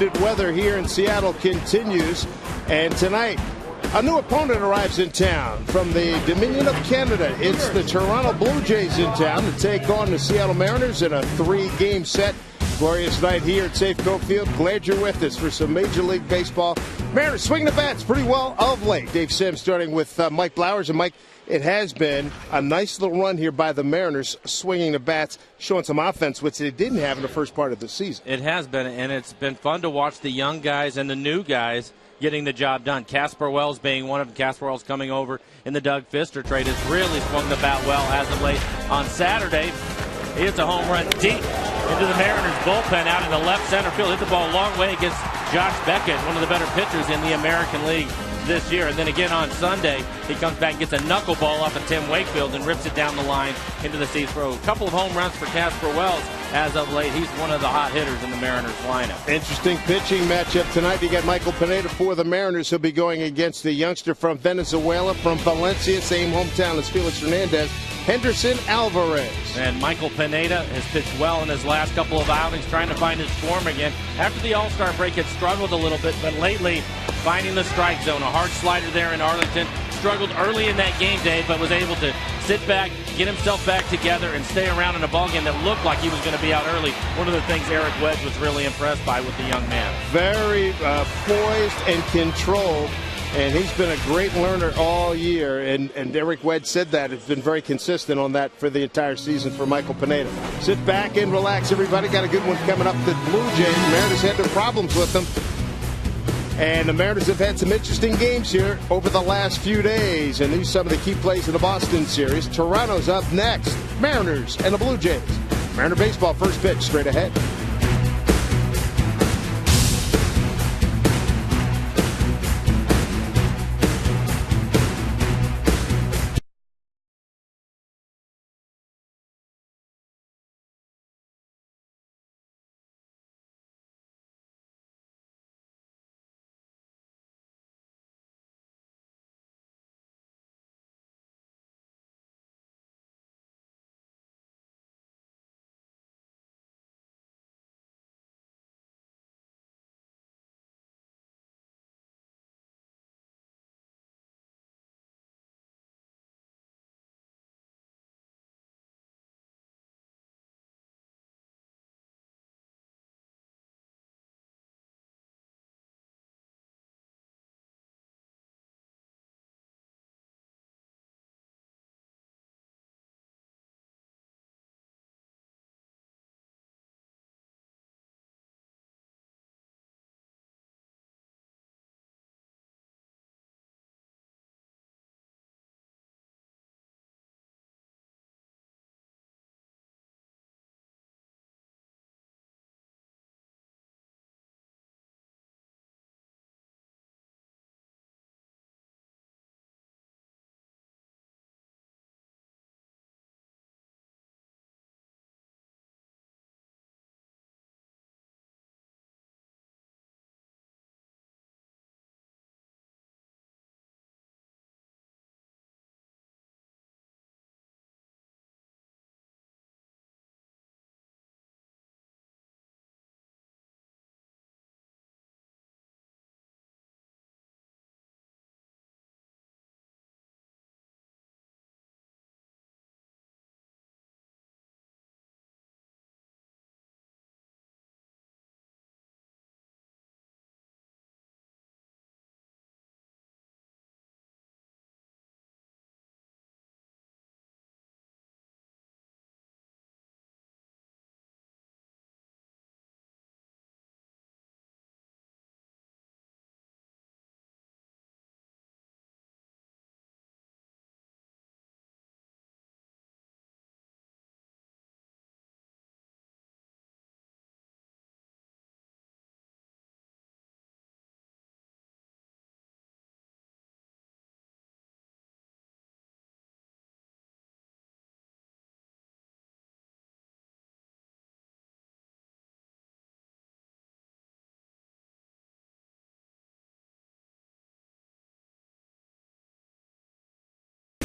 splendid weather here in Seattle continues. And tonight, a new opponent arrives in town from the Dominion of Canada. It's the Toronto Blue Jays in town to take on the Seattle Mariners in a 3-game set. Glorious night here at Safeco Field. Glad you're with us for some Major League Baseball. Mariners swinging the bats pretty well of late. Dave Sims starting with Mike Blowers. And Mike, it has been a nice little run here by the Mariners, swinging the bats, showing some offense, which they didn't have in the first part of the season. It has been, and it's been fun to watch the young guys and the new guys getting the job done. Casper Wells being one of them. Casper Wells coming over in the Doug Fister trade has really swung the bat well as of late. On Saturday, he hits a home run deep into the Mariners bullpen out in the left center field. Hit the ball a long way against Josh Beckett, one of the better pitchers in the American League this year. And then again on Sunday, he comes back and gets a knuckleball off of Tim Wakefield and rips it down the line into the seats. For a couple of home runs for Casper Wells as of late. He's one of the hot hitters in the Mariners lineup. Interesting pitching matchup tonight. You got Michael Pineda for the Mariners. He'll be going against the youngster from Venezuela, from Valencia, same hometown as Felix Hernandez, Henderson Alvarez. And Michael Pineda has pitched well in his last couple of outings, trying to find his form again. After the All-Star break, had struggled a little bit, but lately finding the strike zone. A hard slider there in Arlington. Struggled early in that game, Dave, but was able to sit back, get himself back together, and stay around in a ballgame that looked like he was going to be out early. One of the things Eric Wedge was really impressed by with the young man. Very poised and controlled. And he's been a great learner all year, and Eric Wedge said that. It's been very consistent on that for the entire season for Michael Pineda. Sit back and relax, everybody. Got a good one coming up. The Blue Jays. Mariners had their problems with them. And the Mariners have had some interesting games here over the last few days. And these are some of the key plays in the Boston series. Toronto's up next. Mariners and the Blue Jays. Mariner baseball first pitch straight ahead.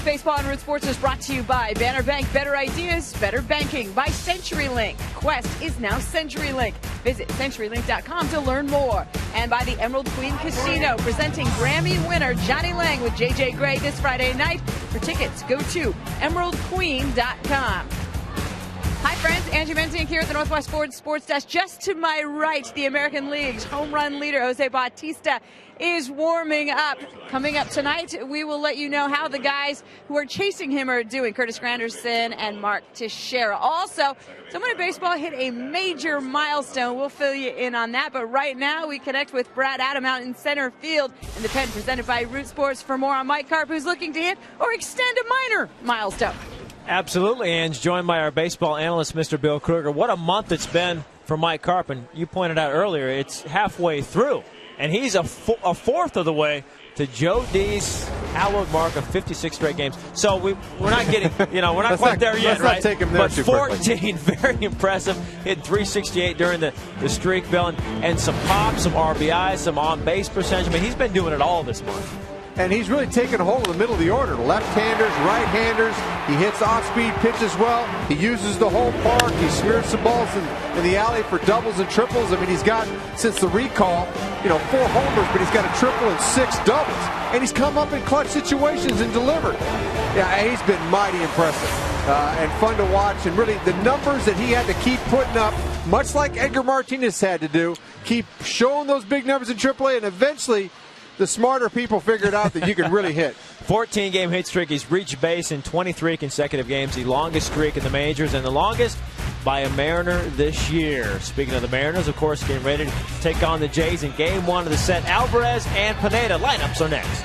Baseball on Root Sports is brought to you by Banner Bank. Better ideas, better banking. By CenturyLink. Quest is now CenturyLink. Visit CenturyLink.com to learn more. And by the Emerald Queen Casino, presenting Grammy winner Johnny Lang with J.J. Gray this Friday night. For tickets, go to EmeraldQueen.com. Hi, friends. Angie Menzian here at the Northwest Ford Sports Desk. Just to my right, the American League's home run leader, Jose Bautista, is warming up. Coming up tonight, we will let you know how the guys who are chasing him are doing. Curtis Granderson and Mark Teixeira. Also, someone in baseball hit a major milestone. We'll fill you in on that. But right now, we connect with Brad Adam out in center field in the pen presented by Root Sports for more on Mike Karp, who's looking to hit or extend a minor milestone. Absolutely, Ange, joined by our baseball analyst, Mr. Bill Kruger. What a month it's been for Mike Karp, and you pointed out earlier, it's halfway through, and he's a fourth of the way to Joe D's hallowed mark of 56 straight games. So we're not getting, we're not quite there yet, right? Let's not take him there but too 14, quickly. very impressive. Hit 368 during the streak, Bill, and some pops, some RBIs, some on-base percentage. I mean, he's been doing it all this month. And he's really taken a hold of the middle of the order. Left-handers, right-handers. He hits off-speed pitches well. He uses the whole park. He smears some balls in the alley for doubles and triples. I mean, he's got, since the recall, 4 homers, but he's got a triple and 6 doubles. And he's come up in clutch situations and delivered. Yeah, he's been mighty impressive and fun to watch. And really, the numbers that he had to keep putting up, much like Edgar Martinez had to do, keep showing those big numbers in AAA, and eventually the smarter people figured out that you can really hit. 14-game hit streak. He's reached base in 23 consecutive games, the longest streak in the majors, and the longest by a Mariner this year. Speaking of the Mariners, of course, getting ready to take on the Jays in Game 1 of the set. Alvarez and Pineda. Lineups are next.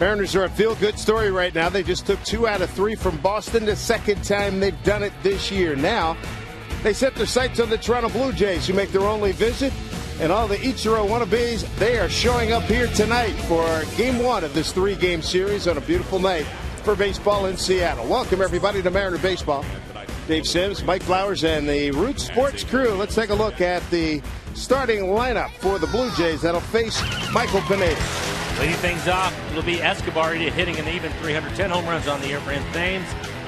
Mariners are a feel-good story right now. They just took 2 out of 3 from Boston, the second time they've done it this year. Now, they set their sights on the Toronto Blue Jays, who make their only visit. And all the Ichiro wannabes, they are showing up here tonight for Game 1 of this 3-game series on a beautiful night for baseball in Seattle. Welcome, everybody, to Mariner Baseball. Dave Sims, Mike Flowers, and the Root Sports crew. Let's take a look at the starting lineup for the Blue Jays that'll face Michael Pineda. Leading things off, it'll be Escobar hitting an even 310 home runs on the year for him. Thames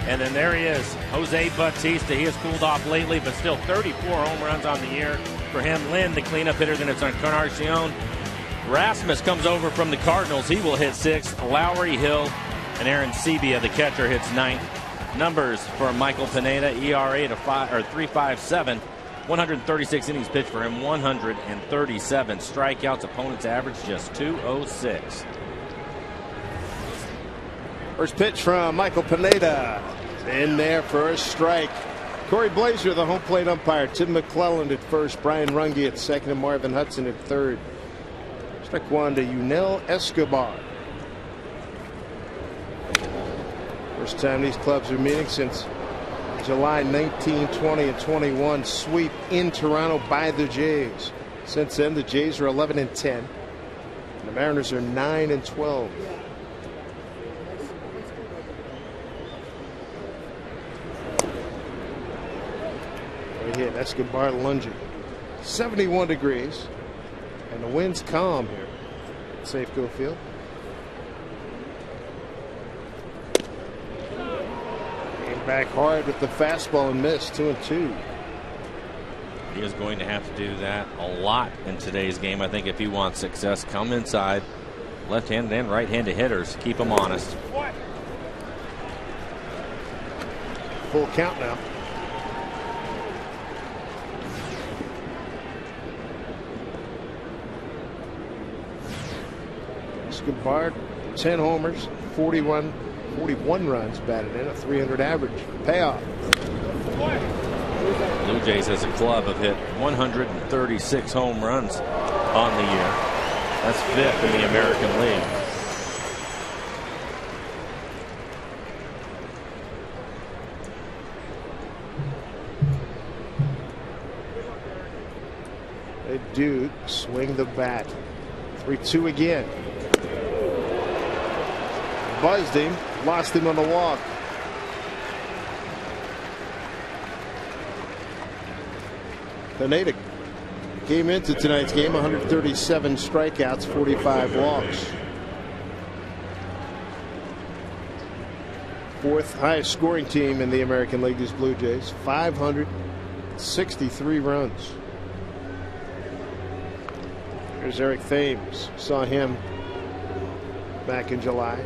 And then there he is, Jose Bautista. He has cooled off lately, but still 34 home runs on the year for him. Lynn, the cleanup hitter, then it's Encarnacion. Rasmus comes over from the Cardinals. He will hit 6th. Lowry, Hill, and Aaron Sebia, the catcher, hits 9th. Numbers for Michael Pineda, ERA to 3.57. 136 innings pitched for him, 137 strikeouts. Opponent's average just 206. First pitch from Michael Pineda. In there for a strike. Corey Blazer, the home plate umpire. Tim McClelland at first. Brian Runge at second. And Marvin Hudson at third. Strike one to Yunel Escobar. First time these clubs are meeting since July 19, 20, and 21 sweep in Toronto by the Jays. Since then, the Jays are 11 and 10. And the Mariners are 9 and 12. Right hit, Escobar lunging. 71 degrees. And the wind's calm here at Safeco Field. Came back hard with the fastball and missed. 2-2. He is going to have to do that a lot in today's game. I think if he wants success, come inside. Left-handed and right-handed hitters, keep them honest. Full count now. Escobar, 10 homers, 41 runs batted in, a 300 average. Payoff. Blue Jays as a club have hit 136 home runs on the year. That's 5th in the American League. They do swing the bat. 3-2 again. Buzzed him, lost him on the walk. Pineda came into tonight's game 137 strikeouts, 45 walks. 4th highest scoring team in the American League is Blue Jays, 563 runs. Here's Eric Thames. Saw him back in July.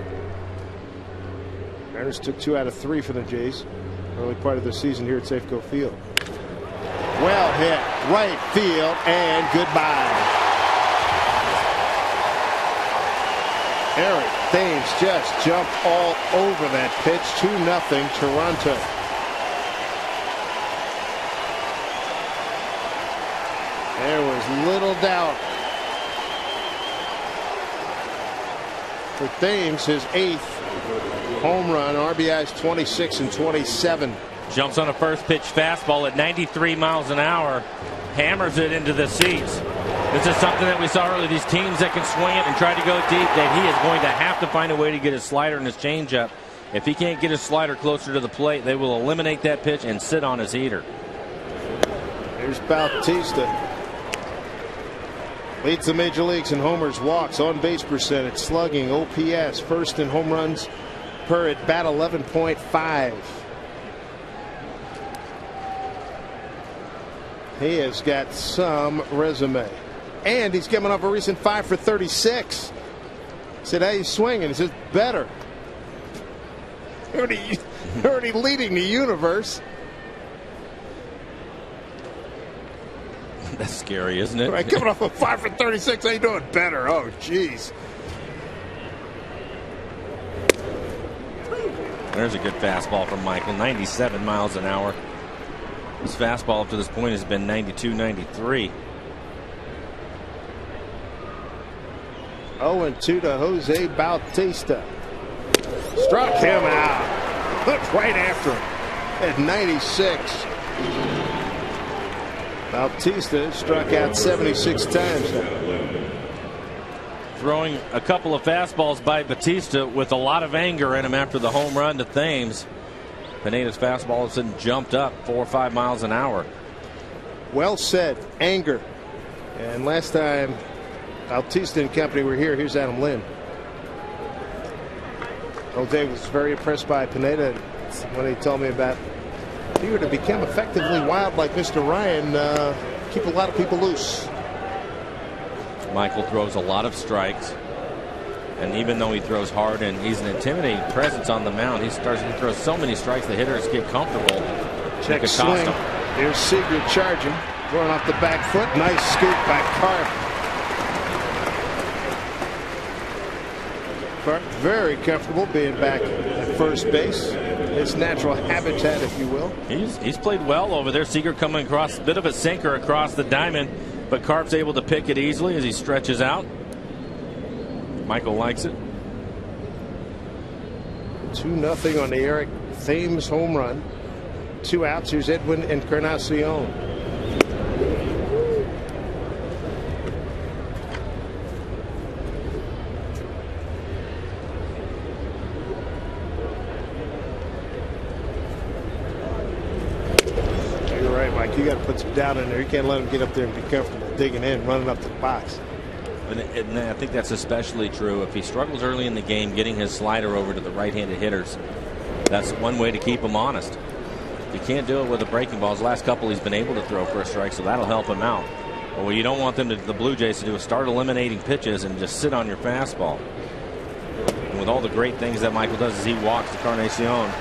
Mariners took 2 out of 3 for the Jays early part of the season here at Safeco Field. Well hit, right field, and goodbye. Eric Thames just jumped all over that pitch. 2-0 Toronto. There was little doubt for Thames, his 8th home run. RBI's 26 and 27. Jumps on a first pitch fastball at 93 miles an hour. Hammers it into the seats. This is something that we saw earlier. These teams that can swing it and try to go deep, that he is going to have to find a way to get his slider and his changeup. If he can't get his slider closer to the plate, they will eliminate that pitch and sit on his heater. Here's Bautista. Leads the major leagues in homers, walks, on base percentage, slugging, OPS, first in home runs per at bat, 11.5. He has got some resume, and he's coming off a recent 5 for 36. Said, "Hey, he's swinging." He says, "Better." Already leading the universe. That's scary, isn't it? Right, coming off a 5 for 36, how you doing? Better. Oh, jeez. There's a good fastball from Michael, 97 miles an hour. His fastball up to this point has been 92, 93. 0-2 to Jose Bautista. Struck him out. Looked right after him at 96. Bautista struck out 76 times now. Throwing a couple of fastballs by Bautista with a lot of anger in him after the home run to Thames. Pineda's fastball all of a sudden jumped up 4 or 5 miles an hour. Well said. Anger. And last time Bautista and company were here, here's Adam Lynn. Jose was very impressed by Pineda. when he told me about if you were to become effectively wild like Mr. Ryan, keep a lot of people loose. Michael throws a lot of strikes, and even though he throws hard and he's an intimidating presence on the mound, he throws so many strikes the hitters get comfortable. Check swing. Here's Seager charging, throwing off the back foot. Nice scoop by Carp. Very comfortable being back at first base. His natural habitat, if you will. He's played well over there. Seager coming across a bit of a sinker across the diamond, but Carp's able to pick it easily as he stretches out. Michael likes it. 2-0 on the Eric Thames home run. 2 outs. Here's Edwin Encarnacion. You got to put some down in there. You can't let him get up there and be comfortable digging in, running up to the box. And I think that's especially true if he struggles early in the game getting his slider over to the right-handed hitters. That's one way to keep him honest. He can't do it with a breaking ball. His last couple he's been able to throw for a strike, so that'll help him out. But what you don't want the Blue Jays to do is start eliminating pitches and just sit on your fastball. And with all the great things that Michael does as he walks to Encarnacion,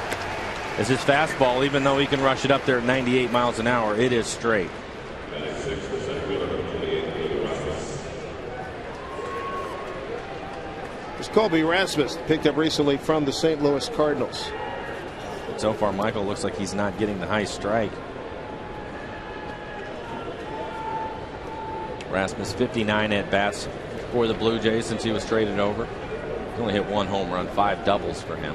is his fastball, even though he can rush it up there at 98 miles an hour, it is straight. It's Colby Rasmus, picked up recently from the St. Louis Cardinals. So far, Michael looks like he's not getting the high strike. Rasmus 59 at bats for the Blue Jays since he was traded over. He's only hit 1 home run, 5 doubles for him.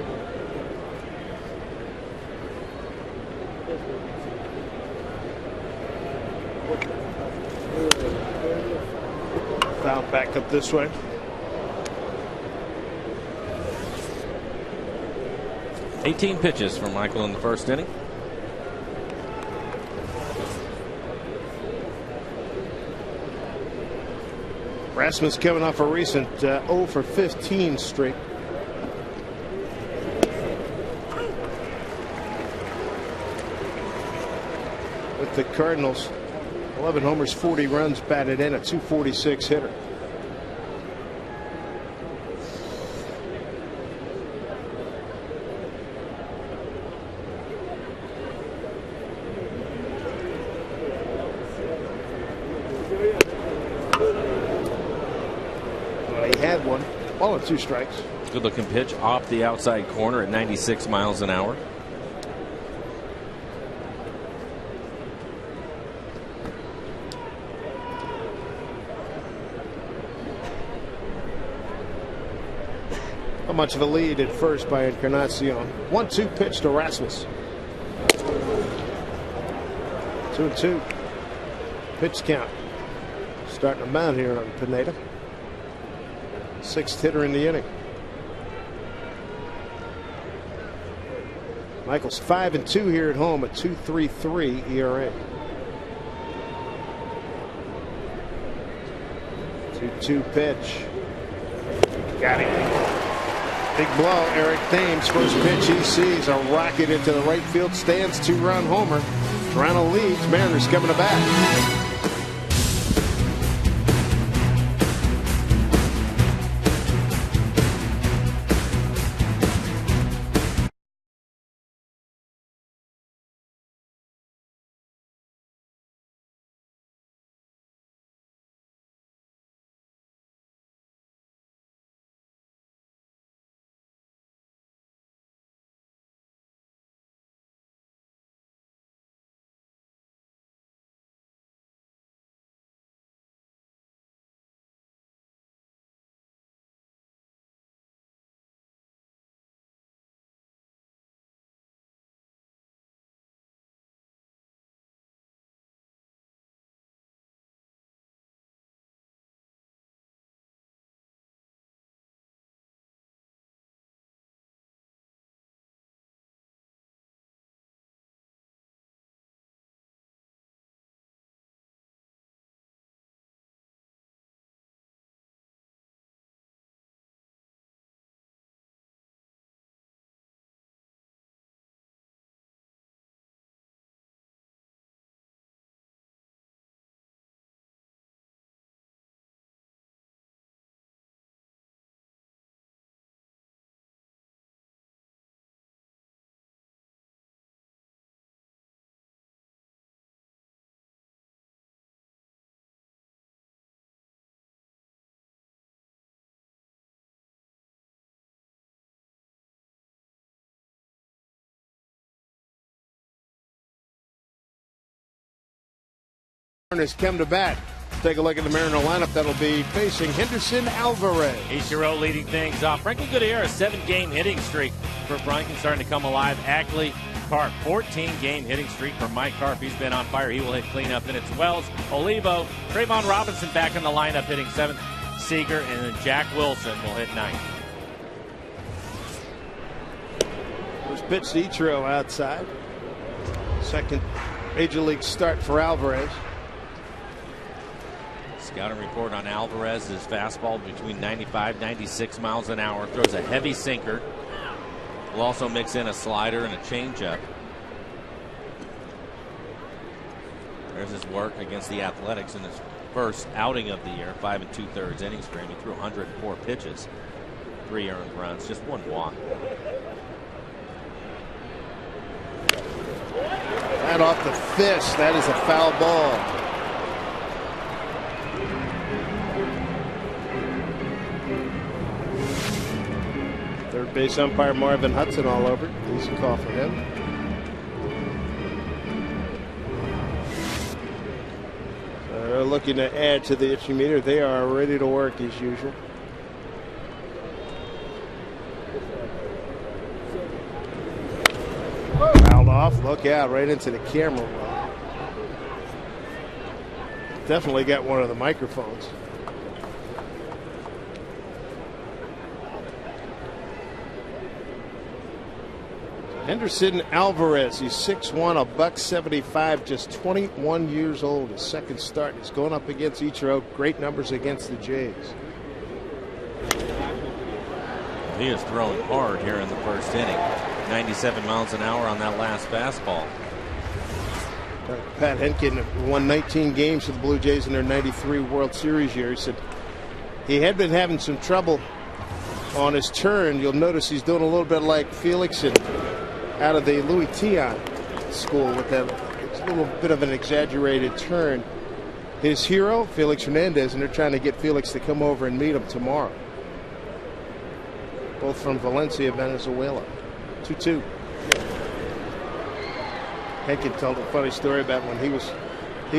Foul back up this way. $18 pitches for Michael in the first inning. Rasmus coming off a recent 0 for 15 streak. With the Cardinals, 11 homers, 40 runs batted in, a .246 hitter. Well, he had one. 2 strikes. Good looking pitch off the outside corner at 96 miles an hour. How much of a lead at first by Encarnacion. 1-2 pitch to Rasmus. 2-2. Pitch count. Starting to mount here on Pineda. 6th hitter in the inning. Michael's 5-2 here at home, a 2.33 ERA. 2-2 pitch. Got him. Big blow. Eric Thames, first pitch he sees, a rocket into the right field stands, 2-run homer. Toronto leads. Mariners coming to bat. Mariners come to bat. Take a look at the Mariner lineup that'll be facing Henderson Alvarez. Ichiro leading things off. Franklin Gutierrez, 7-game hitting streak for Franklin, starting to come alive. Ackley, Carp, 14-game hitting streak for Mike Carp. He's been on fire. He will hit cleanup. Then it's Wells, Olivo, Trayvon Robinson back in the lineup hitting 7th. Seager, and then Jack Wilson will hit 9th. First pitch to Ichiro outside. Second Major League start for Alvarez. Scouting report on Alvarez. His fastball between 95 96 miles an hour. Throws a heavy sinker. Will also mix in a slider and a changeup. There's his work against the Athletics in his first outing of the year. 5 2/3 innings for him. He threw 104 pitches. 3 earned runs, just 1 walk. That off the fist. That is a foul ball. Third base umpire Marvin Hudson all over it. Easy call for him. They're looking to add to the itching meter. They are ready to work as usual. Fouled off. Look out, right into the camera. Definitely got one of the microphones. Henderson Alvarez, he's 6'1", $175, just 21 years old. His second start. He's going up against Ichiro. Great numbers against the Jays. He is throwing hard here in the first inning. 97 miles an hour on that last fastball. Pat Henkin won 19 games for the Blue Jays in their 93 World Series year. He said he had been having some trouble on his turn. You'll notice he's doing a little bit like Felix and out of the Louis Tion school with that. It's a little bit of an exaggerated turn. His hero, Felix Hernandez, and they're trying to get Felix to come over and meet him tomorrow. Both from Valencia, Venezuela. 2-2. Henkin told a funny story about when he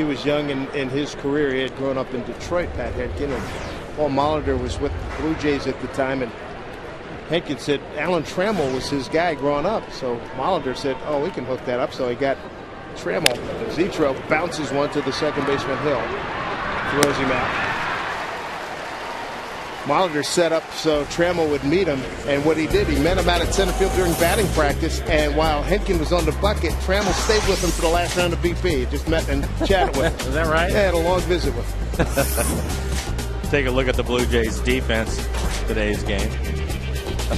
was young in his career. He had grown up in Detroit, Pat Henkin, and Paul Molitor was with the Blue Jays at the time, and Henkin said Alan Trammell was his guy growing up. So Molitor said, oh, we can hook that up. So he got Trammell. Ichiro bounces one to the second baseman Hill. Throws him out. Molitor set up so Trammell would meet him. And what he did, he met him out at center field during batting practice. And while Henkin was on the bucket, Trammell stayed with him for the last round of BP. Just met and chatted with him. Is that right? Yeah, had a long visit with him. Take a look at the Blue Jays defense today's game.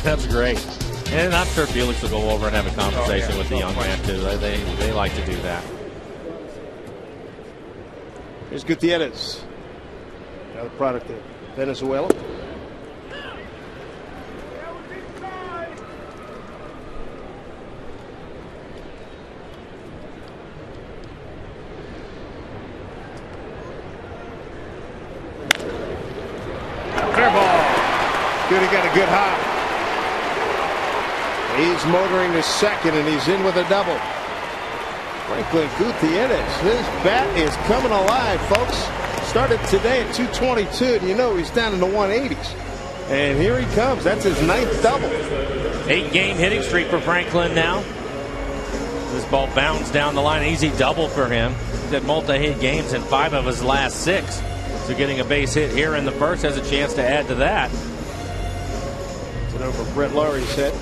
That's great. And I'm sure Felix will go over and have a conversation with the young man, too. They like to do that. Here's Gutierrez. Another product of Venezuela. Fair ball. Good, he got a good hop. He's motoring to second, and he's in with a double. Franklin Gutierrez, his bat is coming alive, folks. Started today at 222, and you know he's down in the 180s. And here he comes. That's his 9th double. 8-game hitting streak for Franklin now. This ball bounced down the line. Easy double for him. He's had multi-hit games in 5 of his last 6. So getting a base hit here in the first has a chance to add to that. It's over Brett Laurie's head.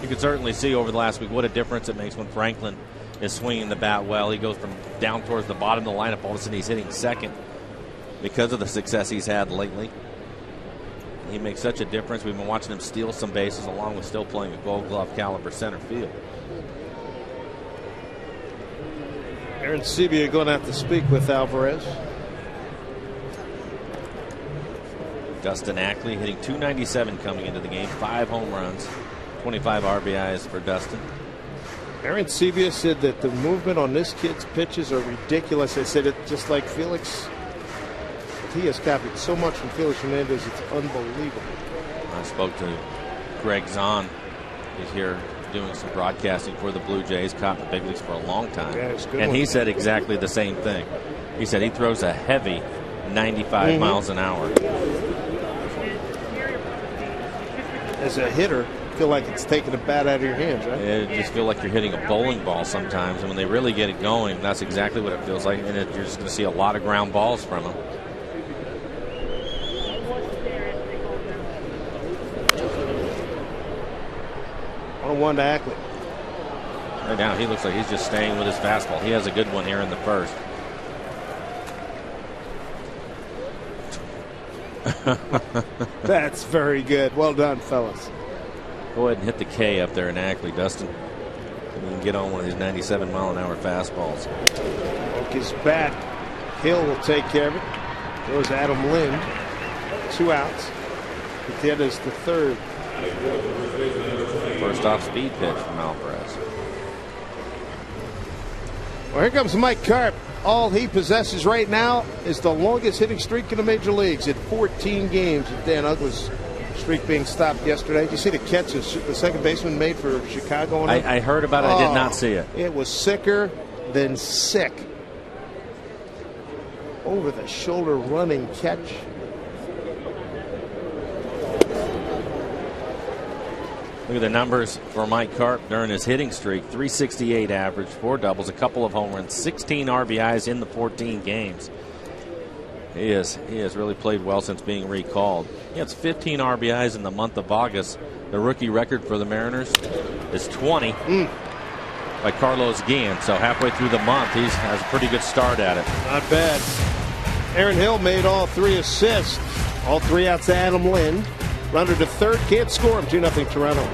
You can certainly see over the last week what a difference it makes when Franklin is swinging the bat well. He goes from down towards the bottom of the lineup. All of a sudden he's hitting second because of the success he's had lately. He makes such a difference. We've been watching him steal some bases along with still playing a Gold Glove caliber center field. Aaron Sebia going to have to speak with Alvarez. Dustin Ackley hitting .297 coming into the game. 5 home runs. 25 RBIs for Dustin. Aaron Sebia said that the movement on this kid's pitches are ridiculous. They said it just like Felix. He has copied so much from Felix Hernandez, it's unbelievable. I spoke to Greg Zahn. He's here doing some broadcasting for the Blue Jays. Caught in the big leagues for a long time. Yeah, it's a good and one. he said exactly the same thing. He said he throws a heavy 95 miles an hour. As a hitter, feel like it's taking a bat out of your hands, right? It just feel like you're hitting a bowling ball sometimes, and when they really get it going, that's exactly what it feels like, and you're just going to see a lot of ground balls from him. 1-1 to Ackley. Right now, he looks like he's just staying with his fastball. He has a good one here in the first. That's very good. Well done, fellas. Go ahead and hit the K up there in Ackley, Dustin. And you can get on one of these 97-mile-an-hour fastballs. Poke his bat. Hill will take care of it. Goes Adam Lind. 2 outs. Gutierrez the third. First off speed pitch from Alvarez. Well, here comes Mike Carp. All he possesses right now is the longest hitting streak in the major leagues at 14 games. Dan Uggla's streak being stopped yesterday. Did you see the catch the second baseman made for Chicago? I heard about it. I did not see it. It was sicker than sick. Over the shoulder running catch. Look at the numbers for Mike Carp during his hitting streak. 368 average, 4 doubles, a couple of home runs, 16 RBIs in the 14 games. He has really played well since being recalled. He has 15 RBIs in the month of August. The rookie record for the Mariners is 20 by Carlos Guillen. So halfway through the month, he has a pretty good start at it. Not bad. Aaron Hill made all 3 assists. All 3 outs to Adam Lind. Runner to third, can't score him. 2-0 Toronto.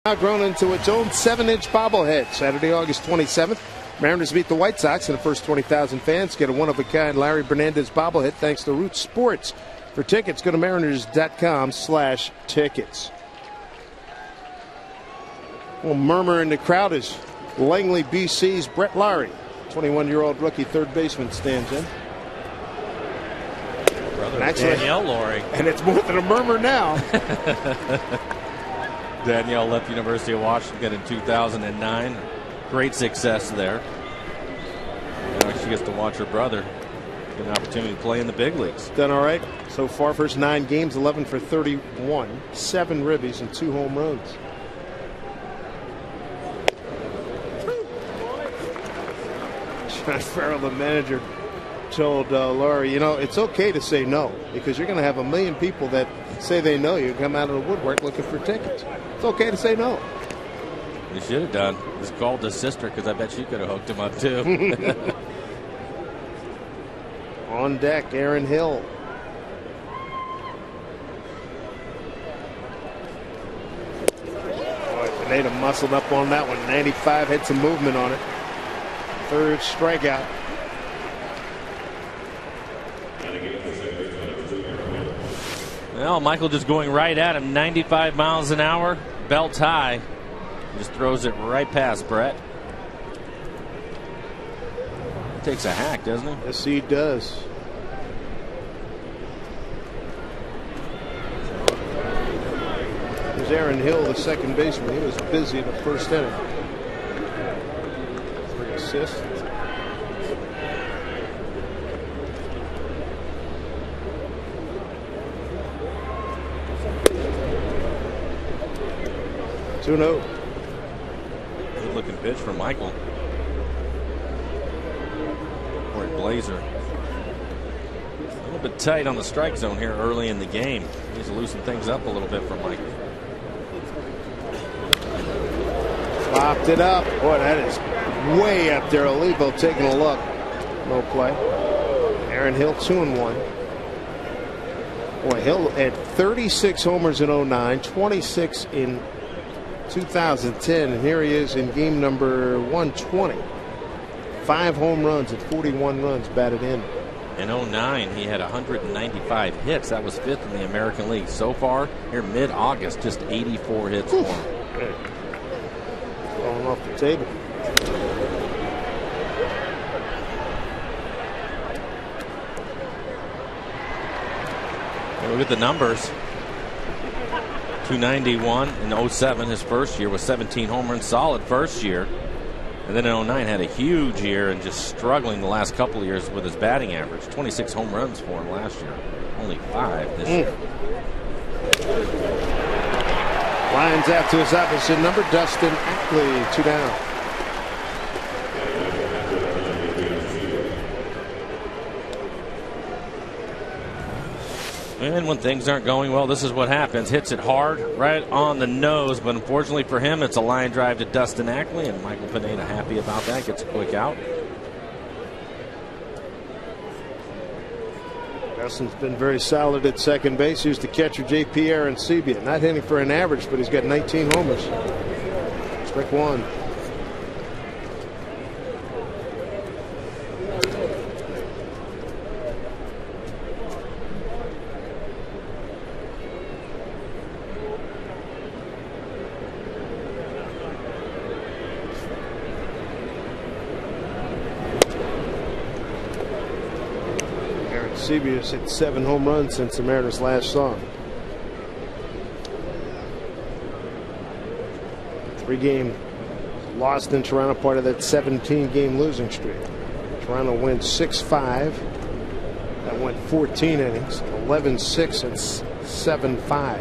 Now grown into its own 7-inch bobblehead. Saturday, August 27th. Mariners beat the White Sox, and the first 20,000 fans get a one-of-a-kind Larry Bernandez bobblehead thanks to Root Sports. For tickets, go to mariners.com/tickets. A little murmur in the crowd as Langley, BC's Brett Lowry, 21-year-old rookie third baseman, stands in. Brother Danielle Lowry. And it's more than a murmur now. Danielle left University of Washington in 2009. Great success there. Now she gets to watch her brother get an opportunity to play in the big leagues. Done all right so far. First 9 games, 11 for 31, 7 ribbies and 2 home runs. John Farrell, the manager, told Laurie, you know, it's okay to say no because you're going to have 1 million people that say they know you come out of the woodwork looking for tickets. It's okay to say no. He should have done. He's called his sister because I bet she could have hooked him up too. On deck, Aaron Hill. Boy, Pineda muscled up on that one. 95 had some movement on it. Third strikeout. Well, Michael just going right at him, 95 miles an hour, belt high. Just throws it right past Brett. Takes a hack, doesn't he? Yes, he does. There's Aaron Hill, the second baseman. He was busy in the first inning. 3 assists. Two no. Good looking pitch from Michael. Or Blazer. A little bit tight on the strike zone here early in the game. Needs to loosen things up a little bit for Michael. Popped it up. Boy, that is way up there. Olivo taking a look. No play. Aaron Hill 2-1. Boy, Hill had 36 homers in 09, 26 in 2010, and here he is in game number 120. 5 home runs and 41 runs batted in. In 09, he had 195 hits. That was 5th in the American League. So far, here mid-August, just 84 hits for him. Falling off the table. Look at the numbers. 291 in 07, his first year, with 17 home runs, solid first year. And then in 09 had a huge year and just struggling the last couple of years with his batting average. 26 home runs for him last year. Only 5 this year. Lines out to his opposite number, Dustin Ackley, 2 down. And when things aren't going well, this is what happens. Hits it hard, right on the nose, but unfortunately for him, it's a line drive to Dustin Ackley, and Michael Pineda happy about that. Gets a quick out. Dustin's been very solid at second base. He's the catcher, J.P. Arancibia. Not hitting for an average, but he's got 19 homers. Strike one. Arancibia hit 7 home runs since the Mariners last saw him. 3-game lost in Toronto, part of that 17-game losing streak. Toronto wins 6-5. That went 14 innings, 11-6 and 7-5.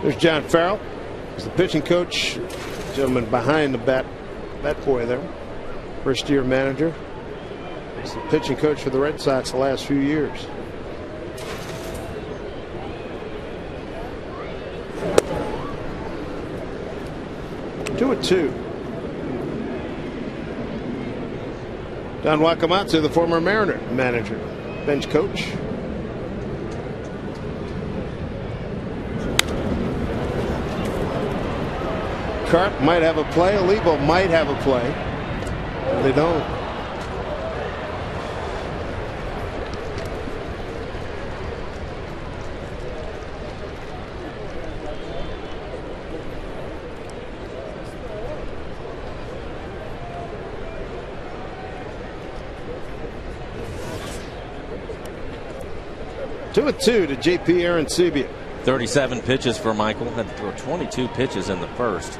There's John Farrell. He's the pitching coach, gentleman behind the bat boy there. First year manager. He's the pitching coach for the Red Sox the last few years. Two at 2. Don Wakamatsu, the former Mariner manager, bench coach. Carp might have a play. Olivo might have a play. But they don't. Two at 2 to J.P. Arancibia. 37 pitches for Michael. Had to throw 22 pitches in the first.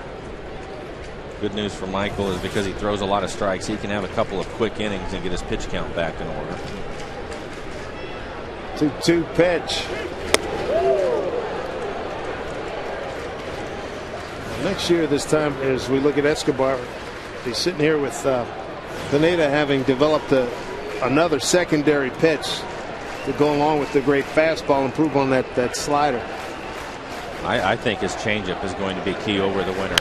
Good news for Michael is because he throws a lot of strikes, he can have a couple of quick innings and get his pitch count back in order. 2-2 pitch. Next year, this time, as we look at Escobar, he's sitting here with Pineda having developed another secondary pitch to go along with the great fastball, improve on that slider. I think his changeup is going to be key over the winter.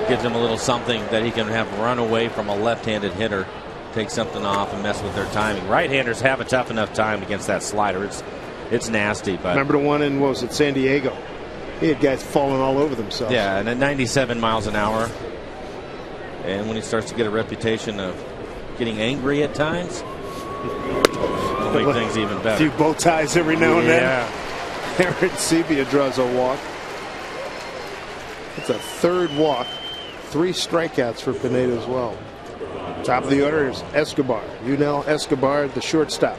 Gives him a little something that he can have run away from a left-handed hitter, take something off and mess with their timing. Right-handers have a tough enough time against that slider. It's nasty. But remember the one in, what was it, San Diego? He had guys falling all over themselves. Yeah, and at 97 miles an hour. And when he starts to get a reputation of getting angry at times, it'll make things even better. A few bow ties every now and then. Yeah. Aaron Sebia draws a walk. It's a third walk. 3 strikeouts for Pineda as well. Top of the order is Escobar. Yunel Escobar, the shortstop.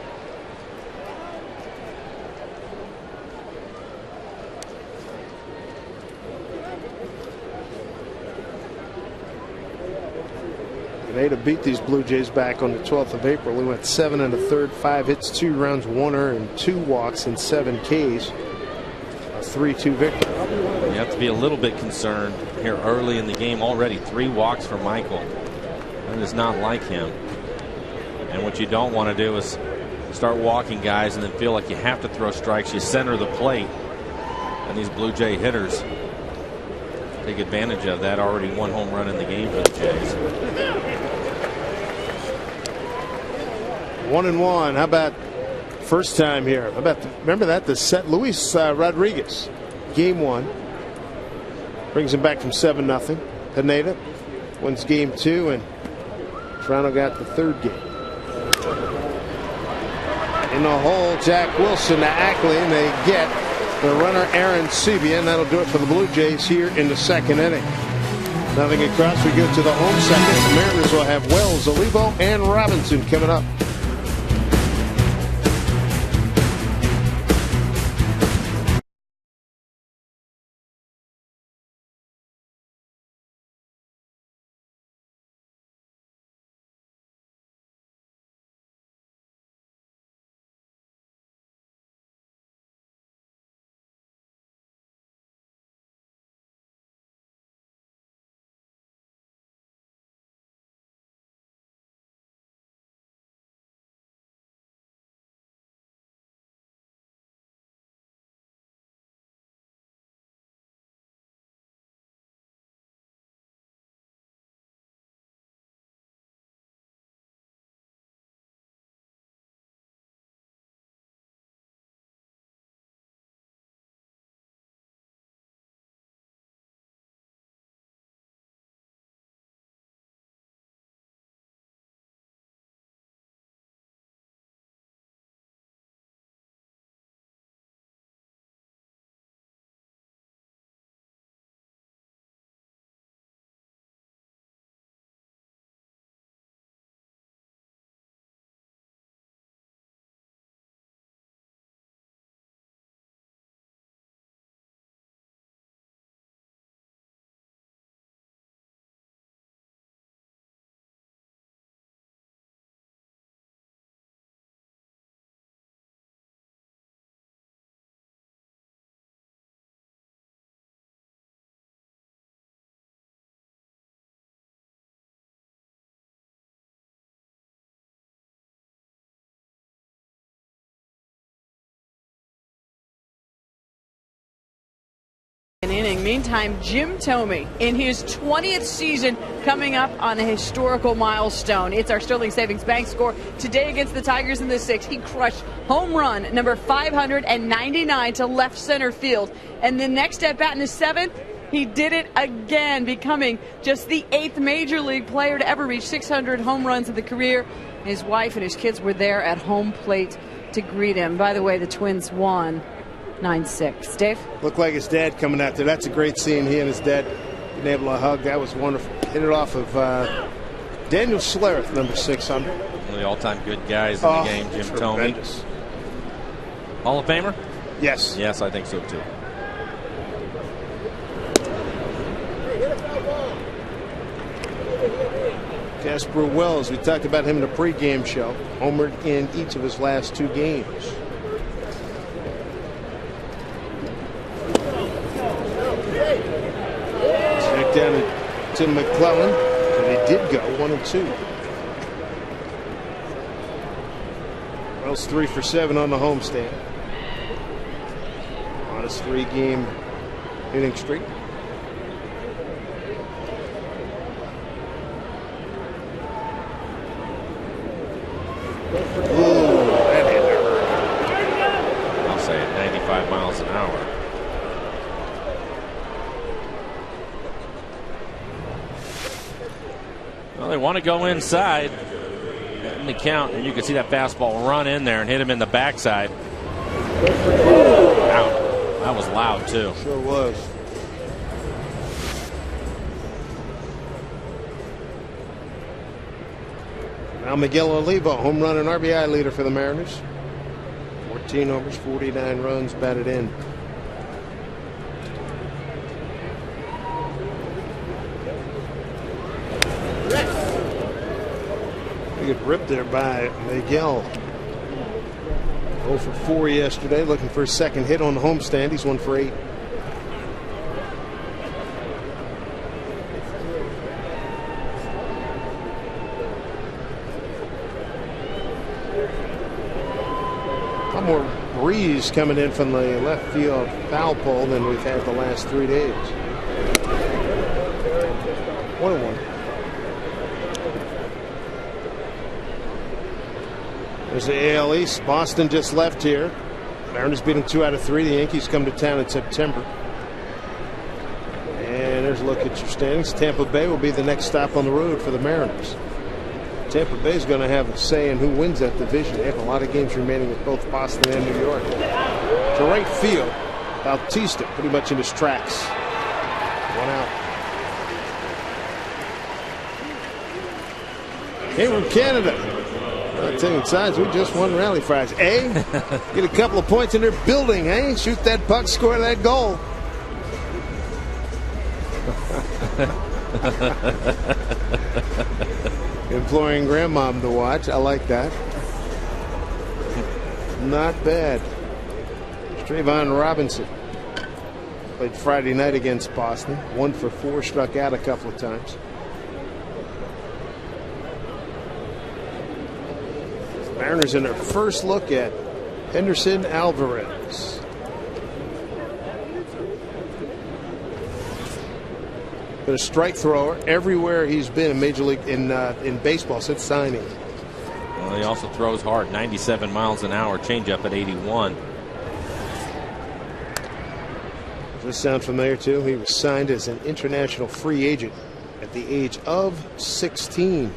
Pineda beat these Blue Jays back on the 12th of April. He went 7 1/3, 5 hits, 2 runs, 1 earned, 2 walks, and 7 Ks. A 3-2 victory. You have to be a little bit concerned here early in the game. Already 3 walks for Michael. That is not like him. And what you don't want to do is start walking guys and then feel like you have to throw strikes. You center the plate, and these Blue Jay hitters take advantage of that. Already 1 home run in the game for the Jays. 1-1. How about first time here? How about remember that the set Luis Rodriguez, game 1, brings him back from 7-0. Pineda wins game 2, and Toronto got the 3rd game. In the hole, Jack Wilson to Ackley, and they get the runner Aaron Sebia, and that'll do it for the Blue Jays here in the 2nd inning. Nothing across. We go to the home second. The Mariners will have Wells, Olivo, and Robinson coming up. Inning. Meantime, Jim Thome in his 20th season coming up on a historical milestone. It's our Sterling Savings Bank score today against the Tigers in the 6th. He crushed home run number 599 to left center field. And the next at bat in the 7th, he did it again, becoming just the 8th major league player to ever reach 600 home runs in the career. His wife and his kids were there at home plate to greet him. By the way, the Twins won 9-6. Dave? Looked like his dad coming out there. That's a great scene. He and his dad being able to hug. That was wonderful. Hit it off of Daniel Schlereth, number 600. One of the all-time good guys in the game, Jim Thome. Hall of Famer? Yes. Yes, I think so too. Casper Wells, we talked about him in the pregame show. Homered in each of his last 2 games. Down to McClellan, and they did go 1-2. Wells 3 for 7 on the homestand. On his 3-game inning streak. Ooh, that hit hurt. I'll say it, 95 miles an hour. Well, they want to go inside. In the count, and you can see that fastball run in there and hit him in the backside. Out. That was loud, too. Sure was. Now Miguel Olivo, home run and RBI leader for the Mariners. 14 homers, 49 runs batted in. Good rip there by Miguel. 0 for 4 yesterday, looking for his second hit on the homestand. He's 1 for 8. A lot more breeze coming in from the left field foul pole than we've had the last 3 days. 1-1. There's the AL East. Boston just left here. Mariners beat them 2 out of 3. The Yankees come to town in September. And there's a look at your standings. Tampa Bay will be the next stop on the road for the Mariners. Tampa Bay is going to have a say in who wins that division. They have a lot of games remaining with both Boston and New York. To right field, Bautista pretty much in his tracks. 1 out. Came from Canada. Taking sides, we just won Rally Fries. Get a couple of points in their building, shoot that puck, score that goal. Imploring grandmom to watch. I like that. Not bad. Trayvon Robinson played Friday night against Boston. 1 for 4, struck out a couple of times. Mariners in their first look at Henderson Alvarez. Been a strike thrower everywhere he's been in Major League in baseball since signing. Well, he also throws hard, 97 miles an hour, changeup at 81. Does this sound familiar too? He was signed as an international free agent at the age of 16.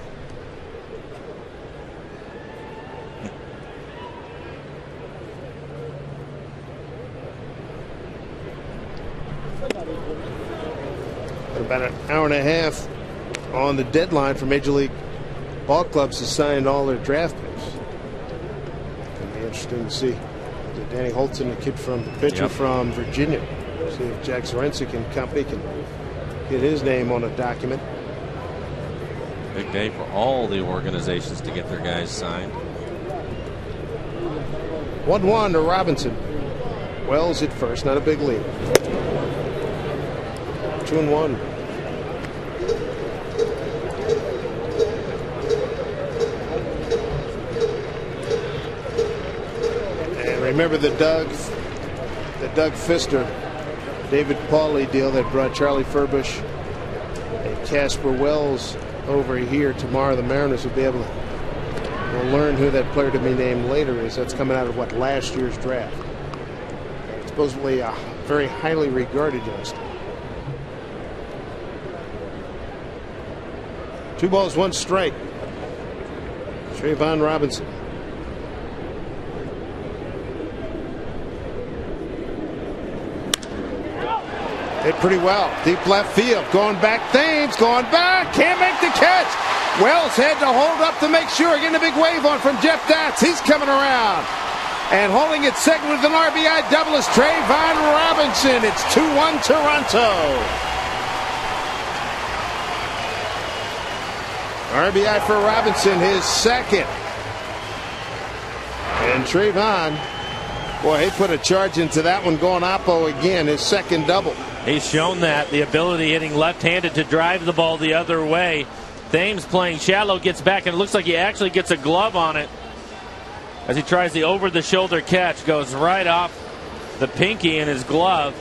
About an hour and a half on the deadline for Major League ball clubs to sign all their draft picks. It'll be interesting to see Danny Holton, the pitcher from Virginia. See if Jack Zorinsek and company can get his name on a document. Big day for all the organizations to get their guys signed. 1-1 to Robinson. Wells at first, not a big lead. 2-1. Remember the Doug Fister, David Pauly deal that brought Charlie Furbush and Casper Wells over here tomorrow. The Mariners will be able to learn who that player to be named later is. That's coming out of last year's draft. Supposedly a very highly regarded youngster. 2 balls, 1 strike. Trayvon Robinson. Hit pretty well. Deep left field. Going back. Thames going back. Can't make the catch. Wells had to hold up to make sure. Getting a big wave on from Jeff Datz. He's coming around. And holding it second with an RBI double is Trayvon Robinson. It's 2-1 Toronto. RBI for Robinson, his second. And Trayvon, boy, he put a charge into that one, going oppo again, his second double. He's shown that, the ability hitting left-handed to drive the ball the other way. Thames playing shallow, gets back, and it looks like he actually gets a glove on it. As he tries the over-the-shoulder catch, goes right off the pinky in his glove.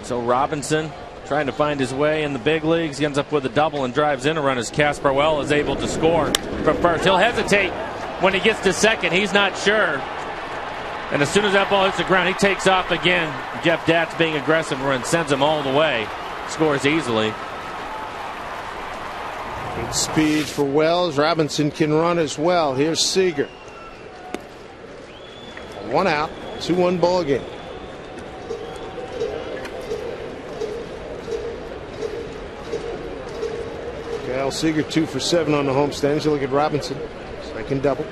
So Robinson trying to find his way in the big leagues. He ends up with a double and drives in a run as Casper Wells is able to score from first. He'll hesitate when he gets to second. He's not sure. And as soon as that ball hits the ground, he takes off again. Jeff Datz being aggressive and sends him all the way. Scores easily. Good speed for Wells. Robinson can run as well. Here's Seager. 1 out, 2-1 ball game. Kyle Seager 2 for 7 on the homestand. As you look at Robinson, second double.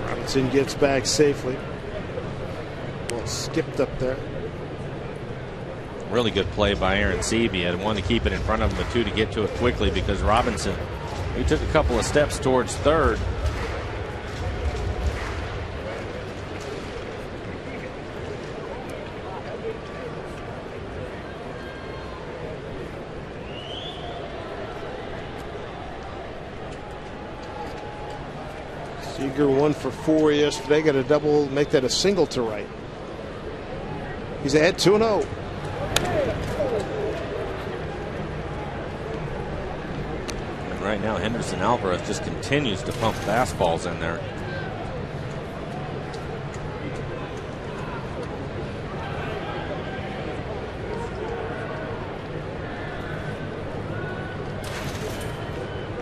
Robinson gets back safely. Well, skipped up there. Really good play by Aaron Seavey. Had one to keep it in front of him, but 2 to get to it quickly because Robinson, he took a couple of steps towards third. Seager 1 for 4 yesterday. Got a double, make that a single to right. He's ahead 2-0. And right now, Henderson Alvarez just continues to pump fastballs in there.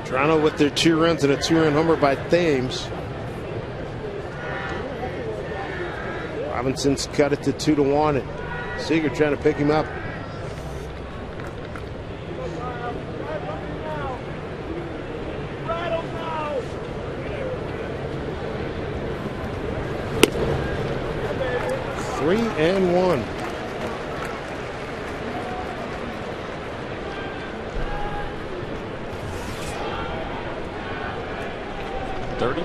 Toronto with their 2 runs and a 2-run homer by Thames. Robinson's cut it to 2-1. And Seager trying to pick him up. Three and 1.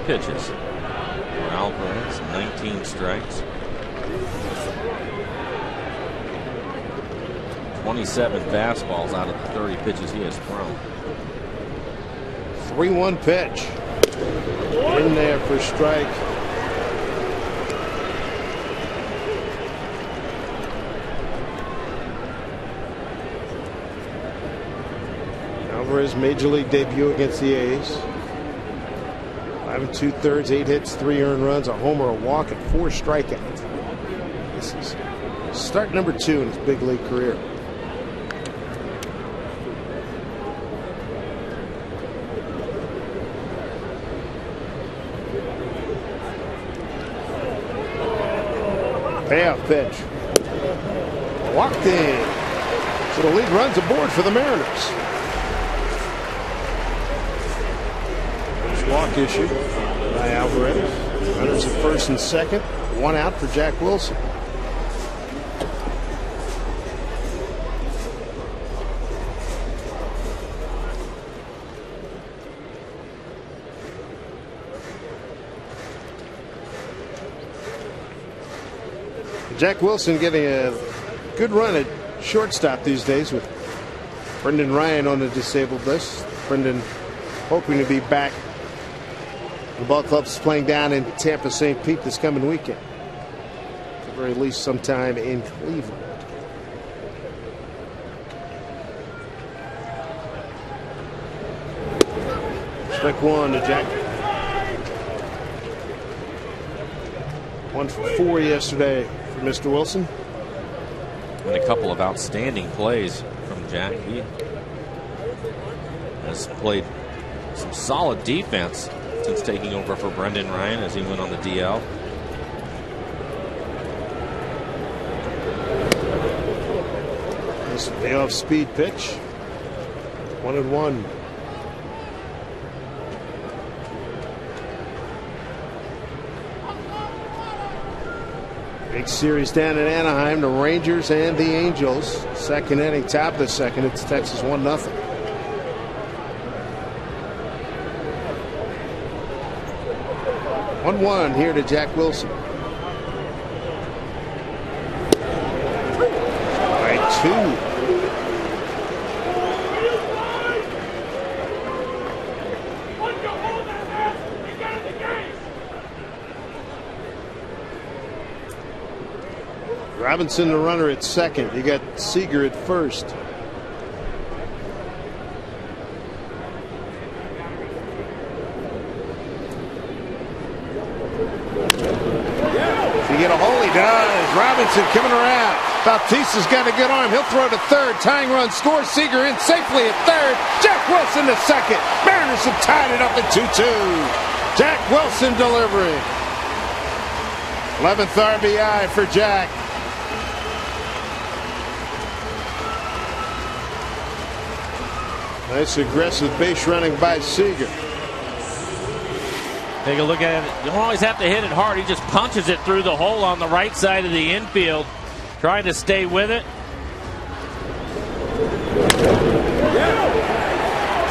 Pitches for Alvarez, 19 strikes, 27 fastballs out of the 30 pitches he has thrown. 3-1 pitch in there for strike. Alvarez major league debut against the A's. 5 2/3, 8 hits, 3 earned runs, a homer, a walk, and 4 strikeouts. This is start number 2 in his big league career. Payoff pitch. Walked in. So the lead runs aboard for the Mariners. Walk issue by Alvarez. Runners at first and second. 1 out for Jack Wilson. Jack Wilson getting a good run at shortstop these days with Brendan Ryan on the disabled list. Brendan hoping to be back. The ball club's playing down in Tampa St. Pete this coming weekend. At the very least, sometime in Cleveland. Strike 1 to Jack. 1 for 4 yesterday for Mr. Wilson. And a couple of outstanding plays from Jack. He has played some solid defense since taking over for Brendan Ryan as he went on the DL. This payoff speed pitch. 1-1. Big series down in Anaheim, the Rangers and the Angels. Second inning, top of the second. It's Texas 1-0. One here to Jack Wilson. Strike 2. Robinson, the runner at second. You got Seager at first. Robinson coming around. Bautista's got a good arm. He'll throw to third. Tying run scores. Seager in safely at third. Jack Wilson to second. Mariners have tied it up at 2-2. Jack Wilson delivering. 11th RBI for Jack. Nice aggressive base running by Seager. Take a look at it. You don't always have to hit it hard. He just punches it through the hole on the right side of the infield, trying to stay with it.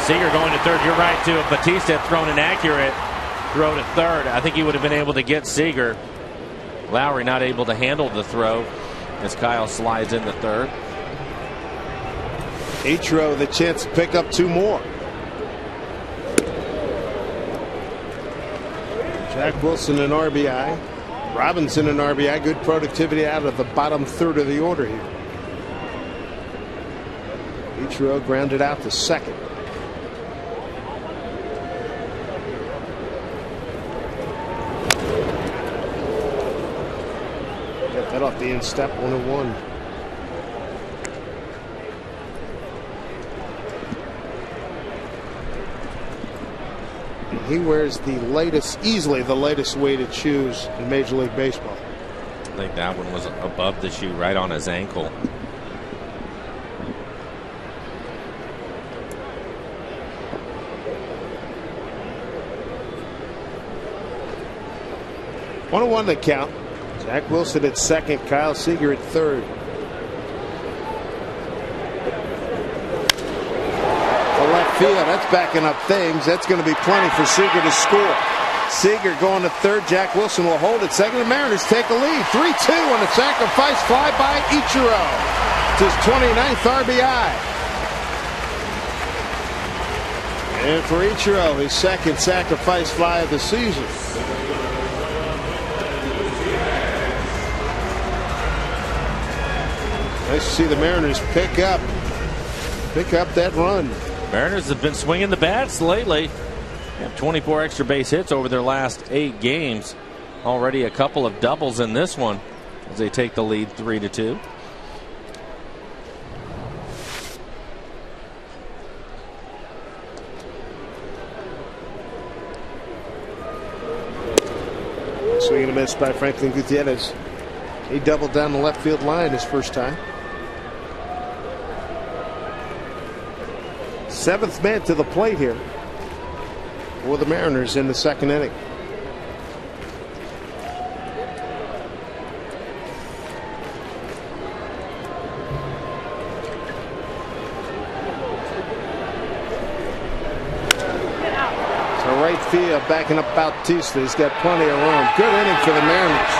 Seager going to third. You're right, too. If Bautista had thrown an accurate throw to third, I think he would have been able to get Seager. Lowry not able to handle the throw as Kyle slides into third. Ichiro the chance to pick up 2 more. Jack Wilson an RBI. Robinson an RBI. Good productivity out of the bottom third of the order here. Ichiro grounded out to second. Got that off the instep, 1-1. He wears the latest, easily the latest weighted shoes in Major League Baseball. I think that one was above the shoe, right on his ankle. One on one to count. Jack Wilson at second, Kyle Seager at third. Field. That's backing up things. That's going to be plenty for Seager to score. Seager going to third. Jack Wilson will hold it second. The Mariners take a lead. 3-2 on a sacrifice fly by Ichiro. It's his 29th RBI. And for Ichiro, his second sacrifice fly of the season. Nice to see the Mariners pick up that run. Mariners have been swinging the bats lately. They have 24 extra base hits over their last 8 games. Already a couple of doubles in this one as they take the lead 3-2. Swing and a miss by Franklin Gutierrez. He doubled down the left field line his first time. 7th man to the plate here for the Mariners in the second inning. So right field backing up Bautista. He's got plenty of room. Good inning for the Mariners.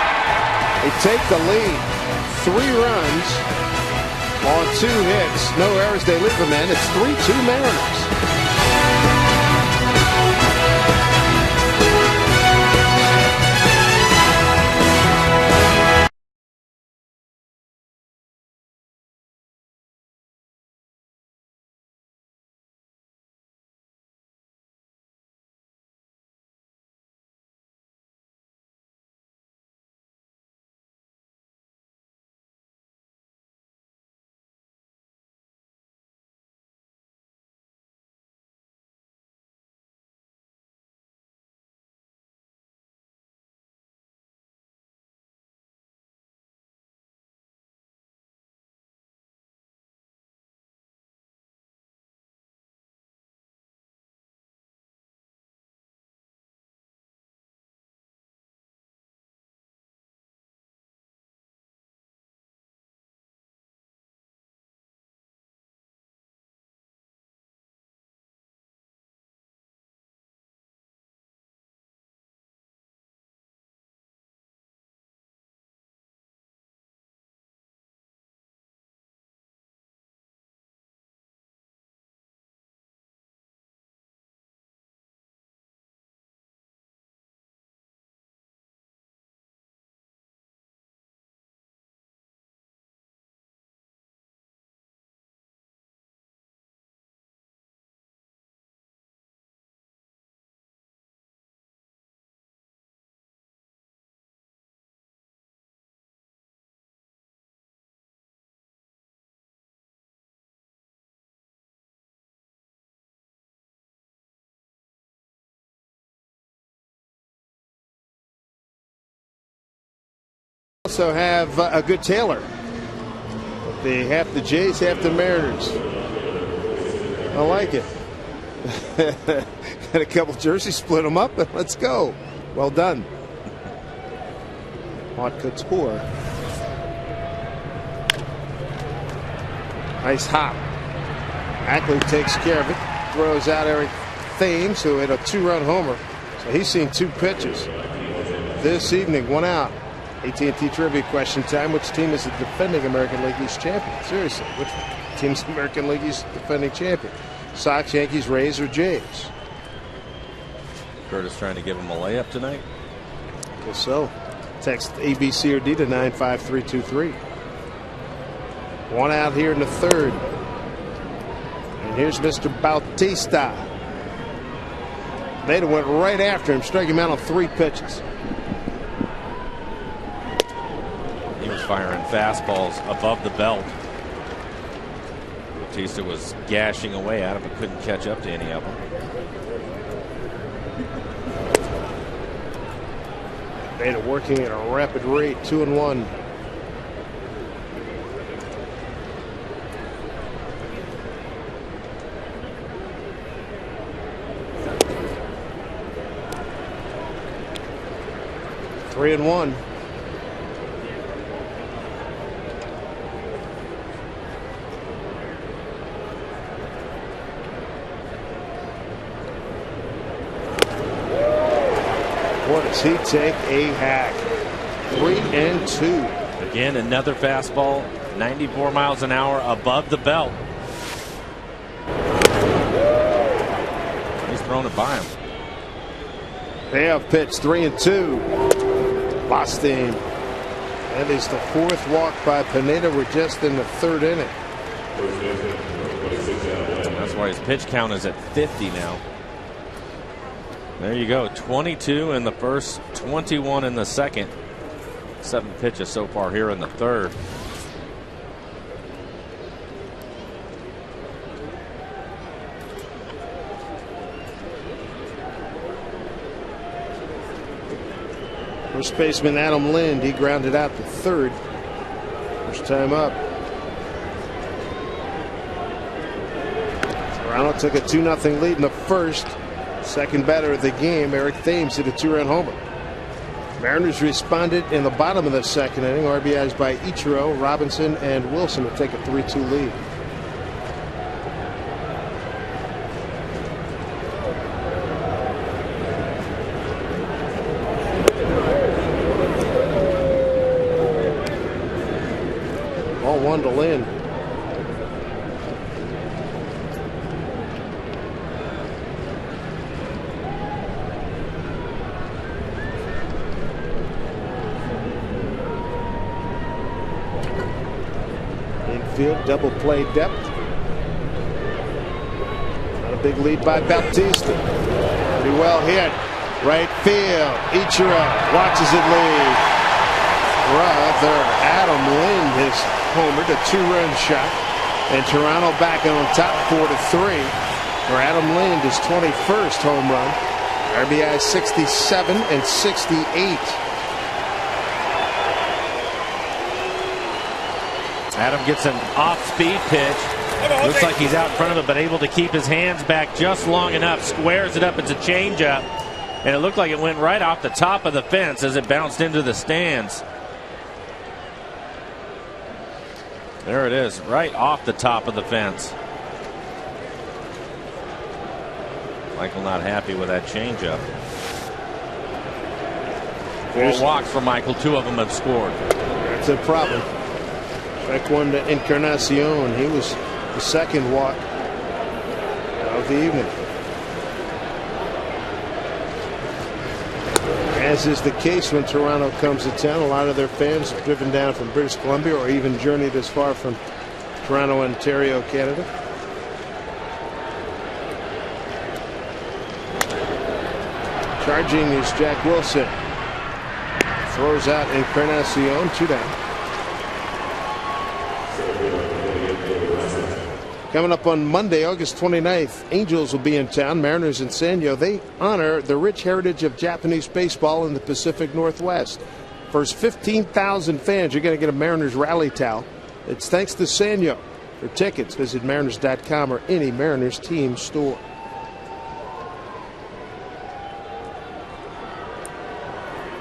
They take the lead. 3 runs. On 2 hits, no errors, they leave them in. It's 3-2 Mariners. also have a good Taylor. They half the Jays, half the Mariners. I like it. Got a couple jerseys, split them up, and let's go. Well done. Haute couture. Nice hop. Ackley takes care of it. Throws out Eric Thames, who hit a 2-run homer. So he's seen 2 pitches this evening. 1 out. AT&T Trivia question time. Which team is the defending American League East champion? Seriously, which team's the American League East defending champion? Sox, Yankees, Rays, or Jays? Curtis trying to give him a layup tonight? Guess so. Text ABC or D to 95323. 1 out here in the 3rd. And here's Mr. Bautista. They went right after him, struck him out on 3 pitches. He was firing fastballs above the belt. Bautista was gashing away at him, but couldn't catch up to any of them. Beta working at a rapid rate, 2-1. Three and 1. What does he take? A hack. 3 and 2. Again, another fastball, 94 miles an hour above the belt. He's thrown it by him. Payoff pitch, 3 and 2. Boston. That is the 4th walk by Pineda. We're just in the 3rd inning. That's why his pitch count is at 50 now. There you go. 22 in the first, 21 in the second. 7 pitches so far here in the 3rd. First baseman Adam Lind, he grounded out to 3rd. First time up. Toronto took a 2-0 lead in the 1st. Second batter of the game, Eric Thames, hit a 2-run homer. Mariners responded in the bottom of the 2nd inning. RBIs by Ichiro, Robinson, and Wilson to take a 3-2 lead. Ball 1 to Lynn. Infield, double play depth. Not a big lead by Bautista. Pretty well hit. Right field. Ichiro watches it leave. Brother Adam Lind has homered, a 2-run shot. And Toronto back on top 4-3. For Adam Lind, his 21st home run. RBI 67 and 68. Adam gets an off-speed pitch. Looks like he's out in front of it, but able to keep his hands back just long enough. Squares it up. It's a changeup. And it looked like it went right off the top of the fence as it bounced into the stands. There it is, right off the top of the fence. Michael not happy with that changeup. 4 walks for Michael. 2 of them have scored. That's a problem. Strike 1 to Encarnacion. He was the 2nd walk of the evening. As is the case when Toronto comes to town, a lot of their fans have driven down from British Columbia or even journeyed as far from Toronto, Ontario, Canada. Charging is Jack Wilson. Throws out Encarnacion, 2 down. Coming up on Monday, August 29th, Angels will be in town. Mariners and Sanyo. They honor the rich heritage of Japanese baseball in the Pacific Northwest. First 15,000 fans, you're going to get a Mariners rally towel. It's thanks to Sanyo. For tickets, visit Mariners.com or any Mariners team store.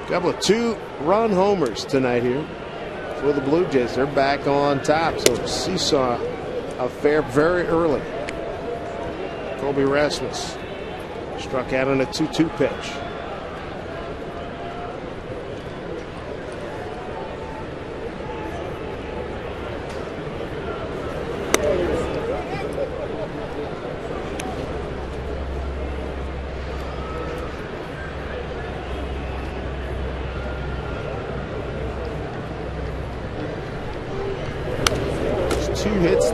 Couple of 2-run homers tonight here for the Blue Jays. They're back on top, so seesaw affair very early. Colby Rasmus struck out on a 2-2 pitch.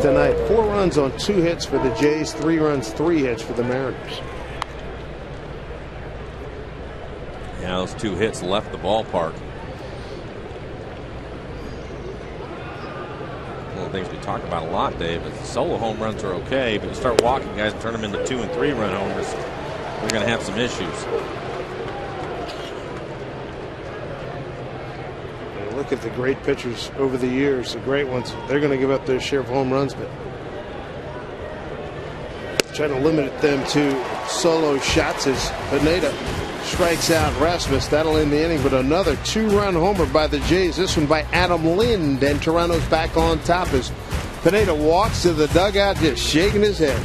Tonight, 4 runs on 2 hits for the Jays, 3 runs, 3 hits for the Mariners. Yeah, those 2 hits left the ballpark. One of the things we talk about a lot, Dave, is the solo home runs are okay, but you start walking guys and turn them into 2- and 3-run homers, they're going to have some issues. Look at the great pitchers over the years, the great ones. They're going to give up their share of home runs, but trying to limit them to solo shots as Pineda strikes out Rasmus. That'll end the inning, but another 2-run homer by the Jays. This one by Adam Lind, and Toronto's back on top as Pineda walks to the dugout just shaking his head.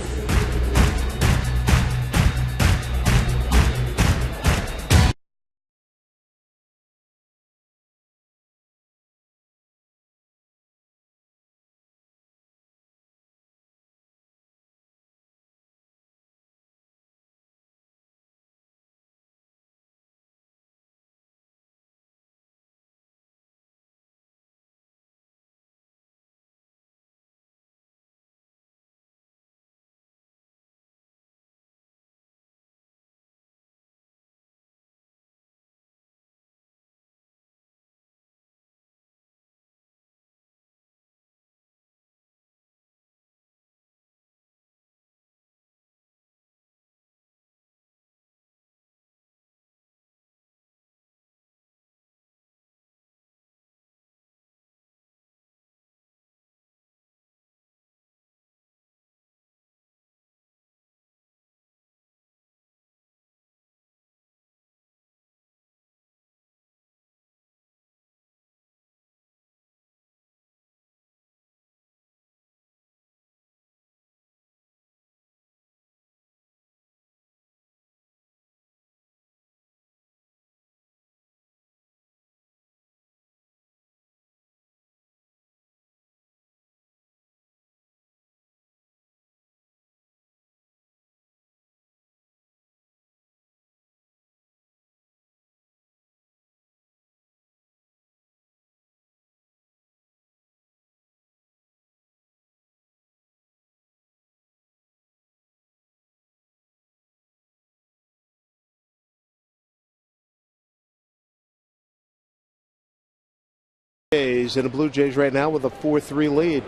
And the Blue Jays right now with a 4-3 lead.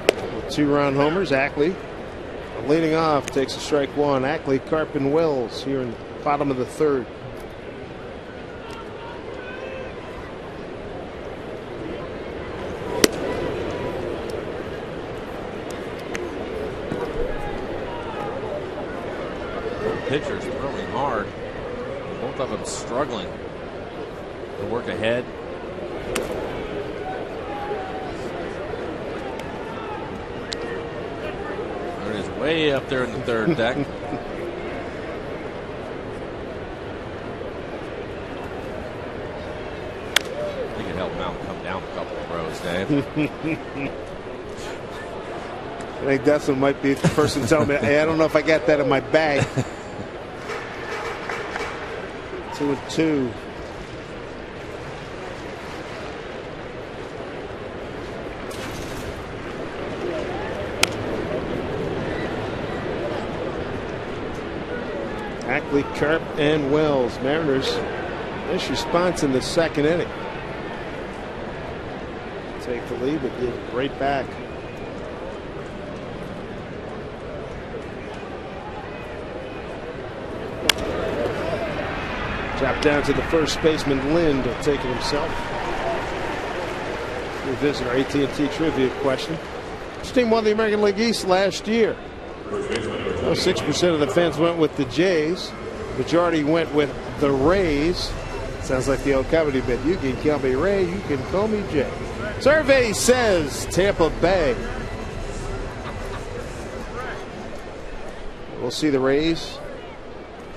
With 2-run homers, Ackley leading off takes a strike 1. Ackley, Carp, and Wells here in the bottom of the 3rd. Pitchers throwing hard. Both of them struggling to work ahead. There it is, way up there in the 3rd deck. I think it helped Mountain come down a couple of rows, Dave. I think that's what might be the person telling me, hey, I don't know if I got that in my bag. 2-2. Ackley, Carp, and Wells. Mariners, nice response in the 2nd inning. Take the lead, but give it right back. Drop down to the first baseman. Lind will take it himself. Revisit our AT&T trivia question. Which team won the American League East last year? 6% of the fans went with the Jays. Majority went with the Rays. Sounds like the old comedy bit. You can call me Ray, you can call me Jay. Survey says Tampa Bay. We'll see the Rays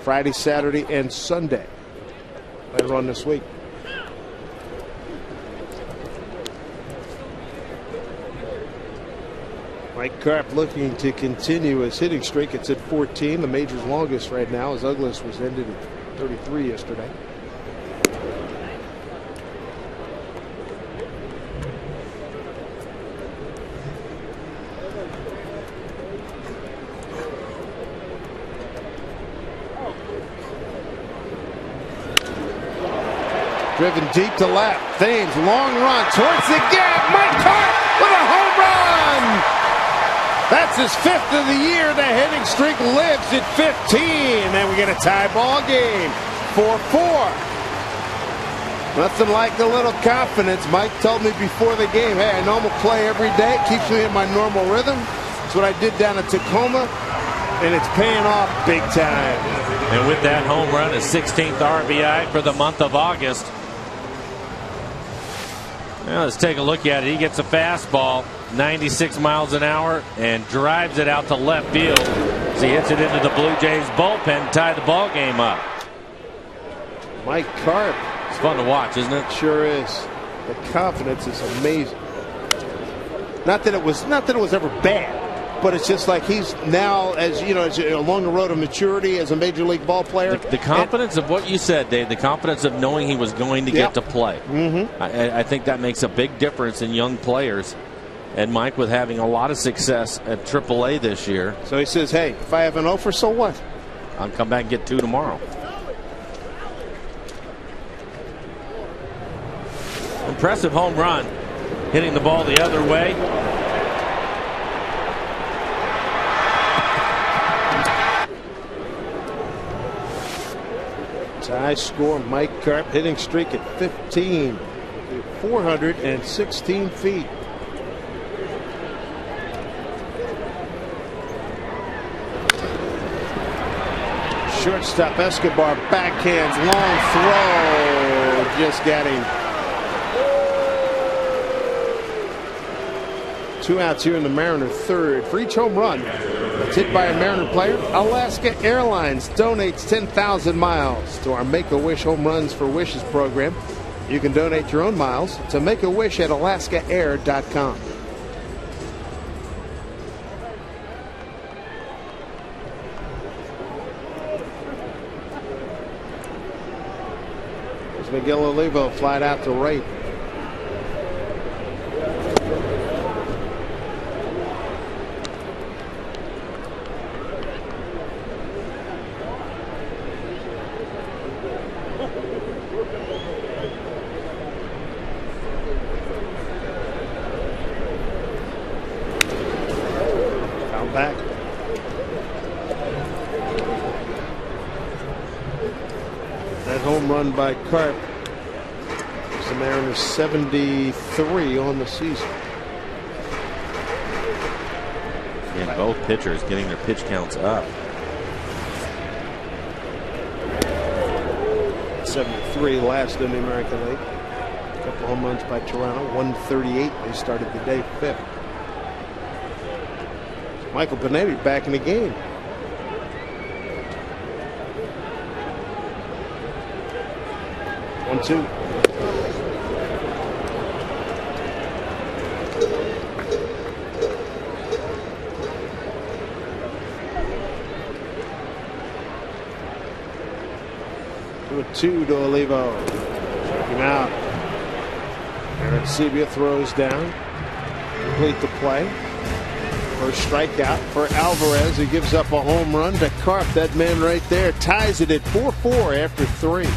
Friday, Saturday, and Sunday later on this week. Mike Carp looking to continue his hitting streak. It's at 14, the major's longest right now. His ugliest was ended at 33 yesterday. Driven deep to left. Thames, long run towards the gap. Mike Carp with a home run. That's his 5th of the year. The hitting streak lives at 15. And we get a tie ball game. 4-4. Nothing like a little confidence. Mike told me before the game, hey, I normally play every day. It keeps me in my normal rhythm. That's what I did down in Tacoma. And it's paying off big time. And with that home run, his 16th RBI for the month of August. Now let's take a look at it. He gets a fastball, 96 miles an hour, and drives it out to left field as he hits it into the Blue Jays bullpen, tie the ball game up. Mike Carp. It's fun to watch, isn't it? Sure is. The confidence is amazing. Not that it was ever bad, but it's just like he's now, as you know, along the road of maturity as a major league ball player. The confidence of what you said, Dave, the confidence of knowing he was going to get to play. I think that makes a big difference in young players. And Mike, with having a lot of success at AAA this year. So he says, hey, if I have an offer, so what? I'll come back and get 2 tomorrow. Impressive home run, hitting the ball the other way. Tie score. Mike Carp hitting streak at 15, 416 feet. Shortstop Escobar backhands, long throw, just got him. 2 outs here in the Mariner third. For each home run that's hit by a Mariner player, Alaska Airlines donates 10,000 miles to our Make-A-Wish Home Runs for Wishes program. You can donate your own miles to Make-A-Wish at alaskaair.com. There's Miguel Olivo flied out to right. Back. That home run by Carp is the Mariners 73 on the season. And both pitchers getting their pitch counts up. 73 last in the American League. A couple home runs by Toronto. 138. They started the day 5th. Michael Benetti back in the game. One, two. Two to Olivo. Check him out. Aaron Sebia throws down. Complete the play. First strikeout for Alvarez, who gives up a home run to Carp. That man right there ties it at 4-4 after 3.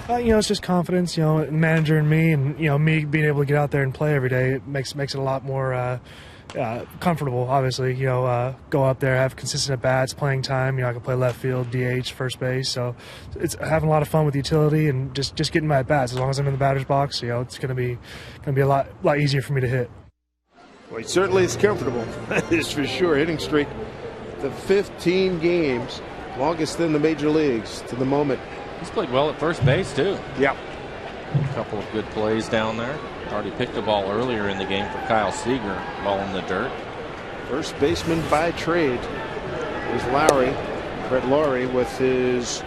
It's just confidence. Manager and me, and me being able to get out there and play every day. It makes it a lot more comfortable. Obviously, go up there, have consistent at bats, playing time. I can play left field, DH, first base. So it's having a lot of fun with utility and just getting my at bats. As long as I'm in the batter's box, it's going to be a lot easier for me to hit. Well, he certainly is comfortable. That is for sure. Hitting streak to 15 games, longest in the major leagues to the moment. He's played well at first base, too. Yep. A couple of good plays down there. Already picked a ball earlier in the game for Kyle Seager. Ball in the dirt. First baseman by trade is Brett Lowry, with his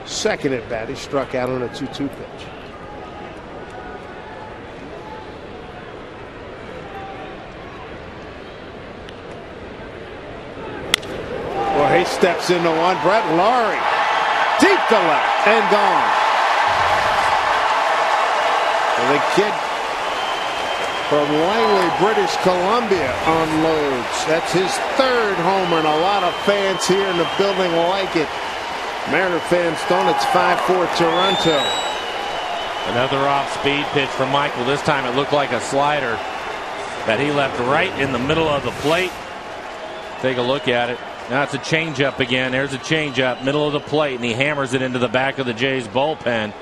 second at bat. He struck out on a 2-2 pitch. Well, he steps into one. Brett Lowry, deep to left and gone. And the kid from Langley, British Columbia, unloads. That's his third homer, and a lot of fans here in the building like it. Mariner fans don't. It's 5-4 Toronto. Another off-speed pitch from Michael. This time it looked like a slider that he left right in the middle of the plate. Take a look at it. Now it's a changeup again. There's a changeup, middle of the plate, and he hammers it into the back of the Jays bullpen.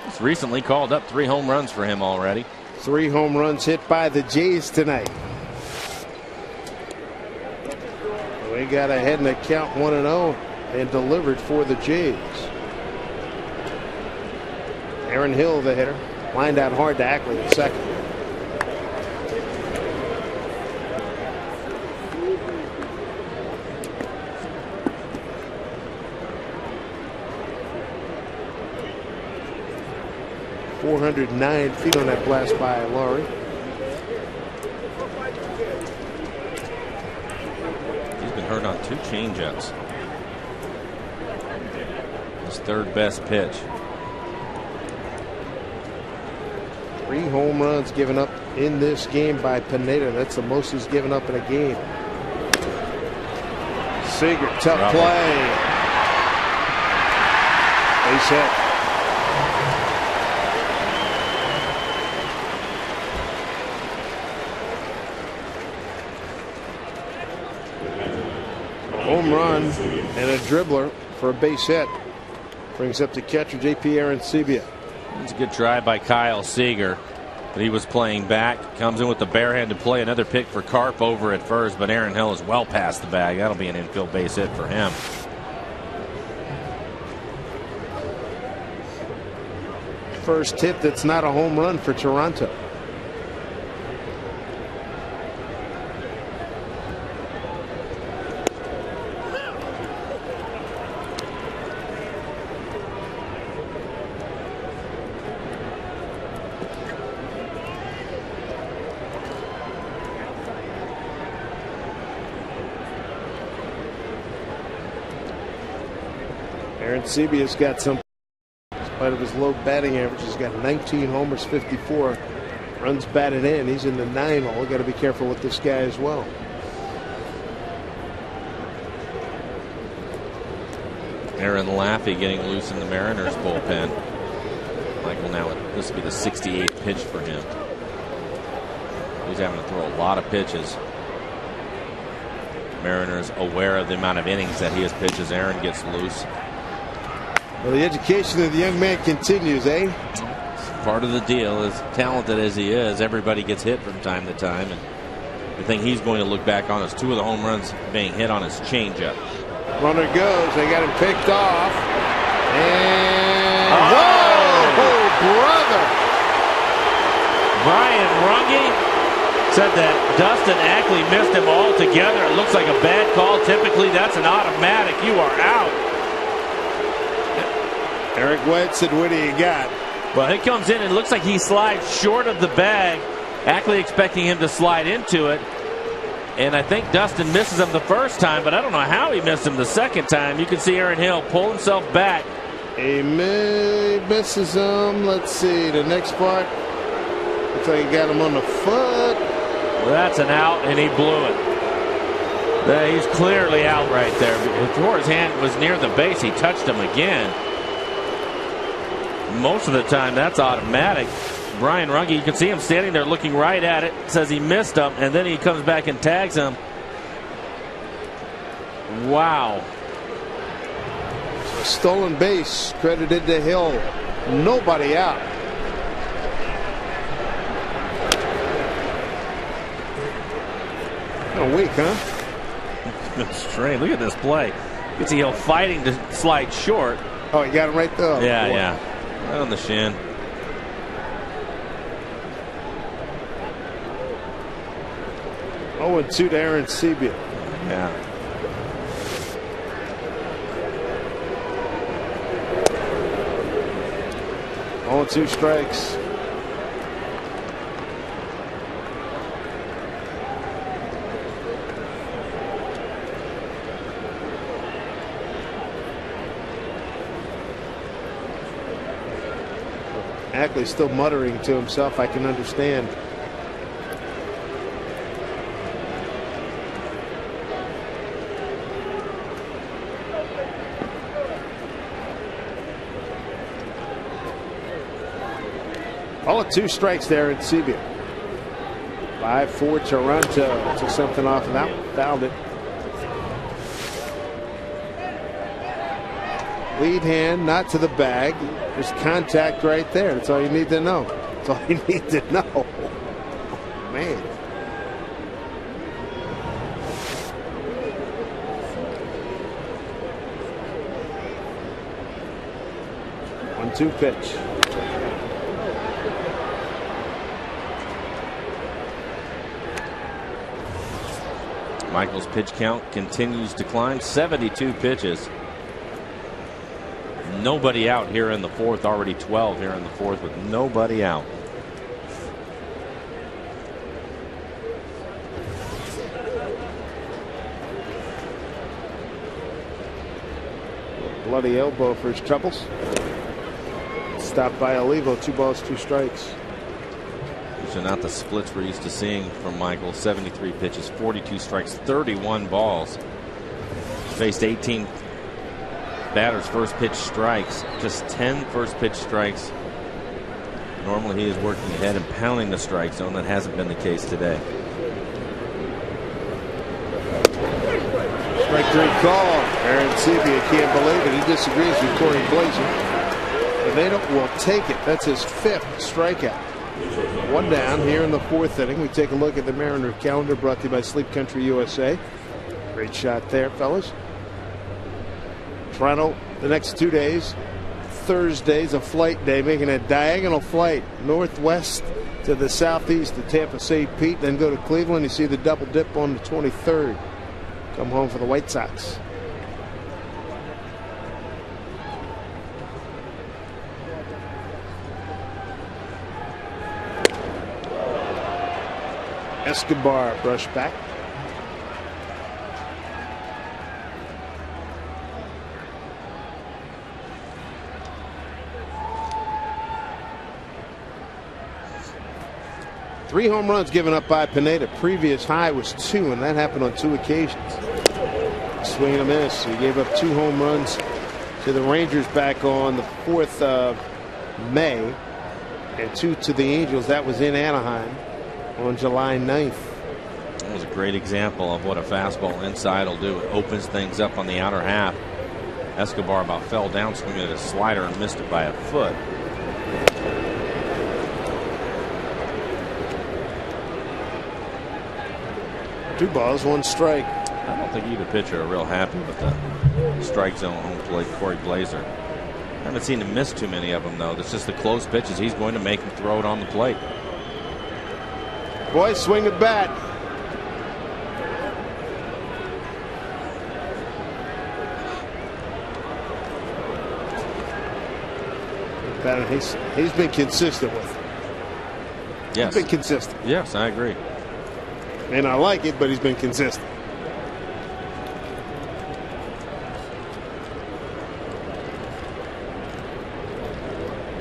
He's recently called up 3 home runs for him already. 3 home runs hit by the Jays tonight. We got ahead in the count 1-0 and delivered for the Jays. Aaron Hill, the hitter, lined out hard to Ackley at second. .409 feet on that blast by Lowry. He's been hurt on 2 changeups. His third best pitch. 3 home runs given up in this game by Pineda. That's the most he's given up in a game. Seager, tough play. Base hit. Home run and a dribbler for a base hit. Brings up the catcher, J.P. Arancibia. It's a good try by Kyle Seager, but he was playing back. Comes in with the barehanded play. Another pick for Karp over at first, but Aaron Hill is well past the bag. That'll be an infield base hit for him. First hit that's not a home run for Toronto. Arancibia's got some, in spite of his low batting average. He's got 19 homers, 54 runs batted in. He's in the 9 hole. Got to be careful with this guy as well. Aaron Laffey getting loose in the Mariners bullpen. Michael, now this will be the 68th pitch for him. He's having to throw a lot of pitches. Mariners aware of the amount of innings that he has pitched as Aaron gets loose. Well, the education of the young man continues, eh? It's part of the deal. As talented as he is, everybody gets hit from time to time. And the thing he's going to look back on is 2 of the home runs being hit on his changeup. Runner goes. They got him picked off. And whoa, brother! Brian Runge said that Dustin Ackley missed him altogether. It looks like a bad call. Typically, that's an automatic. You are out. Eric Wett said, what do you got? Well, he comes in and it looks like he slides short of the bag. Ackley expecting him to slide into it. And I think Dustin misses him the first time, but I don't know how he missed him the second time. You can see Aaron Hill pull himself back. He misses him. Let's see. The next part. Looks like he got him on the foot. Well, that's an out, and he blew it. He's clearly out right there. Before his hand was near the base, he touched him again. Most of the time, that's automatic. Brian Runge, you can see him standing there looking right at it, says he missed him, and then he comes back and tags him. Wow. So a stolen base credited to Hill. Nobody out. Kind of weak, huh? Strange. Look at this play. You can see Hill fighting to slide short. Oh, he got him right there. Yeah, yeah. Right on the shin. Oh, and 2 to Aaron Sebia. Yeah. Oh, 2 strikes. Ackley's still muttering to himself. I can understand. All at 2 strikes there in Sebia. 5-4 Toronto. Took something off of that one. Fouled it. Lead hand, not to the bag. There's contact right there. That's all you need to know. That's all you need to know. Man. One-two pitch. Michael's pitch count continues to climb. 72 pitches. Nobody out here in the 4th. Already 12 here in the 4th with nobody out. Bloody elbow for his troubles. Stopped by Olivo. 2 balls, 2 strikes. These are not the splits we're used to seeing from Michael. 73 pitches, 42 strikes, 31 balls. Faced 18 batters first pitch strikes, just 10 first pitch strikes. Normally he is working ahead and pounding the strike zone. That hasn't been the case today. Strike 3 call. Aaron Sebia can't believe it. He disagrees with Corey Blazer. And they will take it. That's his 5th strikeout. 1 down here in the 4th inning. We take a look at the Mariner calendar brought to you by Sleep Country USA. Great shot there, fellas. Toronto the next 2 days. Thursday's a flight day, making a diagonal flight northwest to the southeast to Tampa St. Pete, then go to Cleveland. You see the double dip on the 23rd. Come home for the White Sox. Escobar brush back. Three home runs given up by Pineda. Previous high was 2, and that happened on 2 occasions. Swing and a miss. He gave up 2 home runs to the Rangers back on the 4th of May, and 2 to the Angels. That was in Anaheim on July 9th. That was a great example of what a fastball inside will do. It opens things up on the outer half. Escobar about fell down swinging at a slider and missed it by a foot. Two balls, 1 strike. I don't think either pitcher are real happy with the strike zone home plate. Corey Blazer. I haven't seen him miss too many of them, though. It's just the close pitches. He's going to make him throw it on the plate. Boy, swing a bat. He's been consistent with it. Yes. He's been consistent. Yes, I agree. And I like it, but he's been consistent.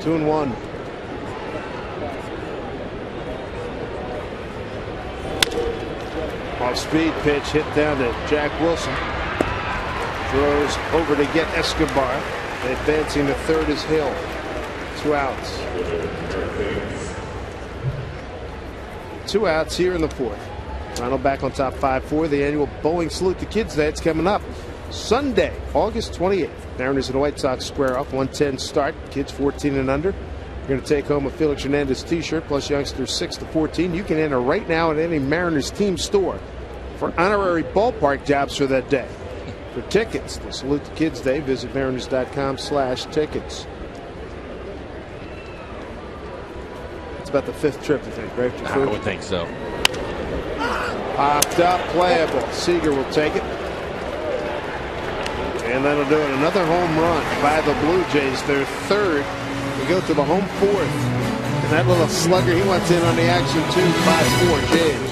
Two and 1. Off-speed pitch hit down to Jack Wilson. Throws over to get Escobar. Advancing to third is Hill. 2 outs. 2 outs here in the 4th. Toronto back on top 5-4. The annual Bowling Salute to Kids Day. It's coming up Sunday, August 28th. Mariners and the White Sox square off. 1:10 start. Kids 14 and under. You're going to take home a Felix Hernandez t-shirt plus youngsters 6 to 14. You can enter right now at any Mariners team store for honorary ballpark jobs for that day. For tickets to Salute the Kids Day, visit mariners.com/tickets. It's about the 5th trip, I think, right? I would think so. Popped up, playable. Seager will take it. And that'll do it. Another home run by the Blue Jays, their 3rd. We go to the home 4th. And that little slugger, he wants in on the action too. 5-4 Jays.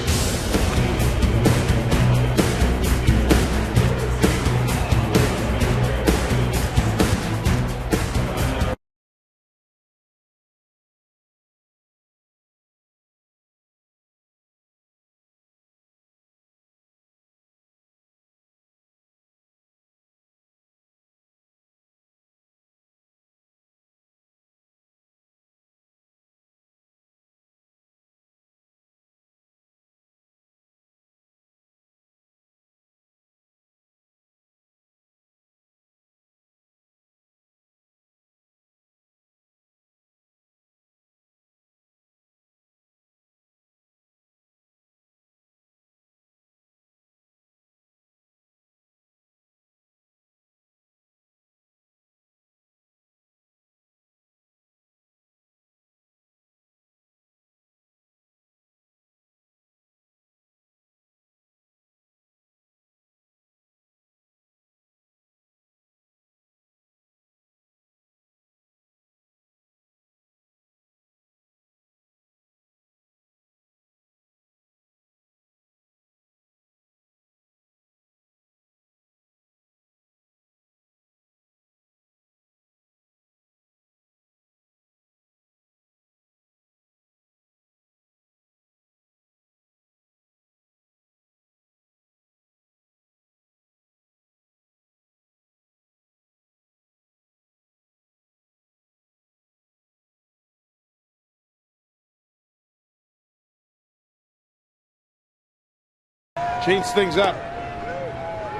Change things up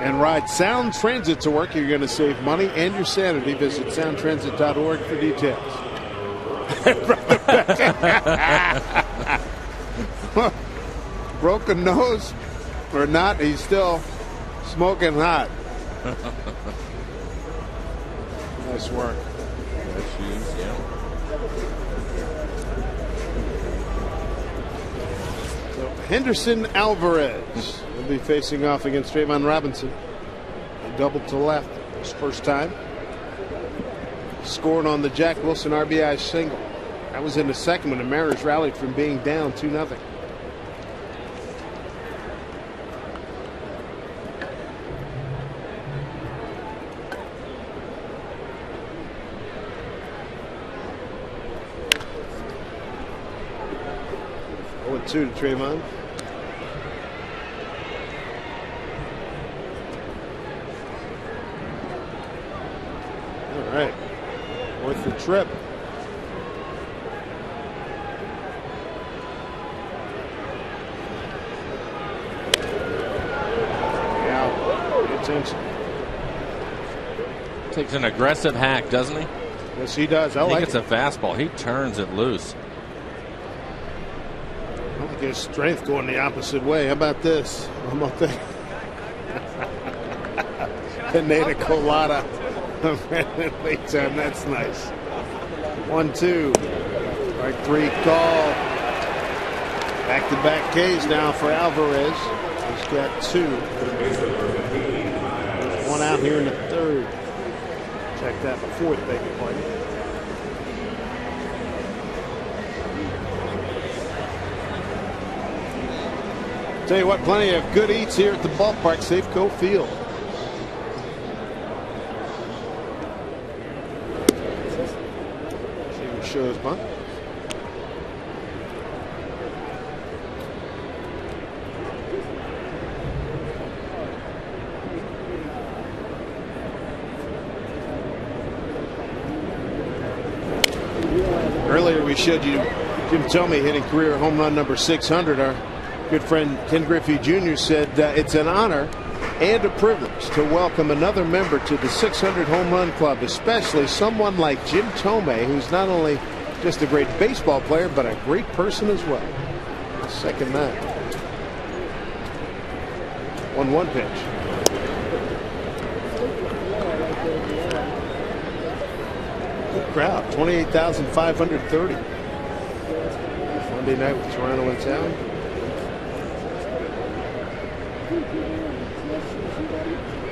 and ride Sound Transit to work. You're going to save money and your sanity. Visit soundtransit.org for details. Broken nose or not, he's still smoking hot. Nice work. Nice shoes, yeah. Henderson Alvarez will be facing off against Trayvon Robinson. He doubled to left his first time. Scored on the Jack Wilson RBI single. That was in the 2nd when the Mariners rallied from being down 2-0. To Trayvon. All right. Worth the trip. Yeah. Pay attention. Takes an aggressive hack, doesn't he? Yes, he does. I think it's a fastball. He turns it loose. His strength going the opposite way. How about this? How about that? Pineda Colada. Late time. That's nice. 1-2. Strike 3 call. Back-to-back Ks now for Alvarez. He's got 2. There's 1 out here in the 3rd. Check that, the 4th, beg your pardon. Tell you what, plenty of good eats here at the ballpark, Safeco Field. See what shows, bunt. Earlier we showed you Jim Thome hitting career home run number 600. Our good friend Ken Griffey Jr. said it's an honor and a privilege to welcome another member to the 600 home run club, especially someone like Jim Thome, who's not only just a great baseball player but a great person as well. Second that. 1-1 pitch. Good crowd, 28,530. Monday night with Toronto in town.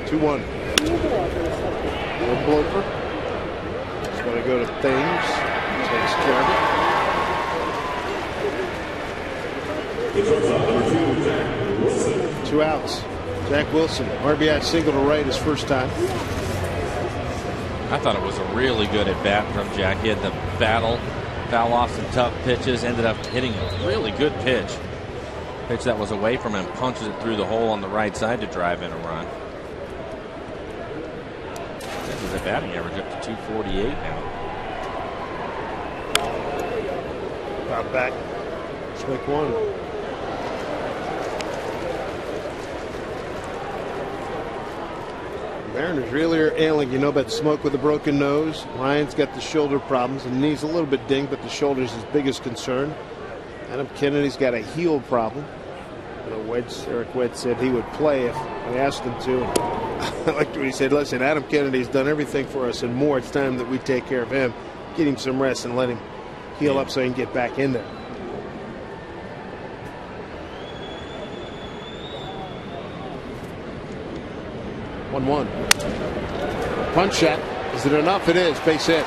Two-one. No bloker. Just going to go to Thames. Takes care of it. 2 outs. Jack Wilson, RBI single to right his first time. I thought it was a really good at bat from Jack. He had the battle, foul off some tough pitches, ended up hitting a really good pitch. Pitch that was away from him, punches it through the hole on the right side to drive in a run. This is a batting average up to 248 now. Drop back. Strike one. Mariners really are ailing. You know about smoke with a broken nose. Ryan's got the shoulder problems. The knee's a little bit dinged, but the shoulder's his biggest concern. Adam Kennedy's got a heel problem. Eric Wedge said he would play if I asked him to. I liked what he said. Listen, Adam Kennedy's done everything for us and more. It's time that we take care of him, get him some rest, and let him heal up so he can get back in there. One. Punch shot. Is it enough? It is. Base hit.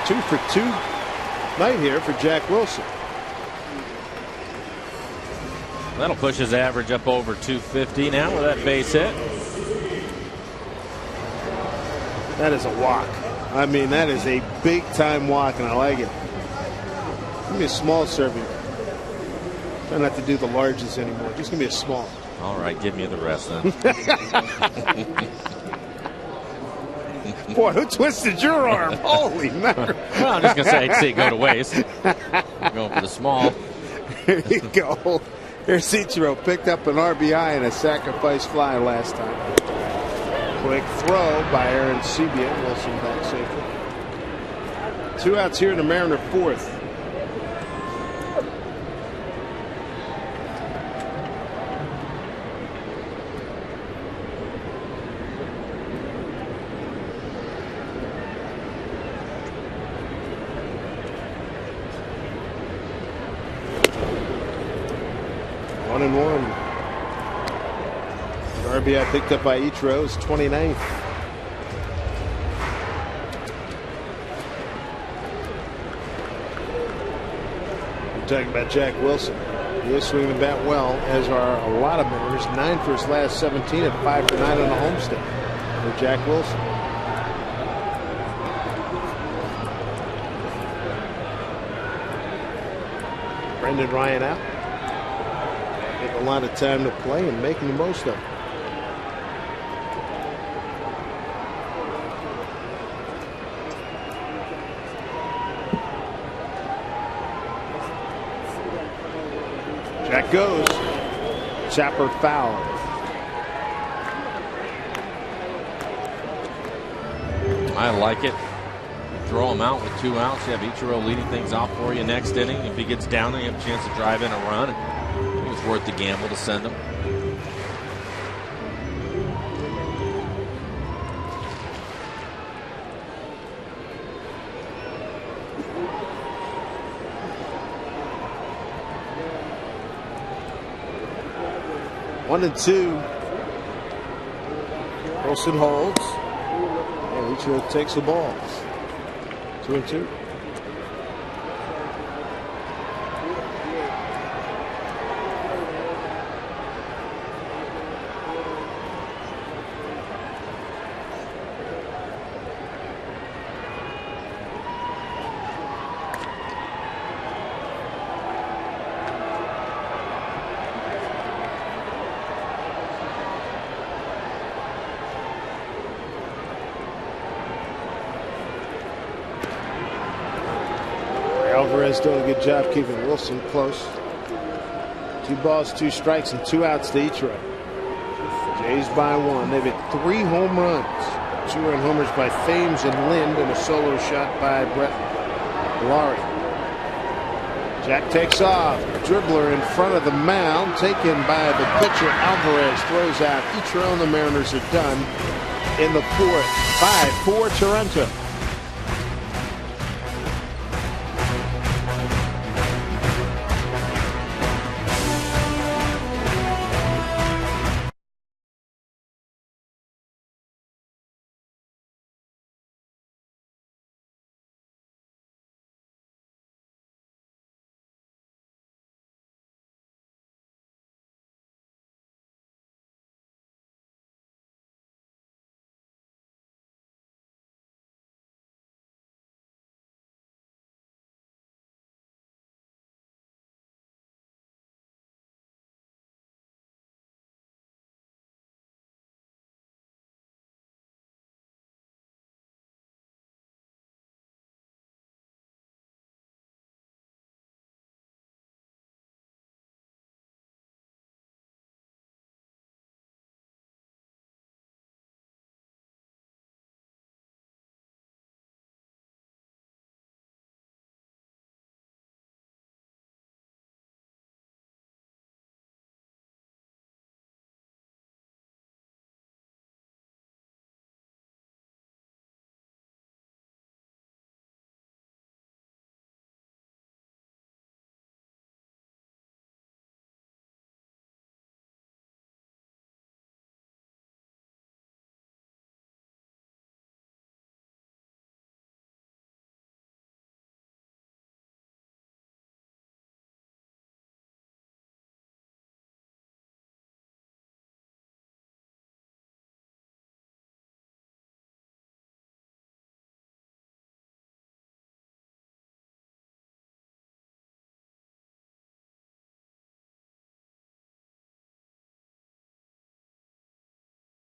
2 for 2 night here for Jack Wilson. That'll push his average up over 250 now with that base hit. That is a walk. I mean, that is a big time walk, and I like it. Give me a small serving. Try not to do the larges anymore. Just give me a small. All right, give me the rest then. Boy, who twisted your arm? Holy mackerel. Well, I'm just going to say, I'd say go to waste. Going for the small. Here you go. Here's Ichiro. Picked up an RBI and a sacrifice fly last time. Quick throw by Aaron Sebia. Wilson back safely. 2 outs here in the Mariner fourth. RBI picked up by Ichiro is 29th. We're talking about Jack Wilson. He is swinging the bat well, as are a lot of Mariners. 9 for his last 17 and 5 for 9 on the homestand for Jack Wilson. Brendan Ryan out. Getting a lot of time to play and making the most of it. Jack goes. Chopper foul. I like it. Throw him out with 2 outs. You have Ichiro leading things off for you next inning. If he gets down there, you have a chance to drive in a run. It was worth the gamble to send him. One and 2. Wilson holds. And Ichiro takes the ball. 2 and 2. Alvarez doing a good job keeping Wilson close. 2 balls, 2 strikes, and 2 outs to each run. Jays by 1. They've hit 3 home runs. 2-run homers by Thames and Lind, and a solo shot by Brett Laurie. Jack takes off. Dribbler in front of the mound, taken by the pitcher. Alvarez throws out. Each run the Mariners are done in the 4th. 5-4 Toronto.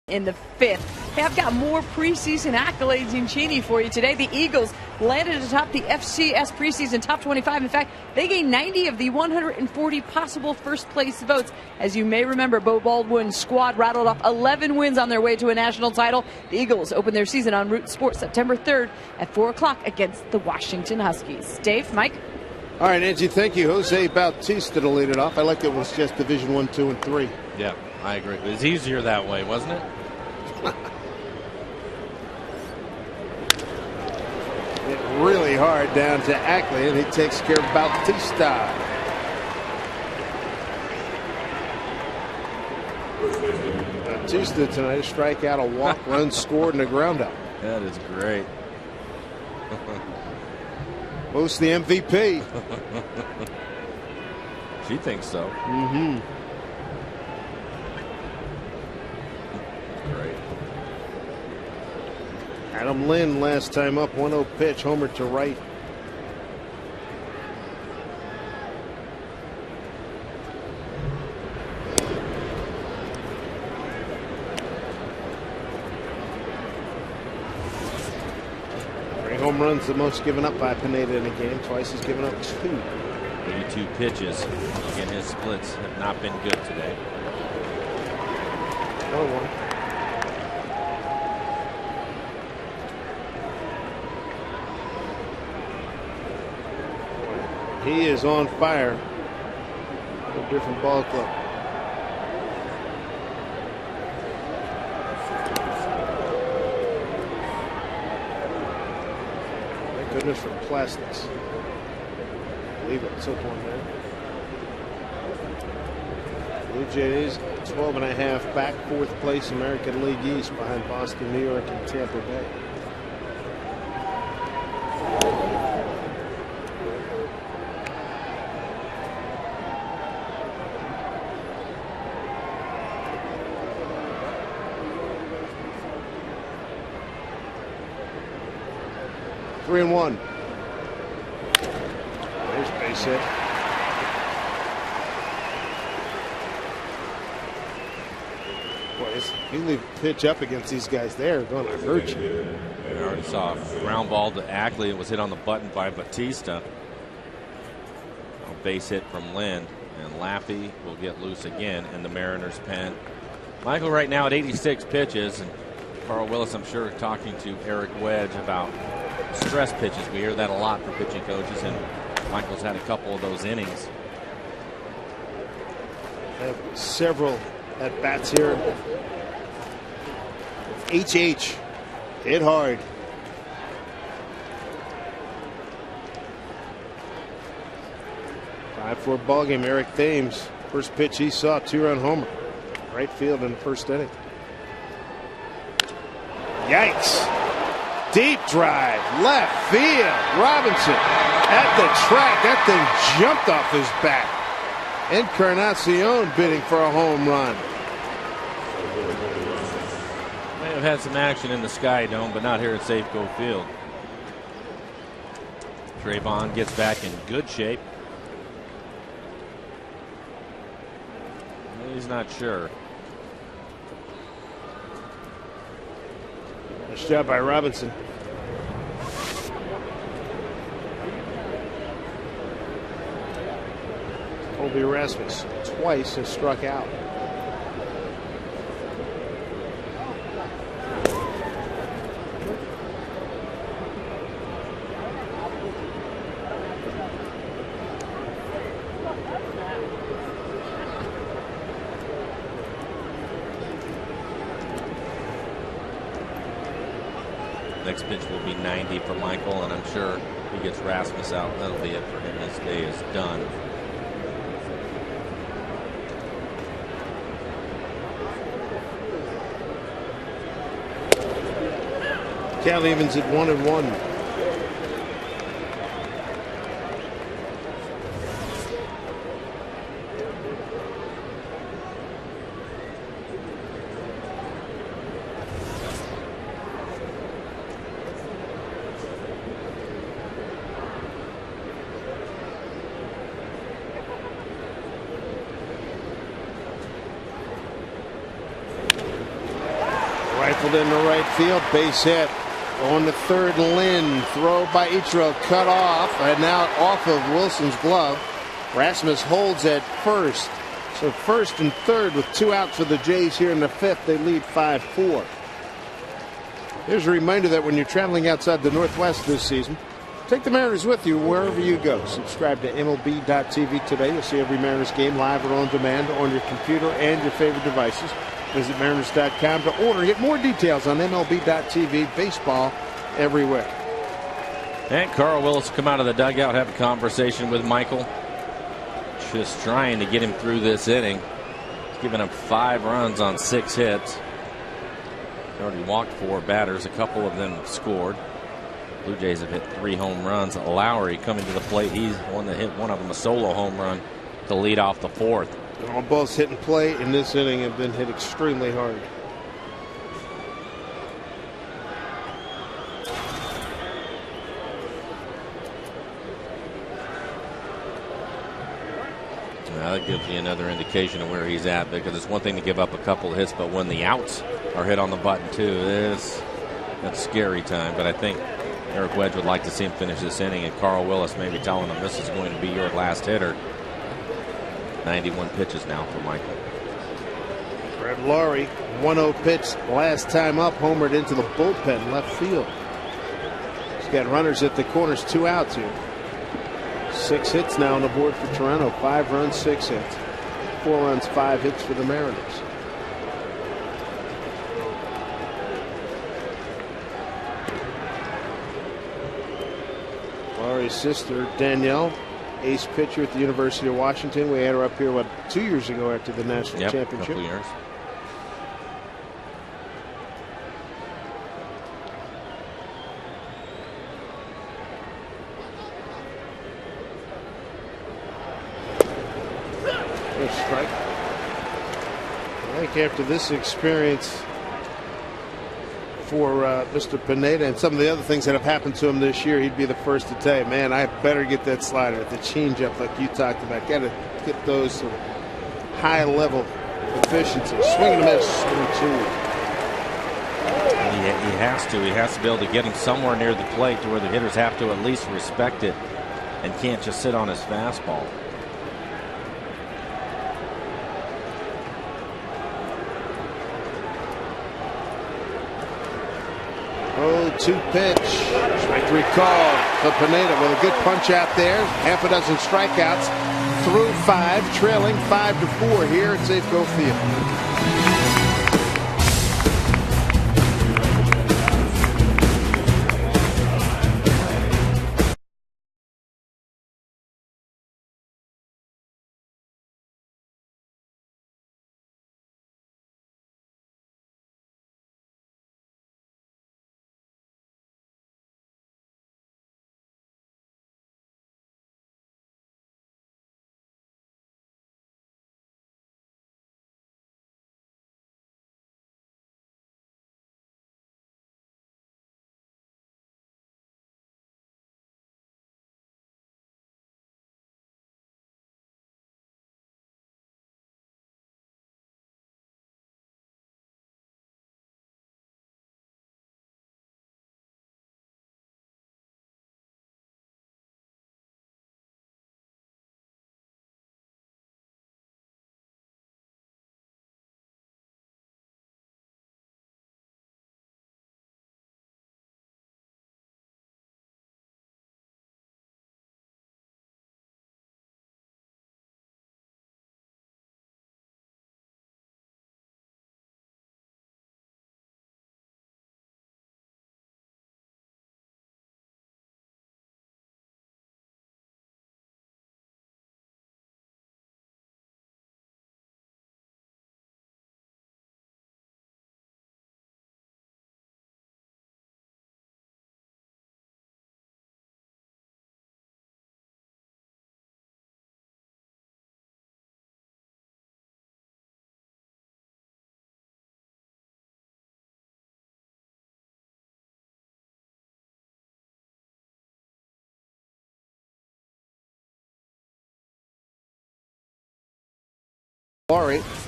In the 5th. Hey, I've got more preseason accolades in Cheney for you today. The Eagles landed atop the FCS preseason top 25. In fact, they gained 90 of the 140 possible first place votes. As you may remember, Bo Baldwin's squad rattled off 11 wins on their way to a national title. The Eagles open their season on Root Sports September 3rd at 4 o'clock against the Washington Huskies. Dave, Mike? All right, Angie, thank you. Jose Bautista to lead it off. I like it was just Division 1, 2, and 3. Yeah, I agree. It was easier that way, wasn't it? Hit really hard down to Ackley, and he takes care of Bautista. Bautista tonight, a strikeout, a walk, run scored, and a ground out. That is great. Most the MVP. She thinks so. Mm-hmm. Great. Adam Lynn last time up, 1-0 pitch, homer to right. Home runs, the most given up by Pineda in a game. Twice he's given up 2. 82 pitches. Again, his splits have not been good today. Another one. He is on fire. A different ball club. Goodness from plastics. I believe it took one there. Blue Jays 12.5 back, 4th place American League East behind Boston, New York, and Tampa Bay. Three and 1. There's base hit. Boy, if you leave a pitch up against these guys, they're going to hurt you. We already saw a ground ball to Ackley. It was hit on the button by Bautista. base hit from Lind, and Laffey will get loose again in the Mariners' pen. Michael right now at 86 pitches, and Carl Willis, I'm sure, talking to Eric Wedge about stress pitches. We hear that a lot from pitching coaches, and Michael's had a couple of those innings. I have several at bats here. HH hit hard. 5-4 ball game. Eric Thames, first pitch he saw, 2-run homer, right field in the first inning. Yikes! Deep drive, left field. Robinson at the track. That thing jumped off his back. Encarnacion bidding for a home run. May have had some action in the Sky Dome, but not here at Safeco Field. Trayvon gets back in good shape. He's not sure. Nice job by Robinson. Colby Rasmus twice has struck out. Next pitch will be 90 for Michael, and I'm sure if he gets Rasmus out, that'll be it for him. This day is done. Cal evens at 1-1. Rifled into right field, base hit. On the third, Lynn. Throw by Ichiro, cut off, and now off of Wilson's glove. Rasmus holds at first. So first and third with 2 outs for the Jays here in the 5th. They lead 5-4. Here's a reminder that when you're traveling outside the Northwest this season, take the Mariners with you wherever you go. Subscribe to MLB.TV today. You'll see every Mariners game live or on demand on your computer and your favorite devices. Visit Mariners.com to order. Get more details on MLB.TV. Baseball everywhere. And Carl Willis come out of the dugout, have a conversation with Michael. Just trying to get him through this inning. He's given up 5 runs on 6 hits. He already walked 4 batters. A couple of them scored. Blue Jays have hit 3 home runs. Lowry coming to the plate. He's the one that hit one of them, a solo home run to lead off the 4th. All balls hit and play in this inning have been hit extremely hard. Well, that gives you another indication of where he's at, because it's one thing to give up a couple of hits, but when the outs are hit on the button too, that's scary time. But I think Eric Wedge would like to see him finish this inning, and Carl Willis maybe telling him this is going to be your last hitter. 91 pitches now for Michael. Brett Lowry, 1-0 pitch last time up, homered into the bullpen left field. He's got runners at the corners, 2 outs here. 6 hits now on the board for Toronto. 5 runs, 6 hits. 4 runs, 5 hits for the Mariners. Lowry's sister, Danielle, ace pitcher at the University of Washington. We had her up here, 2 years ago after the national championship. Couple years. Strike. I think after this experience for Mr. Pineda and some of the other things that have happened to him this year, he'd be the first to tell you, man, I better get that slider, the changeup like you talked about. Got to get those to high level efficiency. Swing and a miss, 2. He has to. He has to be able to get him somewhere near the plate to where the hitters have to at least respect it and can't just sit on his fastball. 0-2 pitch. Strike 3 call for Pineda with a good punch out there. Half a dozen strikeouts through 5, trailing 5-4 here at Safeco Field.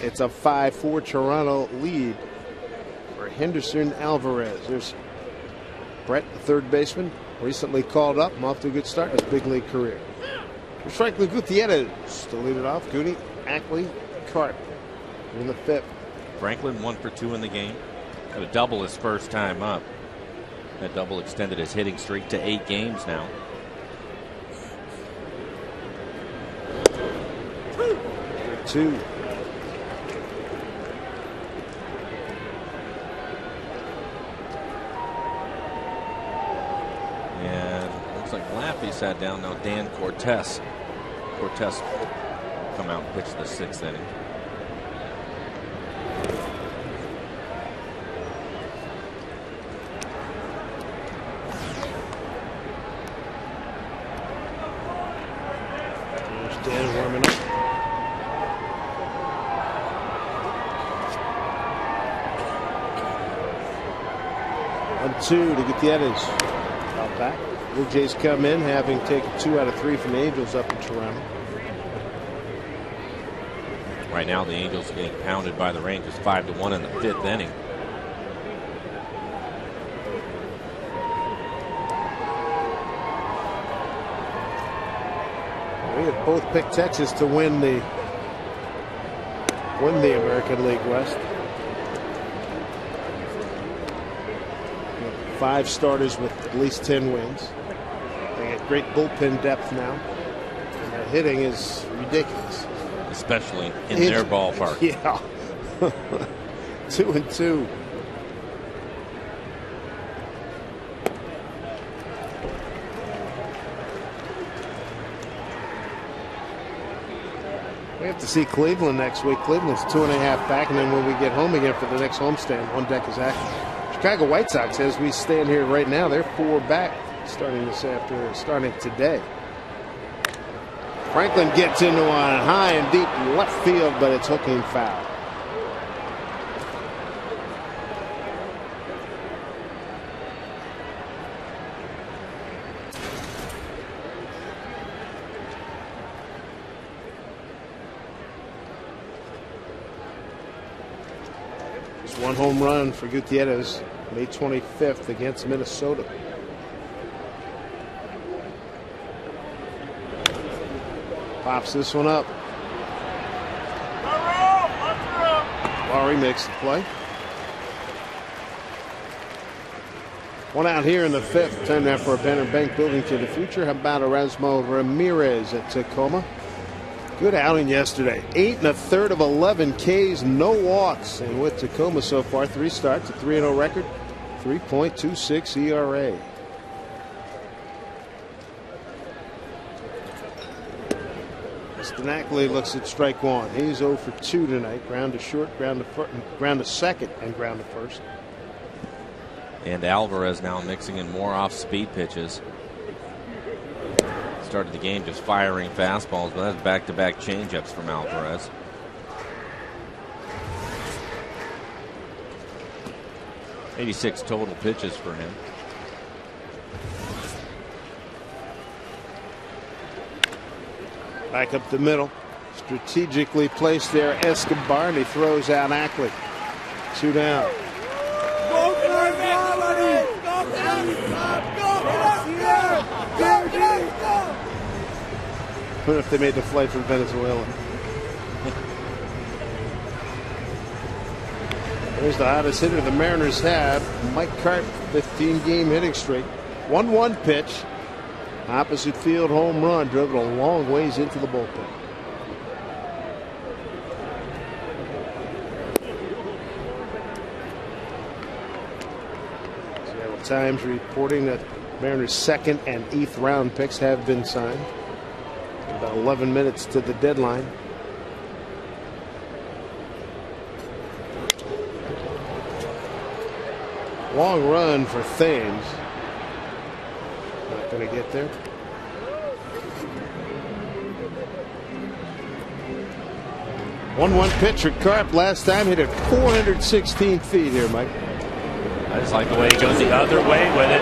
It's a 5-4 Toronto lead for Henderson Alvarez. There's Brett, the third baseman, recently called up. Off to a good start in his big league career. There's Franklin Gutierrez to lead it off. Goody, Ackley, Carp in the 5th. Franklin 1 for 2 in the game. Got a double his first time up. That double extended his hitting streak to 8 games now. Two. Looks like Laffey sat down. Now Dan Cortez. Cortez will come out and pitch the 6th inning. There's Dan warming up. On 2 to Gutierrez. Out back. Blue Jays come in, having taken 2 out of 3 from the Angels up in Toronto. Right now, the Angels getting pounded by the Rangers 5-1 in the 5th inning. We have both picked Texas to win the American League West. 5 starters with at least 10 wins. They got great bullpen depth now. And their hitting is ridiculous. Especially in their ballpark. Yeah. 2-2. We have to see Cleveland next week. Cleveland's 2.5 back, and then when we get home again for the next homestand, on deck is action. Chicago White Sox, as we stand here right now, they're 4 back starting today. Franklin gets into a high and deep left field, but it's hooking foul. Just 1 home run for Gutierrez, May 25th against Minnesota. Pops this one up. Lowry makes the play. One out here in the fifth. Time now for a Banner Bank building to the future. How about Erasmo Ramirez at Tacoma? Good outing yesterday. 8 1/3 of 11 Ks, no walks. And with Tacoma so far, 3 starts, a 3-0 record, 3.26 ERA. Stanackley looks at strike one. He's 0 for 2 tonight. Ground to short, ground to second, and ground to first. And Alvarez now mixing in more off-speed pitches. Started the game just firing fastballs, but that's back-to-back changeups from Alvarez. '86 total pitches for him. Back up the middle. Strategically placed there, Escobar, and he throws out Ackley. 2 down. What if they made the flight from Venezuela? There's the hottest hitter the Mariners have. Mike Carp, 15-game hitting streak. 1-1 pitch. Opposite field home run. Drove it a long ways into the bullpen. Seattle Times reporting that Mariners' 2nd and 8th round picks have been signed. About 11 minutes to the deadline. Long run for Thames. Not going to get there. One pitcher. Carp last time hit it 416 feet here, Mike. I just like the way he goes the other way with it.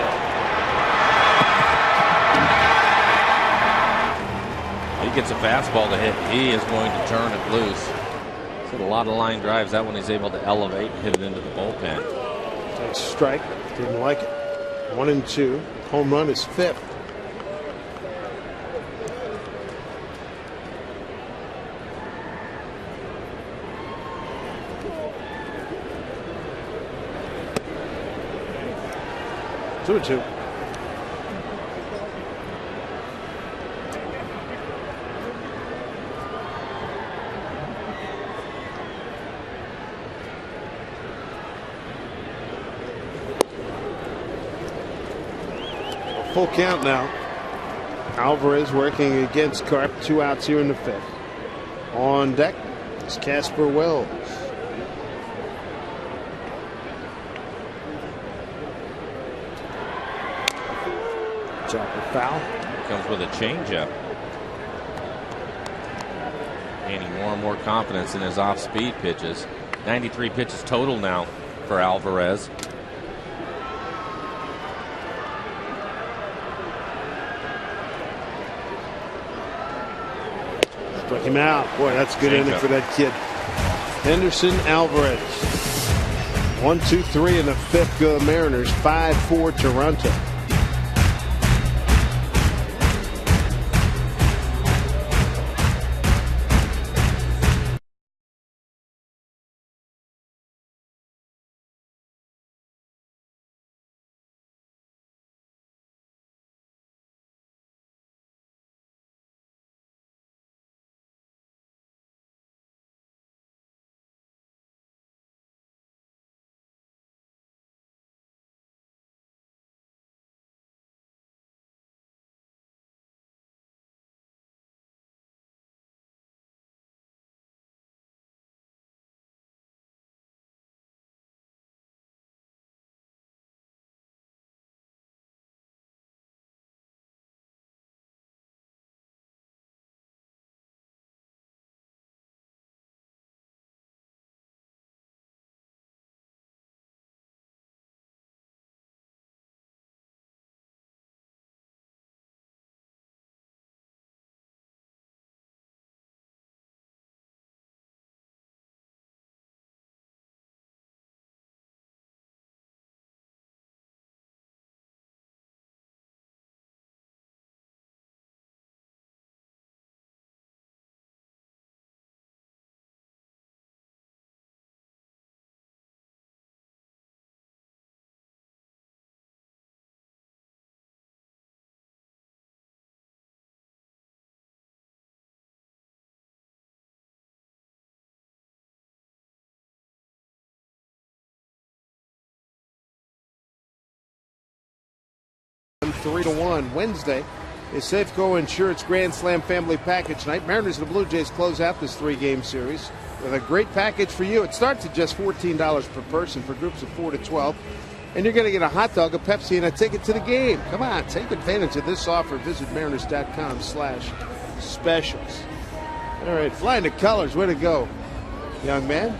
He gets a fastball to hit. He is going to turn it loose. He's hit a lot of line drives. That one he's able to elevate and hit it into the bullpen. Takes strike. Didn't like it. 1-2. Home run is 5th. Two and two. Full count now. Alvarez working against Carp. 2 outs here in the 5th. On deck is Casper Wells. Chopper foul. Comes with a changeup. Gaining more and more confidence in his off-speed pitches. 93 pitches total now for Alvarez. Struck him out. Boy, that's a good inning for that kid. Henderson Alvarez. 1-2-3 in the 5th go Mariners. 5-4 Toronto. 3-1. Wednesday is Safeco Insurance Grand Slam Family Package night. Mariners and the Blue Jays close out this 3-game series with a great package for you. It starts at just $14 per person for groups of 4 to 12. And you're going to get a hot dog, a Pepsi, and a ticket to the game. Come on, take advantage of this offer. Visit mariners.com/specials. All right, flying the colors. Way to go, young man.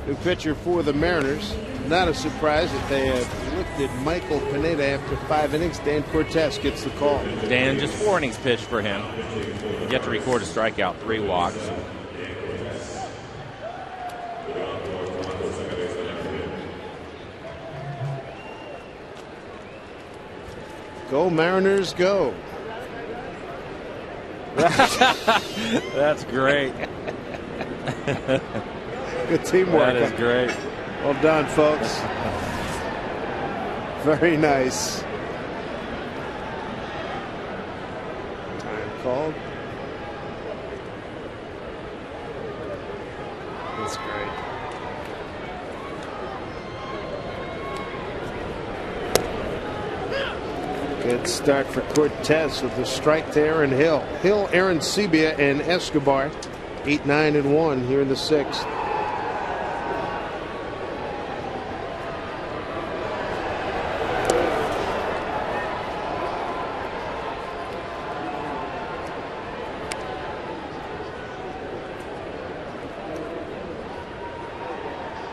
New pitcher for the Mariners. Not a surprise that they have lifted Michael Pineda after 5 innings. Dan Cortez gets the call. Dan, just 4 innings pitched for him. Yet to record a strikeout, 3 walks. Go Mariners, go. That's great. Good teamwork. That is great. Well done, folks. Very nice. Time called. That's great. Good start for Cortez with the strike to Aaron Hill. Hill, Aaron Sebia, and Escobar. 8, 9, and 1 here in the 6th.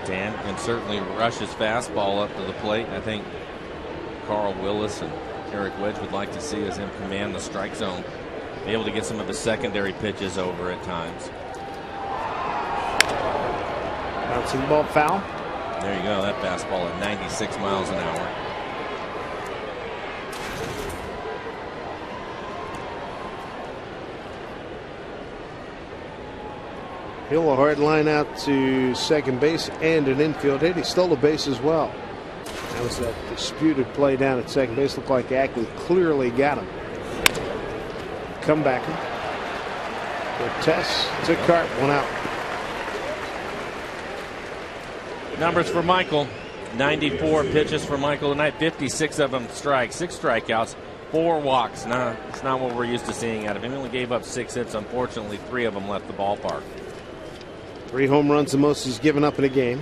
Dan can certainly rush his fastball up to the plate. I think Carl Willis and Eric Wedge would like to see him command the strike zone, be able to get some of his secondary pitches over at times. Bouncing ball foul. There you go, that fastball at 96 miles an hour. Hill a hard line out to second base and an infield hit. He stole a base as well. That was that disputed play down at second base. Looked like Ackley clearly got him. Comebacker. Cortez to Cart, 1 out. Numbers for Michael. 94 pitches for Michael tonight. 56 of them strikes. 6 strikeouts. 4 walks. Nah, it's not what we're used to seeing out of him. He only gave up 6 hits. Unfortunately, 3 of them left the ballpark. 3 home runs, the most he's given up in a game.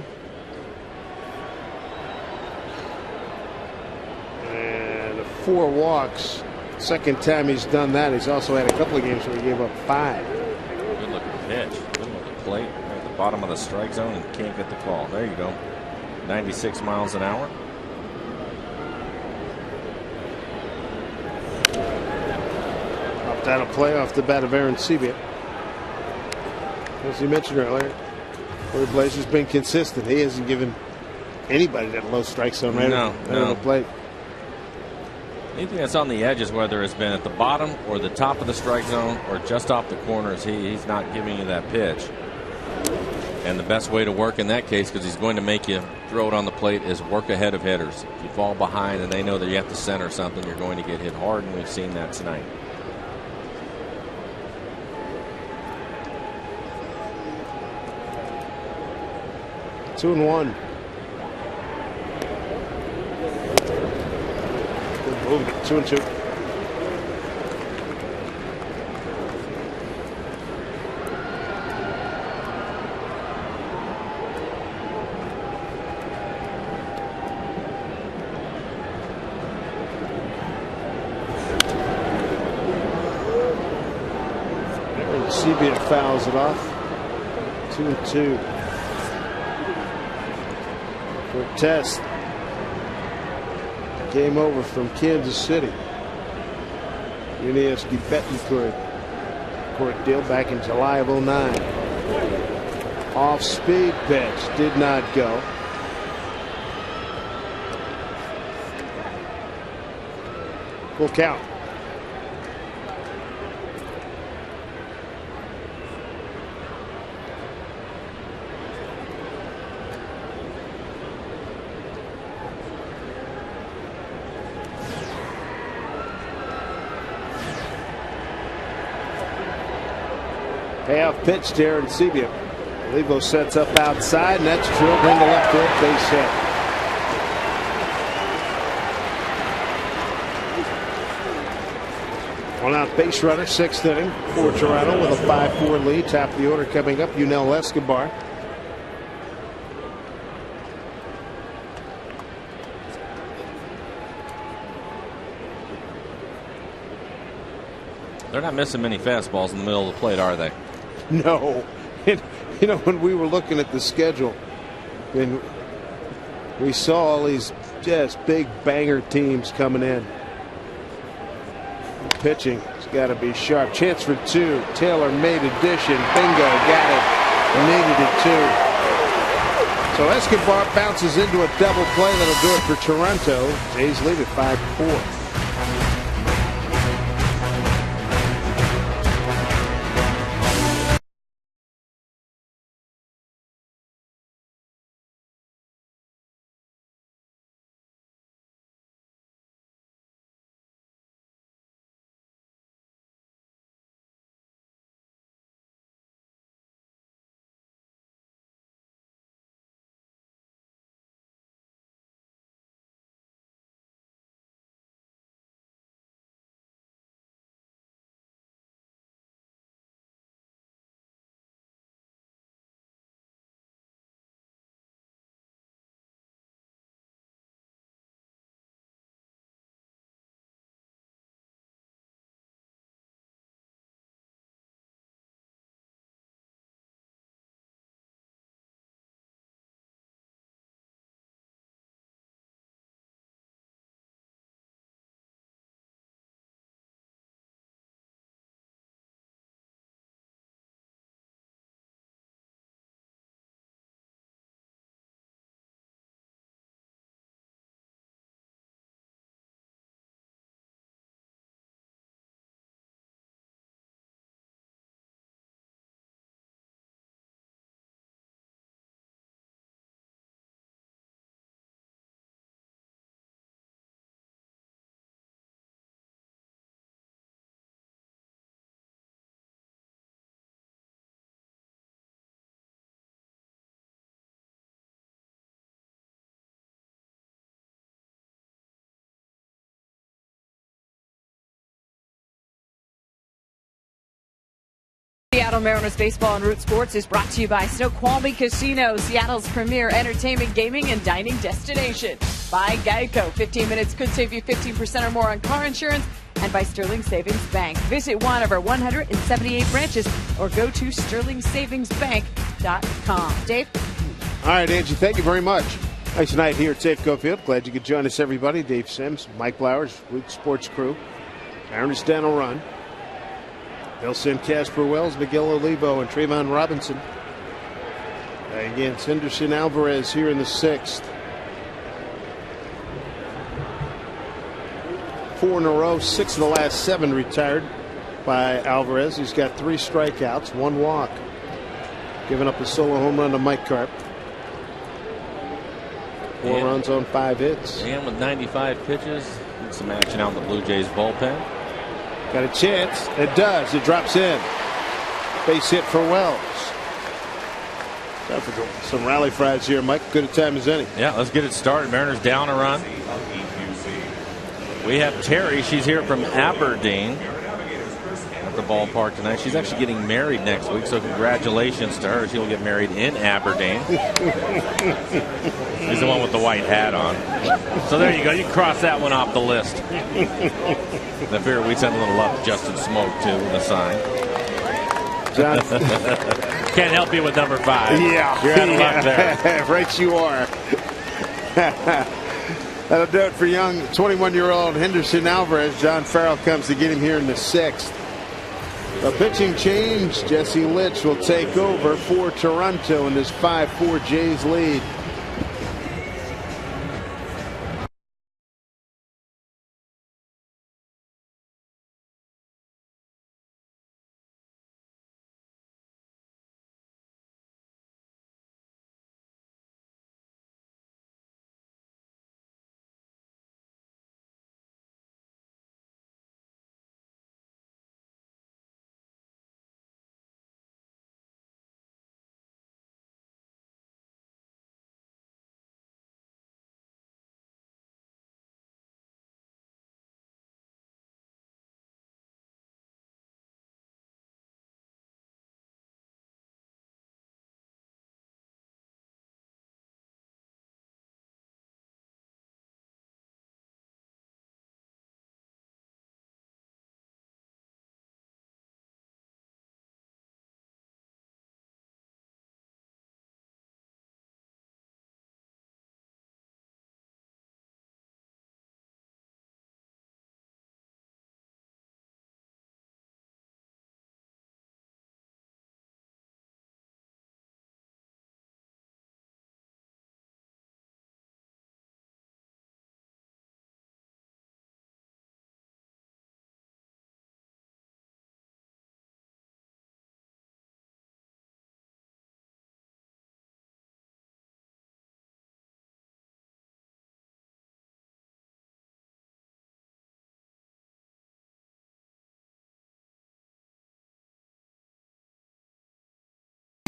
And 4 walks. Second time he's done that. He's also had a couple of games where he gave up 5. Good looking pitch. Good looking plate. At the bottom of the strike zone and can't get the call. There you go. 96 miles an hour. Popped out a play off the bat of Aaron Sebia. As you mentioned earlier, Corey Blazer's been consistent. He hasn't given anybody that low strike zone right on the plate. Anything that's on the edges, whether it's been at the bottom or the top of the strike zone or just off the corners, he's not giving you that pitch. And the best way to work in that case, because he's going to make you throw it on the plate, is work ahead of hitters. If you fall behind and they know that you have to center something, you're going to get hit hard, and we've seen that tonight. Two and 1. Good move. 2 and 2. Sebia fouls it off. 2 and 2. Cortez. Game over from Kansas City. Yuniesky Betancourt. Court deal back in July of 09. Off speed pitch. Did not go. Full count. Payoff pitch to Aaron Sebia. Levo sets up outside, and that's drilled into left field, base hit. On out base runner, 6th inning for Toronto with a 5-4 lead. Top of the order coming up, Yunel Escobar. They're not missing many fastballs in the middle of the plate, are they? No. And, when we were looking at the schedule, and we saw all these just big banger teams coming in. Pitching has got to be sharp. Chance for 2. Taylor made addition. Bingo, got it. Needed it too. So Escobar bounces into a double play. That'll do it for Toronto. Jays lead at 5-4. Seattle Mariners baseball and Root Sports is brought to you by Snoqualmie Casino, Seattle's premier entertainment, gaming, and dining destination. By Geico, 15 minutes could save you 15% or more on car insurance. And by Sterling Savings Bank. Visit one of our 178 branches or go to sterlingsavingsbank.com. Dave? All right, Angie, thank you very much. Nice night here at Safeco Field. Glad you could join us, everybody. Dave Sims, Mike Blowers, Root Sports crew. Mariners down a run. They'll send Casper Wells, Miguel Olivo, and Trayvon Robinson against Henderson Alvarez here in the 6th. 4 in a row, 6 of the last 7 retired by Alvarez. He's got 3 strikeouts, 1 walk. Giving up a solo home run to Mike Carp. 4 runs on 5 hits. And with 95 pitches, some action out in the Blue Jays bullpen. Got a chance. It does. It drops in. Base hit for Wells. Time for some rally fries here, Mike. Good a time as any. Yeah, let's get it started. Mariners down a run. We have Terry. She's here from Aberdeen at the ballpark tonight. She's actually getting married next week, so congratulations to her. She'll get married in Aberdeen. She's the one with the white hat on. So there you go. You cross that one off the list. I figure we'd send a little love to Justin Smoke, too, with a sign. John. Can't help you with number 5. Yeah. You're out of luck there. Right you are. That'll do it for young 21-year-old Henderson Alvarez. John Farrell comes to get him here in the 6th. A pitching change. Jesse Litch will take over for Toronto in this 5-4 Jays lead.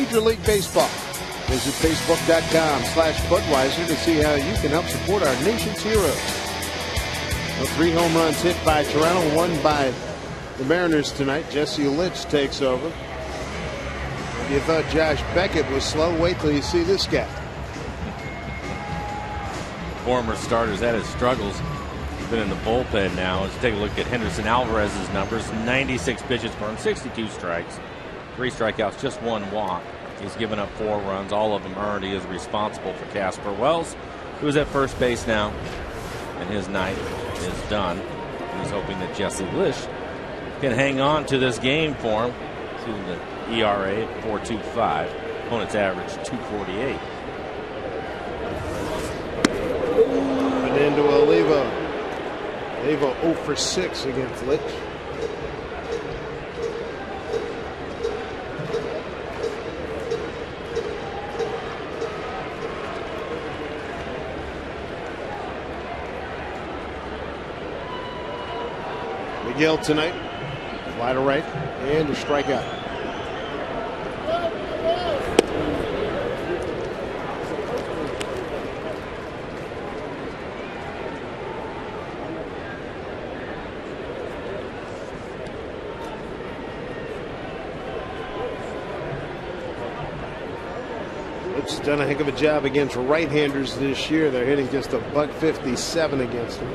Major League Baseball. Visit Facebook.com/Budweiser to see how you can help support our nation's heroes. Well, 3 home runs hit by Toronto, 1 by the Mariners tonight. Jesse Litch takes over. If you thought Josh Beckett was slow, wait till you see this guy. Former starters had his struggles. He's been in the bullpen now. Let's take a look at Henderson Alvarez's numbers. 96 pitches for him, 62 strikes, 3 strikeouts, just 1 walk. He's given up 4 runs, all of them earned. He is responsible for Casper Wells, who's at first base now, and his night is done. He's hoping that Jesse Lish can hang on to this game for him. See the ERA at 4.25. Opponent's average 2.48. And into Olivo. Olivo 0 for 6 against Litch. Miguel tonight, fly to right, and a strikeout. It's done a heck of a job against right-handers this year. They're hitting just a .57 against them.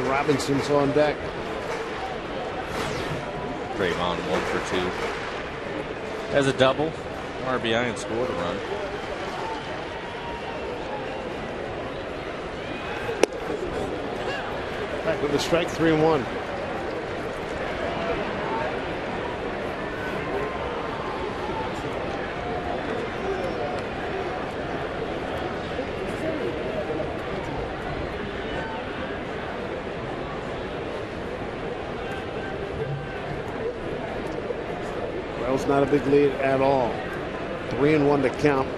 Robinson's on deck. Trayvon 1 for 2. Has a double, RBI, and scored a run. Back with a strike, 3-1. Not a big lead at all. 3-1 to count.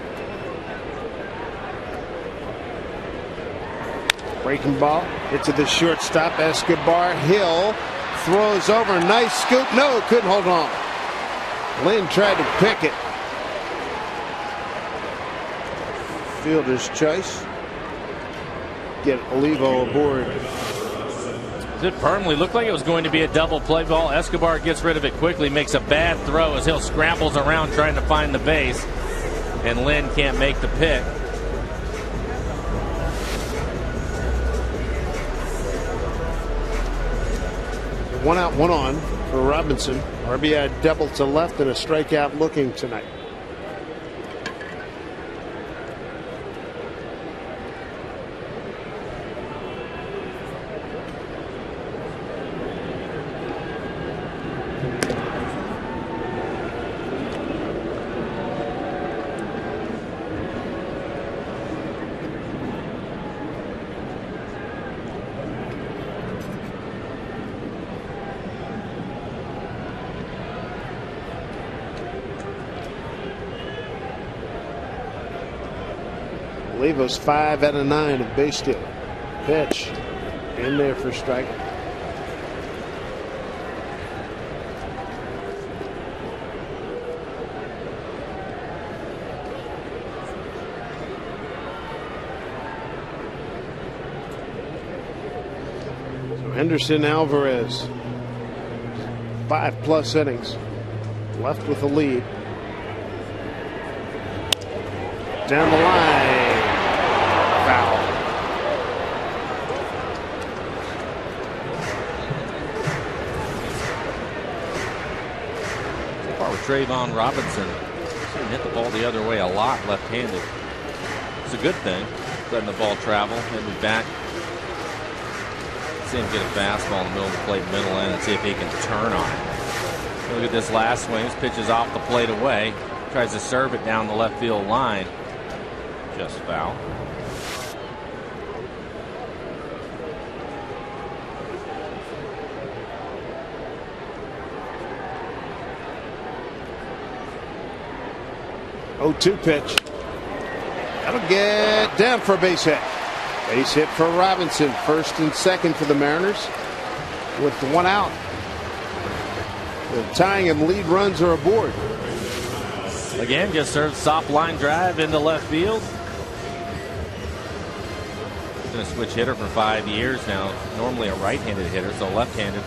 Breaking ball. Hit to the shortstop. Escobar. Hill throws over. Nice scoop. No, couldn't hold on. Lynn tried to pick it. Fielder's choice. Get Olivo aboard. It firmly looked like it was going to be a double play ball. Escobar gets rid of it quickly, makes a bad throw as Hill scrambles around trying to find the base, and Lynn can't make the pick. One out, one on for Robinson. RBI double to left and a strikeout looking tonight. Olivo's 5 out of 9 at base steal. Pitch in there for strike. So Henderson Alvarez, 5+ innings, left with a lead. Down the line. Foul. So far with Trayvon Robinson, he's hit the ball the other way a lot left-handed. It's a good thing. Letting the ball travel, maybe back. See him get a fastball in the middle of the plate, middle end, and see if he can turn on it. Look at this last swing. This pitch is off the plate away. Tries to serve it down the left field line. Just foul. Oh, 2 pitch. That'll get down for a base hit. Base hit for Robinson. First and second for the Mariners with one out. The tying and lead runs are aboard. Again, just served soft line drive into left field. He's going to switch hitter for 5 years now. Normally a right-handed hitter, so left-handed.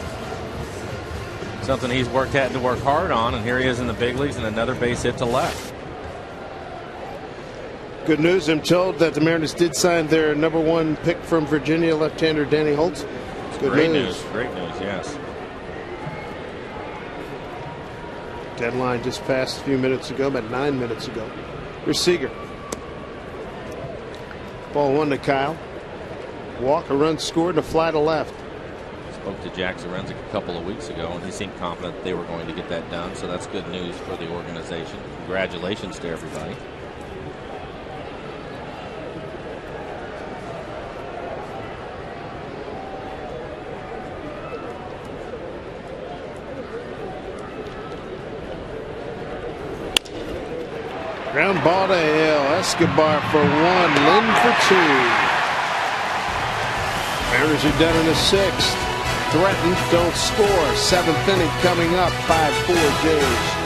Something he's had to work hard on, and here he is in the big leagues, and another base hit to left. Good news, I'm told that the Mariners did sign their #1 pick from Virginia, left-hander Danny Holtz. Good Great news. Great news, yes. Deadline just passed a few minutes ago, about 9 minutes ago. Here's Seager. Ball 1 to Kyle. Walk, a run scored, and a fly to left. Spoke to Jack Zarenzik a couple of weeks ago, and he seemed confident they were going to get that done, so that's good news for the organization. Congratulations to everybody. Ground ball to Hill. Escobar for 1. Lynn for 2. Mariners are done in the 6th. Threatened, don't score. 7th inning coming up. 5-4 Jays.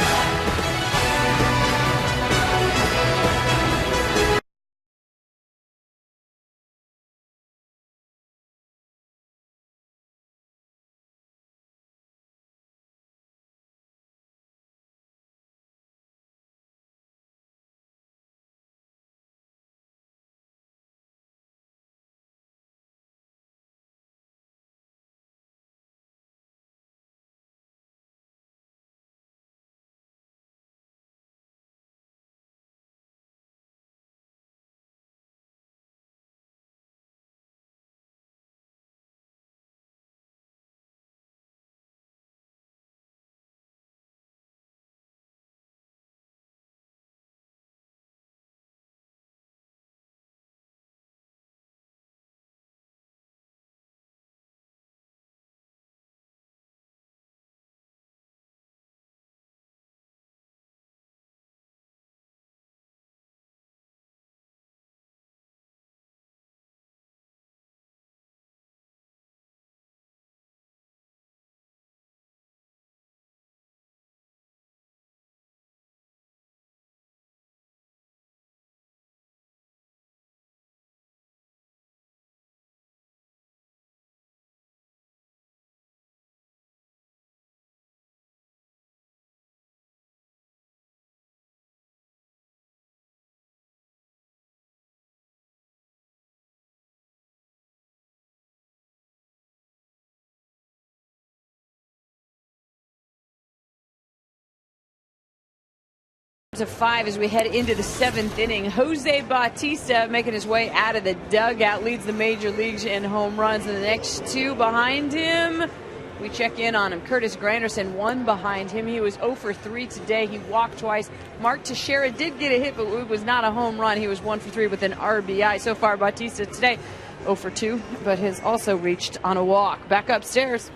To 5 as we head into the 7th inning. Jose Bautista making his way out of the dugout, leads the major leagues in home runs, and the next 2 behind him. We check in on him. Curtis Granderson 1 behind him. He was 0 for 3 today. He walked twice. Mark Teixeira did get a hit, but it was not a home run. He was 1 for 3 with an RBI. So far, Bautista today 0 for 2, but has also reached on a walk. Back upstairs.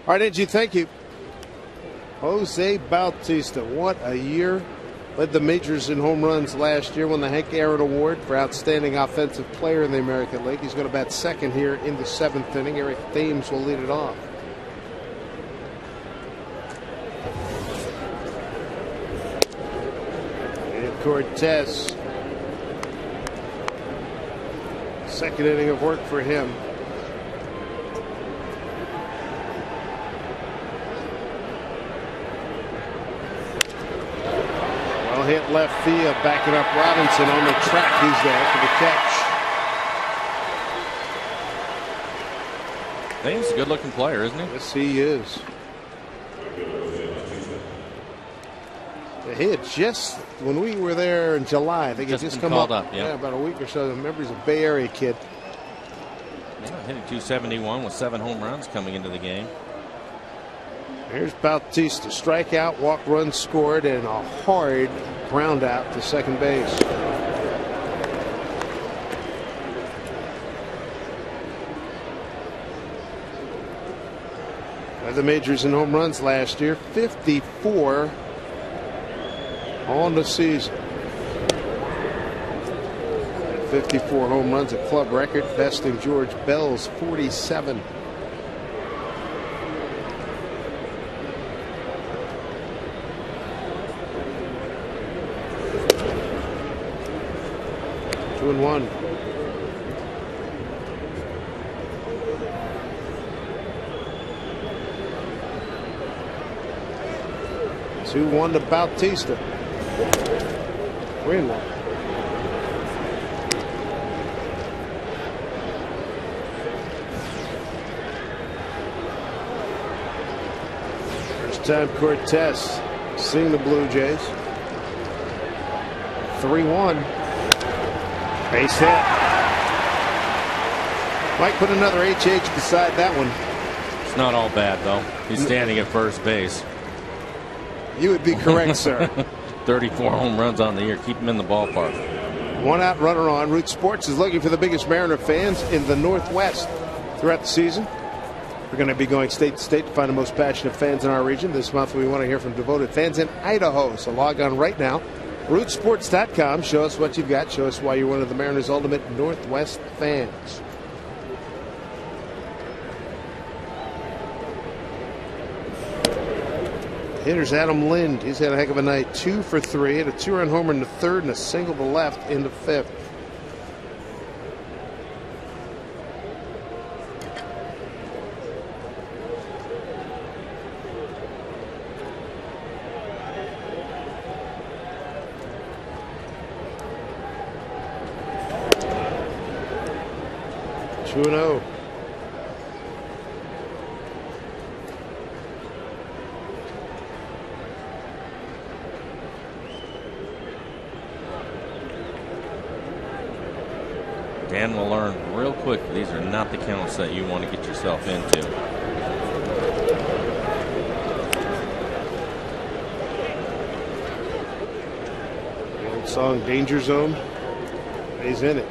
All right, Angie, thank you. Jose Bautista, what a year. Led the majors in home runs last year, won the Hank Aaron Award for Outstanding Offensive Player in the American League. He's going to bat second here in the 7th inning. Eric Thames will lead it off. And Cortez. Second inning of work for him. Hit left field, backing up Robinson on the track. He's there for the catch. I think he's a good-looking player, isn't he? Yes, he is. He had just, when we were there in July, I think he just come up. Yeah, about a week or so. I remember he's a Bay Area kid. Yeah, hitting 271 with 7 home runs coming into the game. Here's Bautista, strikeout, walk, run scored, and a hard ground out to second base. Led the majors in home runs last year, 54 on the season. 54 home runs, a club record, besting George Bell's 47. Two and one. 2-1 to Bautista. 3-1. First time Cortez seeing the Blue Jays. 3-1. Base hit. Might put another HH beside that one. It's not all bad, though. He's standing at first base. You would be correct, sir. 34 home runs on the year. Keep him in the ballpark. One out, runner on. Root Sports is looking for the biggest Mariner fans in the Northwest throughout the season. We're going to be going state to state to find the most passionate fans in our region. This month we want to hear from devoted fans in Idaho. So log on right now. Rootsports.com. Show us what you've got. Show us why you're one of the Mariners' ultimate Northwest fans. Hitter's Adam Lind. He's had a heck of a night. 2 for 3. Had a 2-run homer in the third and a single to left in the fifth. Two and 0. Dan will learn real quick these are not the counts that you want to get yourself into. The old song Danger Zone. He's in it.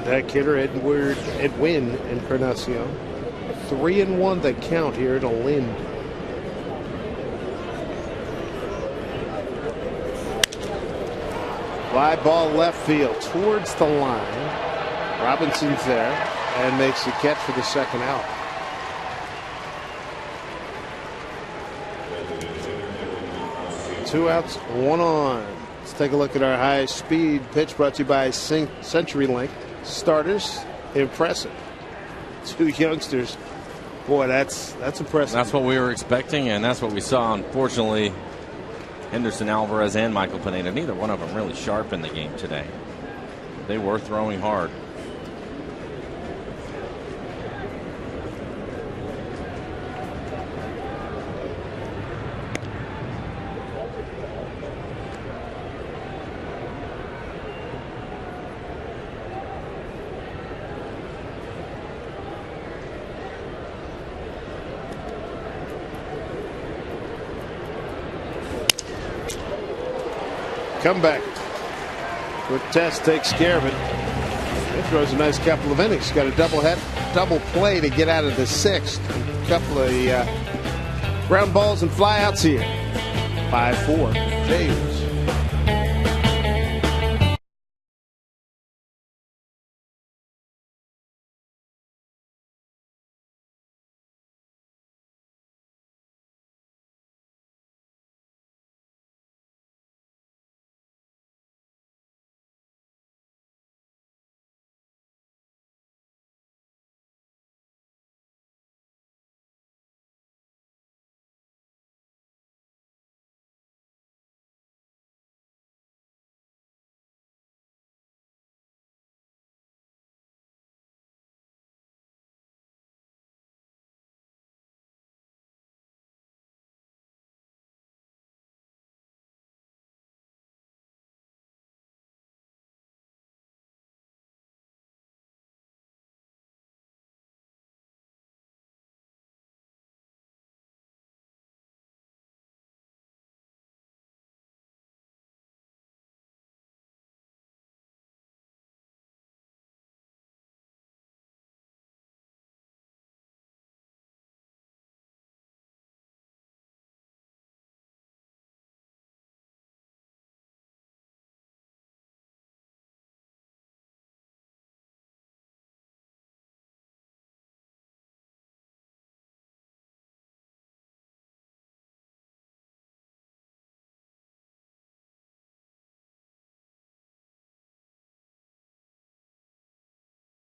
That hitter, Edwin Encarnacion. 3-1 the count here to Lind. Fly ball left field towards the line. Robinson's there and makes the catch for the second out. Two outs, one on. Let's take a look at our high speed pitch brought to you by CenturyLink. Starters, impressive. Two youngsters. Boy, that's impressive. That's what we were expecting, and that's what we saw. Unfortunately, Henderson Alvarez and Michael Pineda, neither one of them really sharp in the game today. They were throwing hard. Comeback. Cortez takes care of it. He throws a nice couple of innings. Got a double play to get out of the sixth. A couple of ground balls and flyouts here. 5-4. James.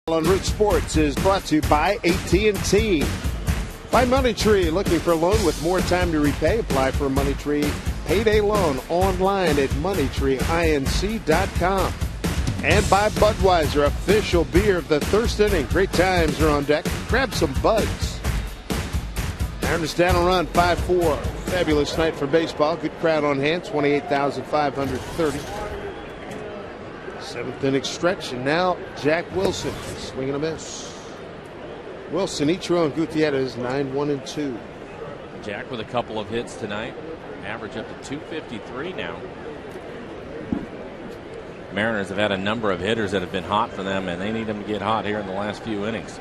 On Root Sports is brought to you by AT&T. By Money Tree, looking for a loan with more time to repay? Apply for a Money Tree payday loan online at moneytreeinc.com. And by Budweiser, official beer of the first inning. Great times are on deck. Grab some Buds. Mariners down a run, 5-4. Fabulous night for baseball. Good crowd on hand, 28,530. Seventh inning stretch, and now Jack Wilson swinging a miss. Wilson, Ichiro, and Gutierrez 9-1-2. Jack with a couple of hits tonight. Average up to 253 now. Mariners have had a number of hitters that have been hot for them, and they need them to get hot here in the last few innings.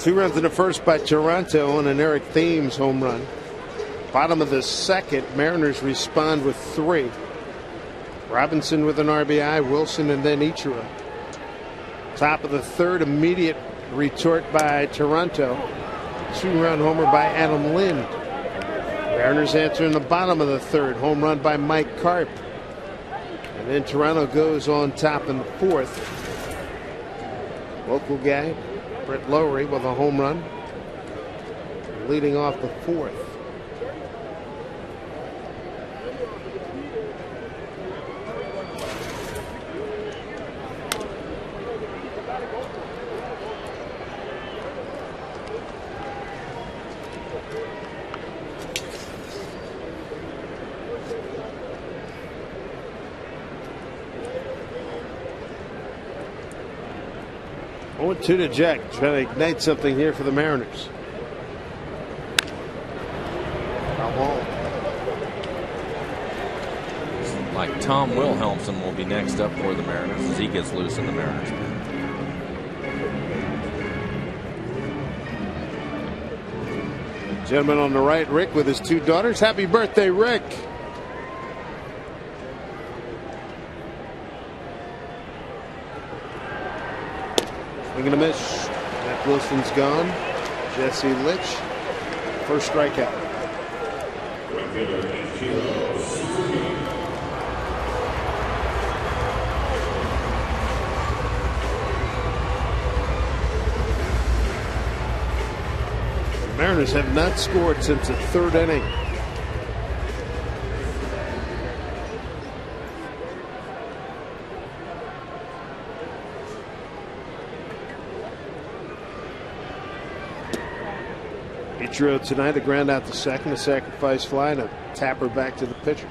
Two runs in the first by Toronto on an Eric Thames home run. Bottom of the second, Mariners respond with three. Robinson with an RBI, Wilson, and then Ichiro. Top of the third, immediate retort by Toronto. Two-run homer by Adam Lind. Mariners answer in the bottom of the third, home run by Mike Karp. And then Toronto goes on top in the fourth. Local guy, Brett Lowry, with a home run, leading off the fourth. Two to Jack, trying to ignite something here for the Mariners. Like Tom Wilhelmsen will be next up for the Mariners as he gets loose in the Mariners. Gentleman on the right, Rick, with his two daughters. Happy birthday, Rick. Swing and a miss. Jack Wilson's gone. Jesse Litch, first strikeout. The Mariners have not scored since the third inning. Ichiro tonight, a ground out to second, a sacrifice fly, and a tapper back to the pitcher.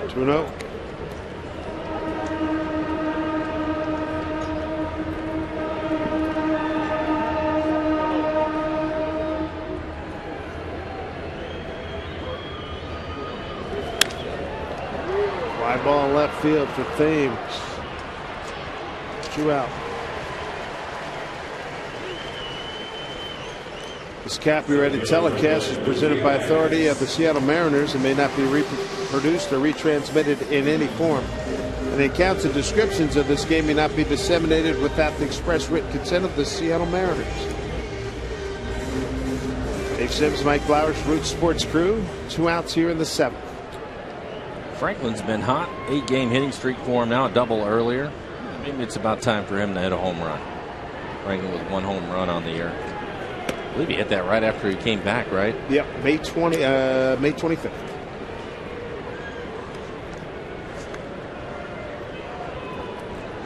Two and 0. Ball left field for Thames. 2 out. This copyrighted telecast is presented by authority of the Seattle Mariners and may not be reproduced or retransmitted in any form. And the accounts and descriptions of this game may not be disseminated without the express written consent of the Seattle Mariners. Dave Sims, Mike Flowers, Root Sports crew. 2 outs here in the 7th. Franklin's been hot. 8-game hitting streak for him now, a double earlier. Maybe it's about time for him to hit a home run. Franklin with 1 home run on the year. I believe he hit that right after he came back, right? Yep, May 25th.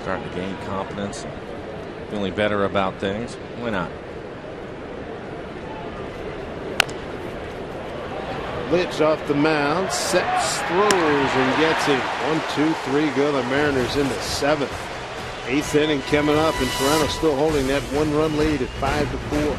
Starting to gain confidence. Feeling better about things. Why not? Litch off the mound, sets, throws, and gets it. 1, 2, 3 go the Mariners in the 7th. 8th inning coming up, and Toronto still holding that 1-run lead at 5-4.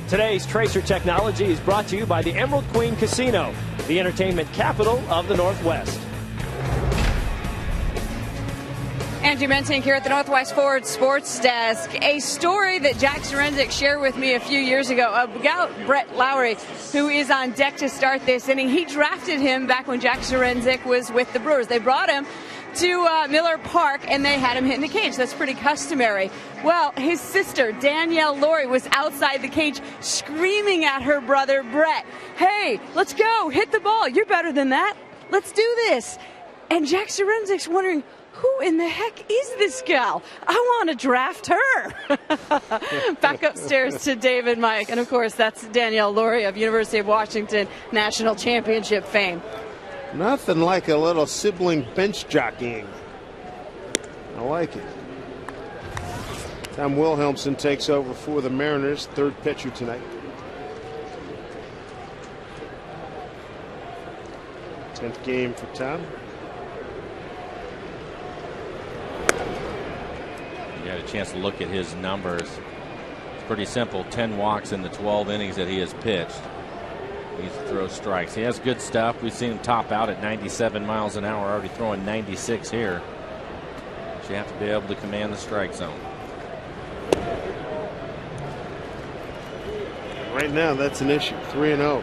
Today's Tracer Technology is brought to you by the Emerald Queen Casino, the entertainment capital of the Northwest. Angie Mentink here at the Northwest Ford Sports Desk. A story that Jack Zarenzik shared with me a few years ago about Brett Lowry, who is on deck to start this inning. He drafted him back when Jack Zarenzik was with the Brewers. They brought him to Miller Park, and they had him hit in the cage. That's pretty customary. Well, his sister, Danielle Laurie, was outside the cage screaming at her brother, Brett, "Hey, let's go, hit the ball. You're better than that. Let's do this." And Jack Zarenzik's wondering, who in the heck is this gal? I want to draft her. Back upstairs to David Mike. And, of course, that's Danielle Laurie of University of Washington National Championship fame. Nothing like a little sibling bench jockeying. I like it. Tom Wilhelmsen takes over for the Mariners, third pitcher tonight. 10th game for Tom. You had a chance to look at his numbers. It's pretty simple. 10 walks in the 12 innings that he has pitched. He needs to throw strikes. He has good stuff. We've seen him top out at 97 miles an hour, already throwing 96 here. But you have to be able to command the strike zone. Right now, that's an issue. 3-0.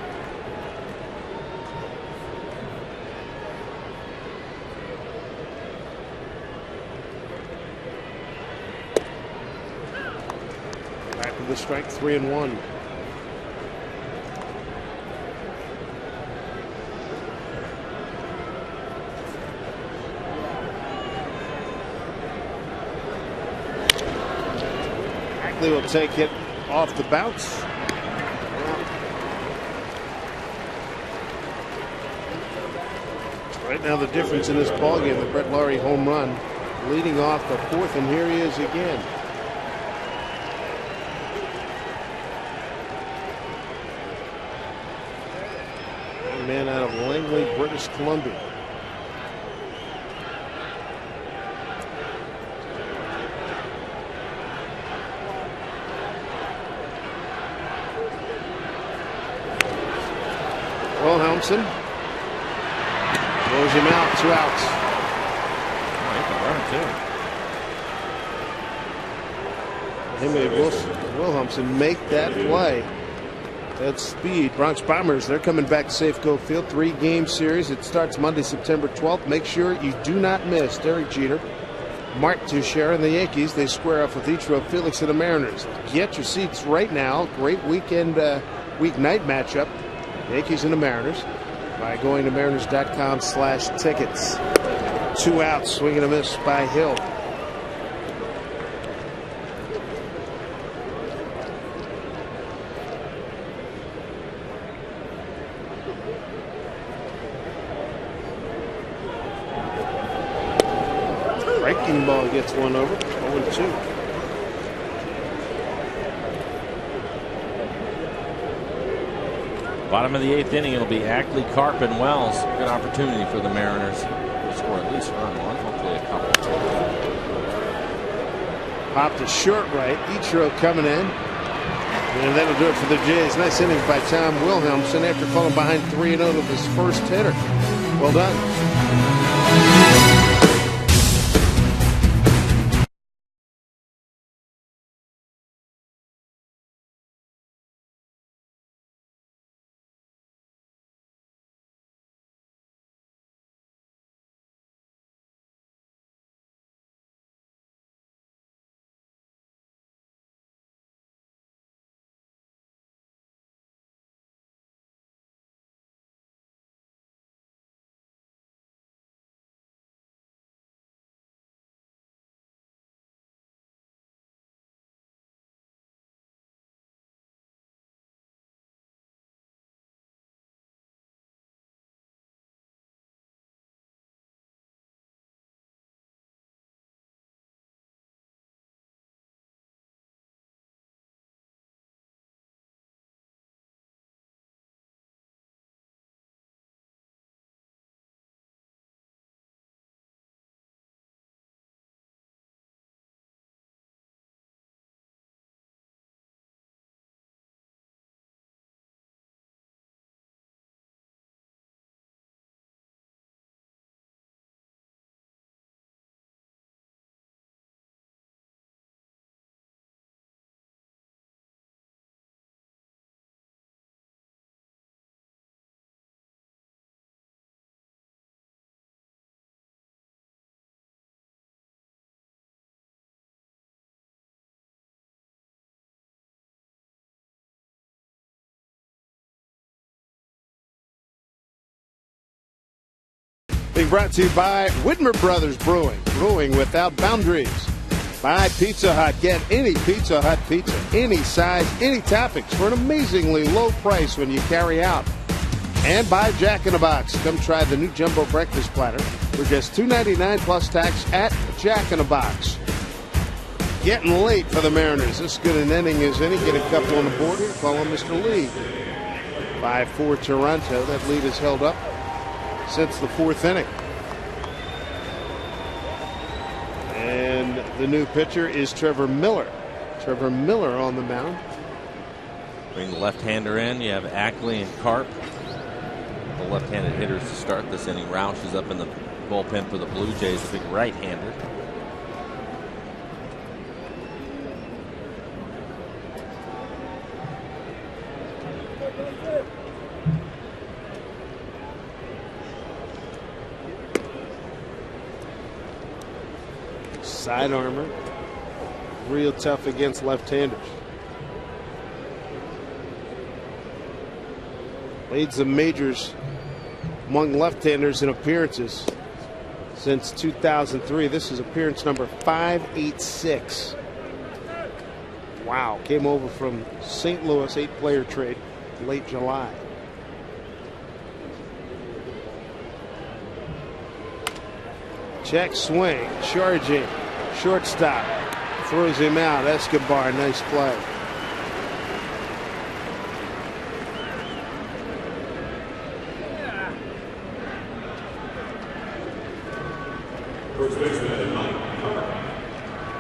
Back with the strike, 3-1. Ackley will take it off the bounce. Right now, the difference in this ballgame, the Brett Lowry home run, leading off the fourth, and here he is again. A man out of Langley, British Columbia. Wilhelmsen throws him out, 2 outs. Oh, he can run, too. He made Wilhelmsen make that play. That speed. Bronx Bombers, they're coming back to Safeco Field. 3-game series. It starts Monday, September 12th. Make sure you do not miss Derek Jeter, Mark Teixeira, and the Yankees. They square off with Ichiro Felix and the Mariners. Get your seats right now. Great weekend, weeknight matchup. Yankees and the Mariners by going to mariners.com/tickets. 2 outs, swing and a miss by Hill. Breaking ball gets one over, 0-2. Bottom of the 8th inning, it'll be Ackley, Karp, and Wells. Good opportunity for the Mariners to score at least one, hopefully a couple. Popped to short right. Ichiro coming in. And that'll do it for the Jays. Nice inning by Tom Wilhelmsen after falling behind 3-0 with his first hitter. Well done. brought to you by Widmer Brothers Brewing. Brewing without boundaries. By Pizza Hut. Get any Pizza Hut pizza, any size, any toppings for an amazingly low price when you carry out. And by Jack in the Box. Come try the new Jumbo Breakfast Platter for just $2.99 plus tax at Jack in the Box. Getting late for the Mariners. This good an inning as any. Get a couple on the board here. Call on Mr. Lee. 5-4 Toronto. That lead is held up since the fourth inning. And the new pitcher is Trevor Miller. Trevor Miller on the mound. Bring the left-hander in. You have Ackley and Karp, the left-handed hitters to start this inning. Roush is up in the bullpen for the Blue Jays, the big right-hander. Side armor. Real tough against left-handers. Leads the majors among left-handers in appearances since 2003. This is appearance number 586. Wow. Came over from St. Louis, 8-player trade, late July. Check swing. Charging. Shortstop. Throws him out. Escobar, nice play.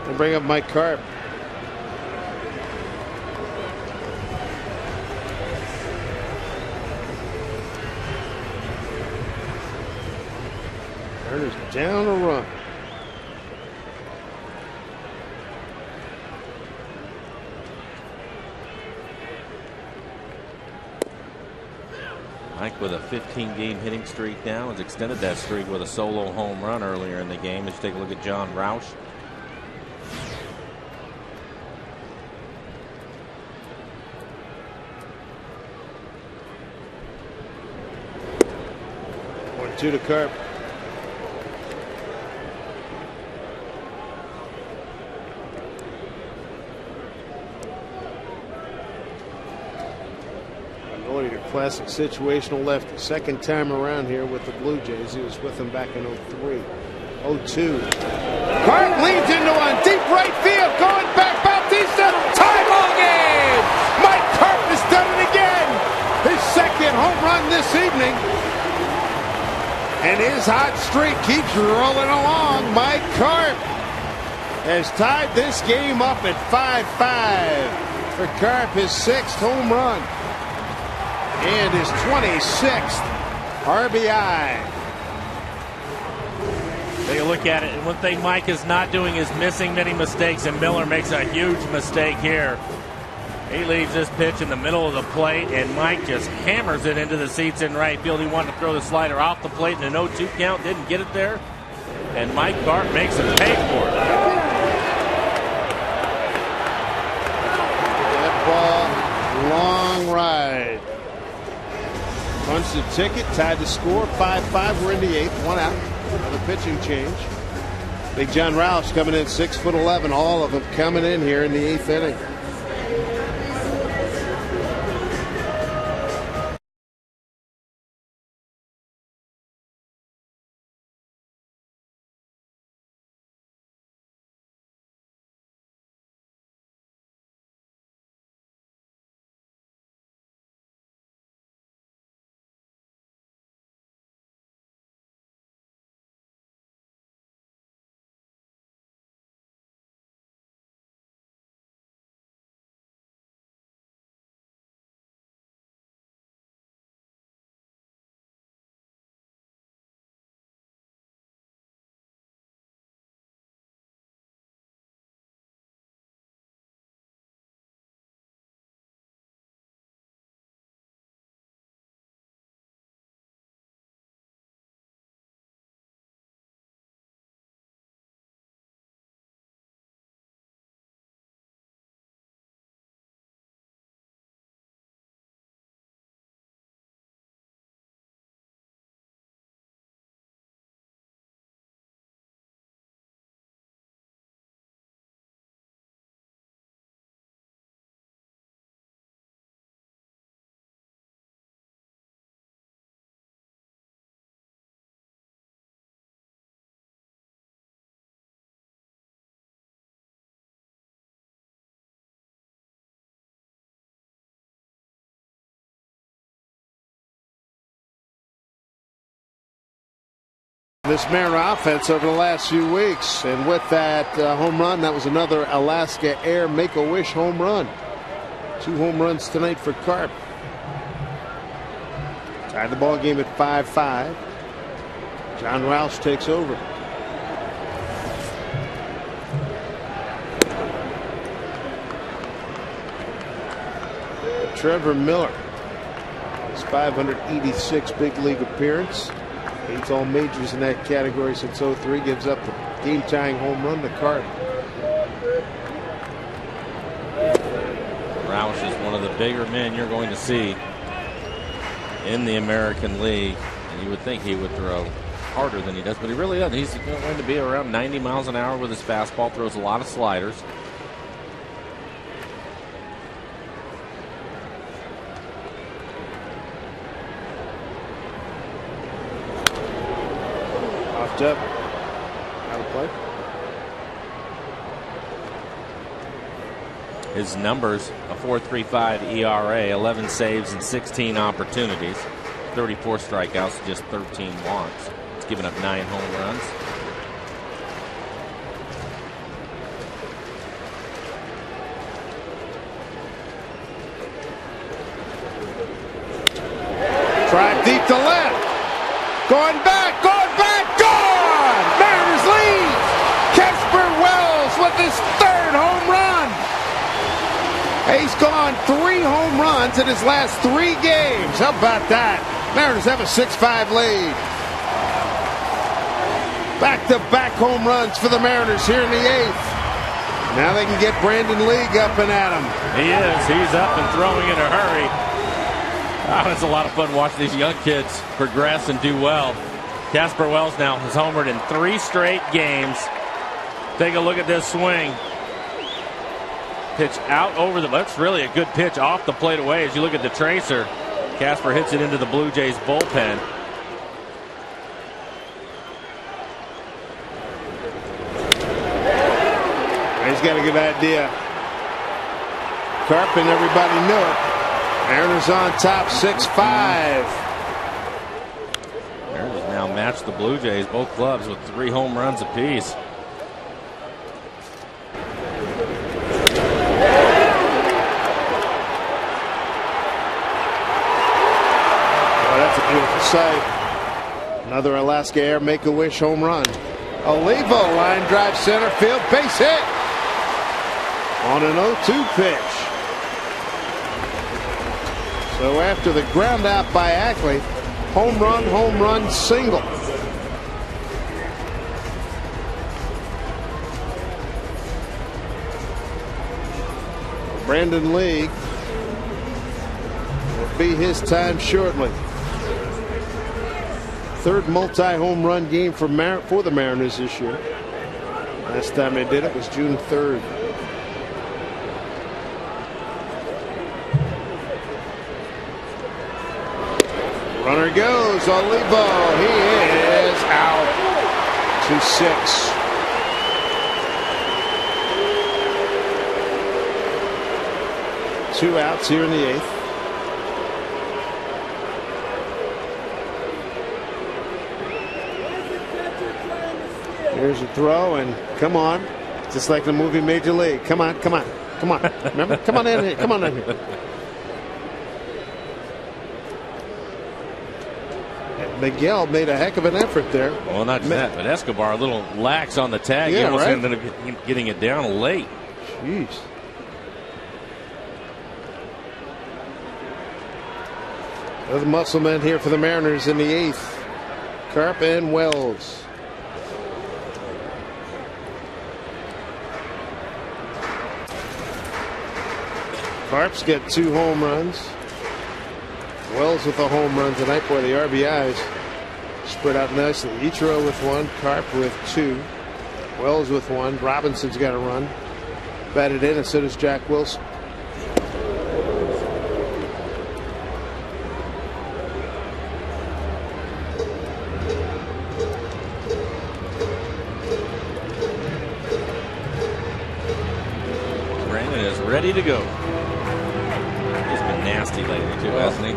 We'll bring up Mike Karp. Turner's down a run. Mike with a 15-game hitting streak now has extended that streak with a solo home run earlier in the game. Let's take a look at John Roush. One-two to Karp. Classic situational lefty. Second time around here with the Blue Jays. He was with them back in 03. 0-2. Karp leads into one. Deep right field. Going back. Bautista. Tie ball game. Mike Karp has done it again. His second home run this evening. And his hot streak keeps rolling along. Mike Karp has tied this game up at 5-5. For Karp, his sixth home run. And his 26th RBI. Take a look at it. And one thing Mike is not doing is missing many mistakes, and Miller makes a huge mistake here. He leaves this pitch in the middle of the plate, and Mike just hammers it into the seats in right field. He wanted to throw the slider off the plate in an 0-2 count, didn't get it there. And Mike Karp makes him pay for it. That ball, long ride. Punched the ticket, tied the score, 5-5. We're in the eighth, one out. Another pitching change. Big John Roush coming in 6'11", all of them coming in here in the eighth inning. This Mariner offense over the last few weeks, and with that home run, that was another Alaska Air Make-A-Wish home run. 2 home runs tonight for Carp. Tied the ball game at 5-5. John Roush takes over. Trevor Miller, his 586 big league appearance. 8 all majors in that category since 03, gives up the game-tying home run to Carp. Roush is one of the bigger men you're going to see in the American League, and you would think he would throw harder than he does, but he really doesn't. He's going to be around 90 miles an hour with his fastball, throws a lot of sliders. Up. Out of play. His numbers, a 4.35 ERA, 11 saves and 16 opportunities, 34 strikeouts, just 13 walks. He's given up 9 home runs. Drive deep to left. Going back, gone! Mariners lead! Casper Wells with his 3rd home run. He's gone 3 home runs in his last 3 games. How about that? Mariners have a 6-5 lead. Back-to-back home runs for the Mariners here in the 8th. Now they can get Brandon League up and at him. He is. He's up and throwing in a hurry. Oh, it's a lot of fun watching these young kids progress and do well. Casper Wells now has homered in 3 straight games. Take a look at this swing. Pitch out over the, that's really a good pitch off the plate away. As you look at the tracer, Casper hits it into the Blue Jays bullpen. He's got a good idea. Carp and everybody knew it. Mariners on top 6-5. Mariners now match the Blue Jays, both clubs, with 3 home runs apiece. Oh, that's a beautiful sight. Another Alaska Air Make-A-Wish home run. Olivo line drive center field, base hit on an 0-2 pitch. So after the ground out by Ackley, home run, single. Brandon League will be his time shortly. 3rd multi-home run game for the Mariners this year. Last time they did it was June 3rd. Runner goes, Olivo. He is out. 2-6. Two outs here in the 8th. Here's a throw, and come on. Just like the movie Major League. Come on, come on, come on. Remember? Come on in here. Come on in here. Miguel made a heck of an effort there. Well, not just that, but Escobar a little lax on the tag. Yeah, he almost right? ended up getting it down late. Jeez. The muscle men here for the Mariners in the 8th. Carp and Wells. Carp's got 2 home runs. Wells with a home run tonight. Boy, the RBIs spread out nicely. Ichiro with 1, Carp with 2, Wells with 1. Robinson's got a run. Batted in, and so does Jack Wilson. Brandon is ready to go. nasty lately, too, hasn't he?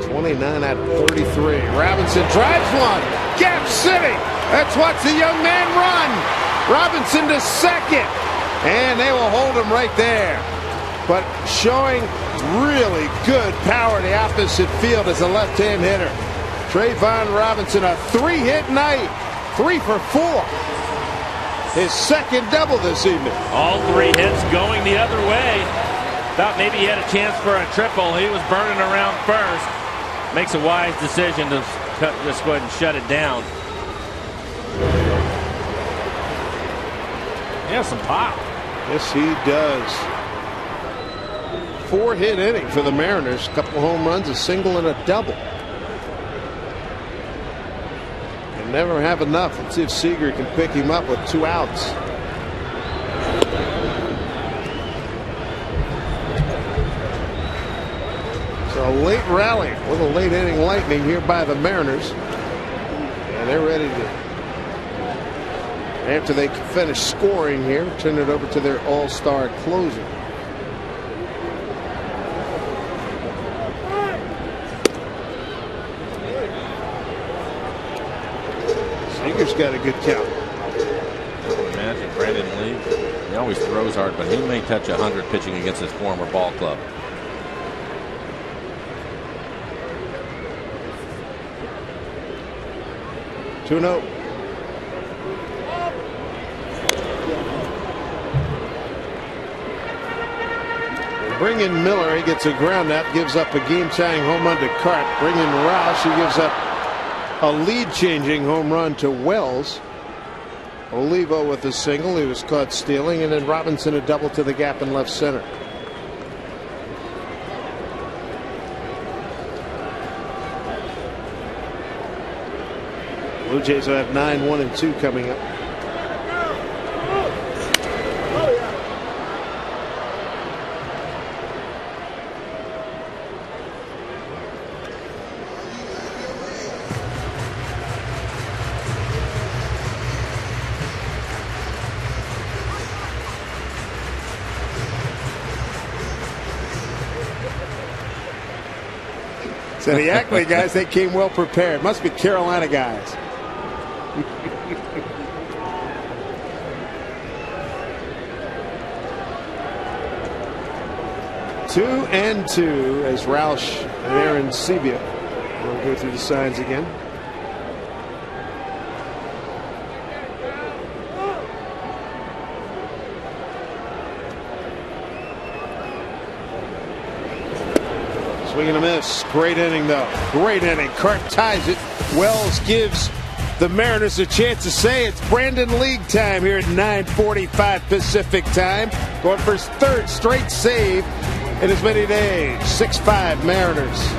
29 out of 33. Robinson drives one. Gap City. That's what's the young man run. Robinson to second. And they will hold him right there. But showing really good power to the opposite field as a left-hand hitter. Trayvon Robinson, a 3-hit night. 3 for 4. His second double this evening. All 3 hits going the other way. Thought maybe he had a chance for a triple. He was burning around first. Makes a wise decision to just go ahead and shut it down. He has some pop. Yes, he does. 4-hit inning for the Mariners. A couple home runs, a single and a double. And never have enough. Let's see if Seager can pick him up with 2 outs. So a late rally, a little late inning lightning here by the Mariners. And they're ready to, after they finish scoring here, turn it over to their all-star closer. Seager's got a good count. Imagine Brandon Lee. He always throws hard, but he may touch 100 pitching against his former ball club. Two-note. Bring in Miller. He gets a ground out, gives up a game-tying home run to Cart. Bring in Roush. He gives up a lead-changing home run to Wells. Olivo with a single. He was caught stealing. And then Robinson a double to the gap in left center. Blue Jays will have 9-1-2 coming up. So the Ackley guys, they came well prepared. Must be Carolina guys. 2-2 as Roush and Aaron Sebia will go through the signs again. Swing and a miss. Great inning, though. Great inning. Cart ties it. Wells gives the Mariners a chance to say it's Brandon League time here at 9:45 Pacific time. Going for his 3rd straight save in as many days. 6-5 Mariners.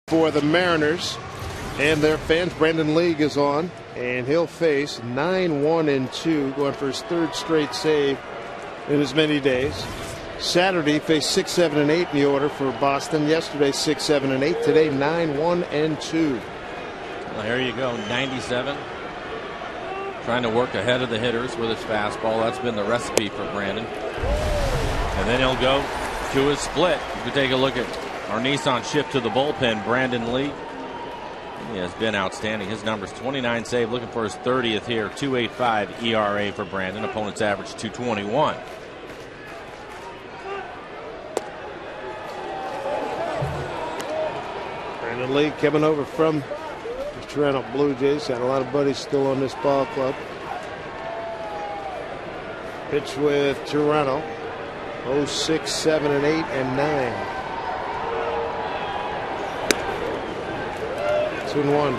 For the Mariners and their fans, Brandon League is on, and he'll face 9-1-2, going for his 3rd straight save in as many days. Saturday faced 6-7-8 in the order for Boston. Yesterday 6-7-8. Today 9-1-2. Well, here you go, 97. Trying to work ahead of the hitters with his fastball. That's been the recipe for Brandon. And then he'll go to his split. You can take a look at our Nissan shift to the bullpen. Brandon Lee, he has been outstanding. His number's 29 save, looking for his 30th here. 2.85 ERA for Brandon. Opponent's average 2.21. Brandon Lee coming over from the Toronto Blue Jays. Had a lot of buddies still on this ball club. Pitch with Toronto. 06, 7, and 8, and 9. 2-1.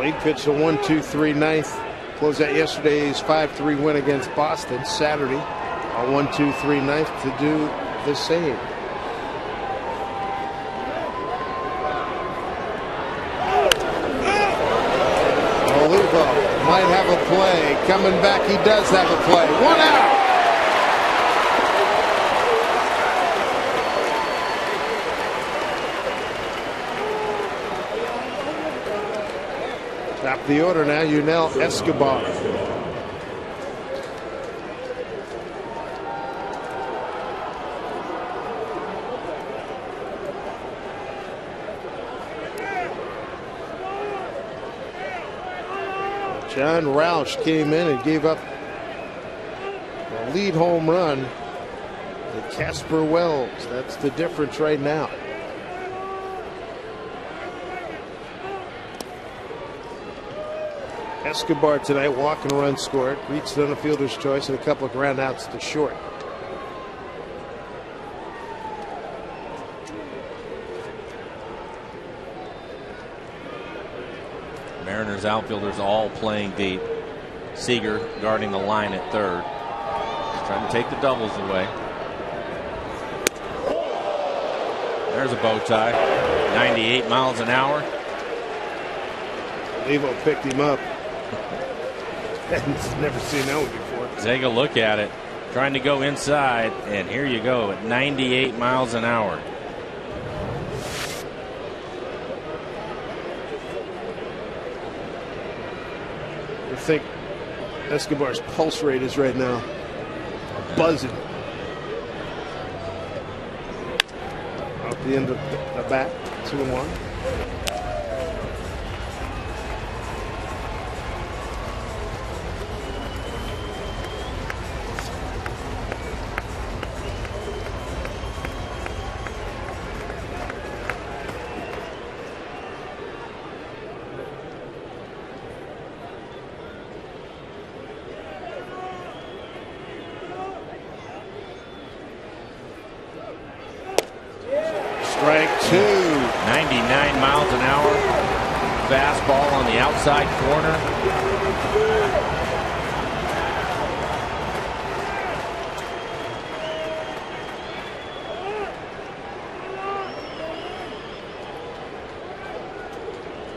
League pitched a 1-2-3 ninth. Closed out yesterday's 5-3 win against Boston. Saturday, a 1-2-3 ninth to do the same. Olivo might have a play. Coming back, he does have a play. 1 out. Top of the order now, Yunel Escobar. John Roush came in and gave up a lead home run to Casper Wells. That's the difference right now. Escobar tonight, walking a run scored, reached on a fielder's choice and a couple of ground outs to short. Mariners outfielders all playing deep. Seager guarding the line at third. He's trying to take the doubles away. There's a bow tie. 98 miles an hour. Levo picked him up. Never seen that one before. Take a look at it. Trying to go inside, and here you go at 98 miles an hour. I think Escobar's pulse rate is right now buzzing. Off the end of the bat, 2-1. Strike 2. 99 miles an hour. Fastball on the outside corner.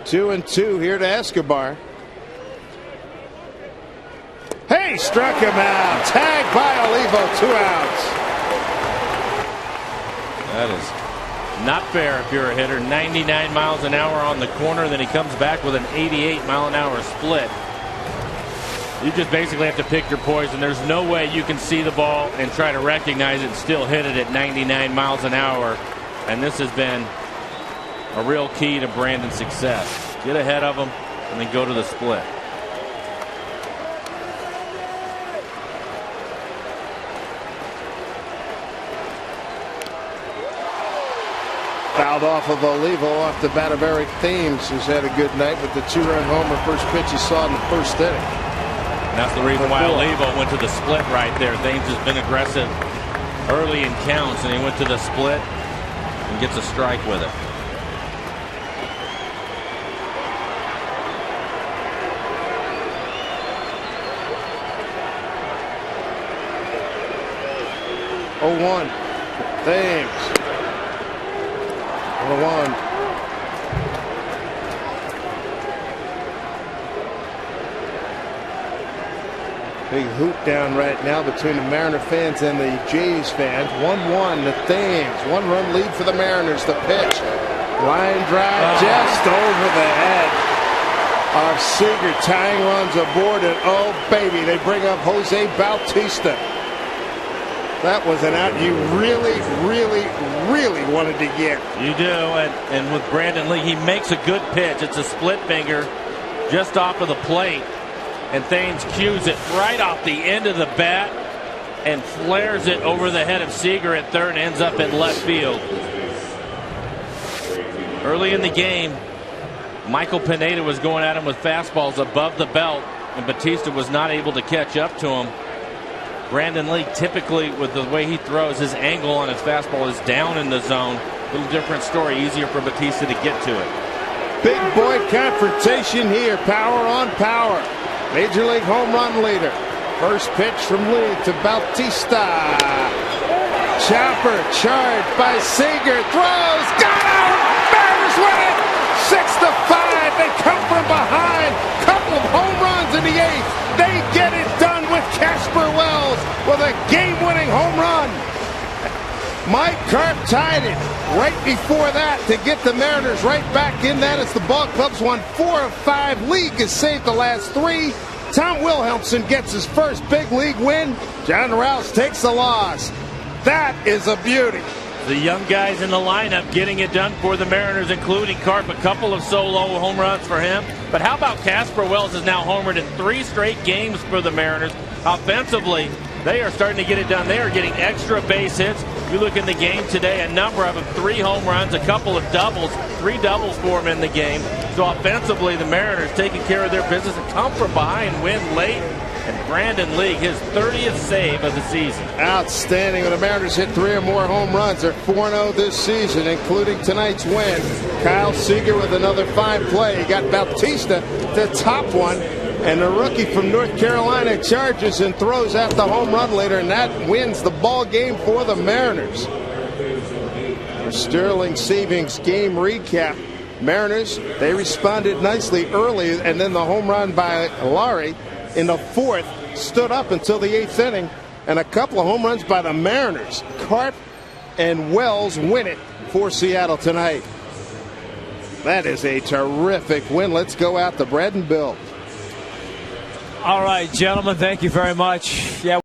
Two and 2 here to Escobar. Hey, struck him out. Tagged by Olivo. 2 outs. That is not fair if you're a hitter. 99 miles an hour on the corner, then he comes back with an 88 mile an hour split. You just basically have to pick your poison. There's no way you can see the ball and try to recognize it and still hit it at 99 miles an hour. And this has been a real key to Brandon's success. Get ahead of him and then go to the split. Fouled off of Olivo off the bat of Eric Thames, who's had a good night with the 2-run homer. First pitch he saw in the first inning. And that's the reason why Olivo went to the split right there. Thames has been aggressive early in counts, and he went to the split and gets a strike with it. 0-1. Thames. 1-1. Big hoot down right now between the Mariner fans and the Jays fans. 1-1 to Thames. 1-run lead for the Mariners. The pitch. Line drive just over the head of Seager, tying runs aboard, and oh baby, they bring up Jose Bautista. That was an out you really wanted to get. You do, and with Brandon Lee, he makes a good pitch. It's a split finger just off of the plate, and Thames cues it right off the end of the bat and flares it over the head of Seager at third and ends up in left field. Early in the game, Michael Pineda was going at him with fastballs above the belt, and Bautista was not able to catch up to him. Brandon Lee, typically with the way he throws, his angle on his fastball is down in the zone. A little different story, easier for Bautista to get to it. Big boy confrontation here, power on power. Major League home run leader. First pitch from Lee to Bautista. Chopper charged by Seager, throws, got out! Mariners win it! 6-5, they come from behind. Couple of home runs in the eighth. They get it done with Casper Wells with a game-winning home run. Mike Carp tied it right before that to get the Mariners right back in that as the ball clubs won 4 of 5. League has saved the last 3. Tom Wilhelmsen gets his first big league win. John Rouse takes the loss. That is a beauty. The young guys in the lineup getting it done for the Mariners, including Carp. A couple of solo home runs for him. But how about Casper Wells is now homered in 3 straight games for the Mariners. Offensively, they are starting to get it done. They are getting extra base hits. You look in the game today, a number of them, 3 home runs, a couple of doubles, 3 doubles for them in the game. So offensively, the Mariners taking care of their business and come from behind, win late. And Brandon Lee, his 30th save of the season. Outstanding. When the Mariners hit 3 or more home runs, they're 4-0 this season, including tonight's win. Kyle Seager with another fine play. He got Bautista to top one. And the rookie from North Carolina charges and throws out the home run leader, and that wins the ball game for the Mariners. Sterling Savings game recap. Mariners, they responded nicely early, and then the home run by Laurie in the 4th stood up until the 8th inning, and a couple of home runs by the Mariners. Carp and Wells win it for Seattle tonight. That is a terrific win. Let's go out to Brad and Bill. All right, gentlemen, thank you very much. Yeah.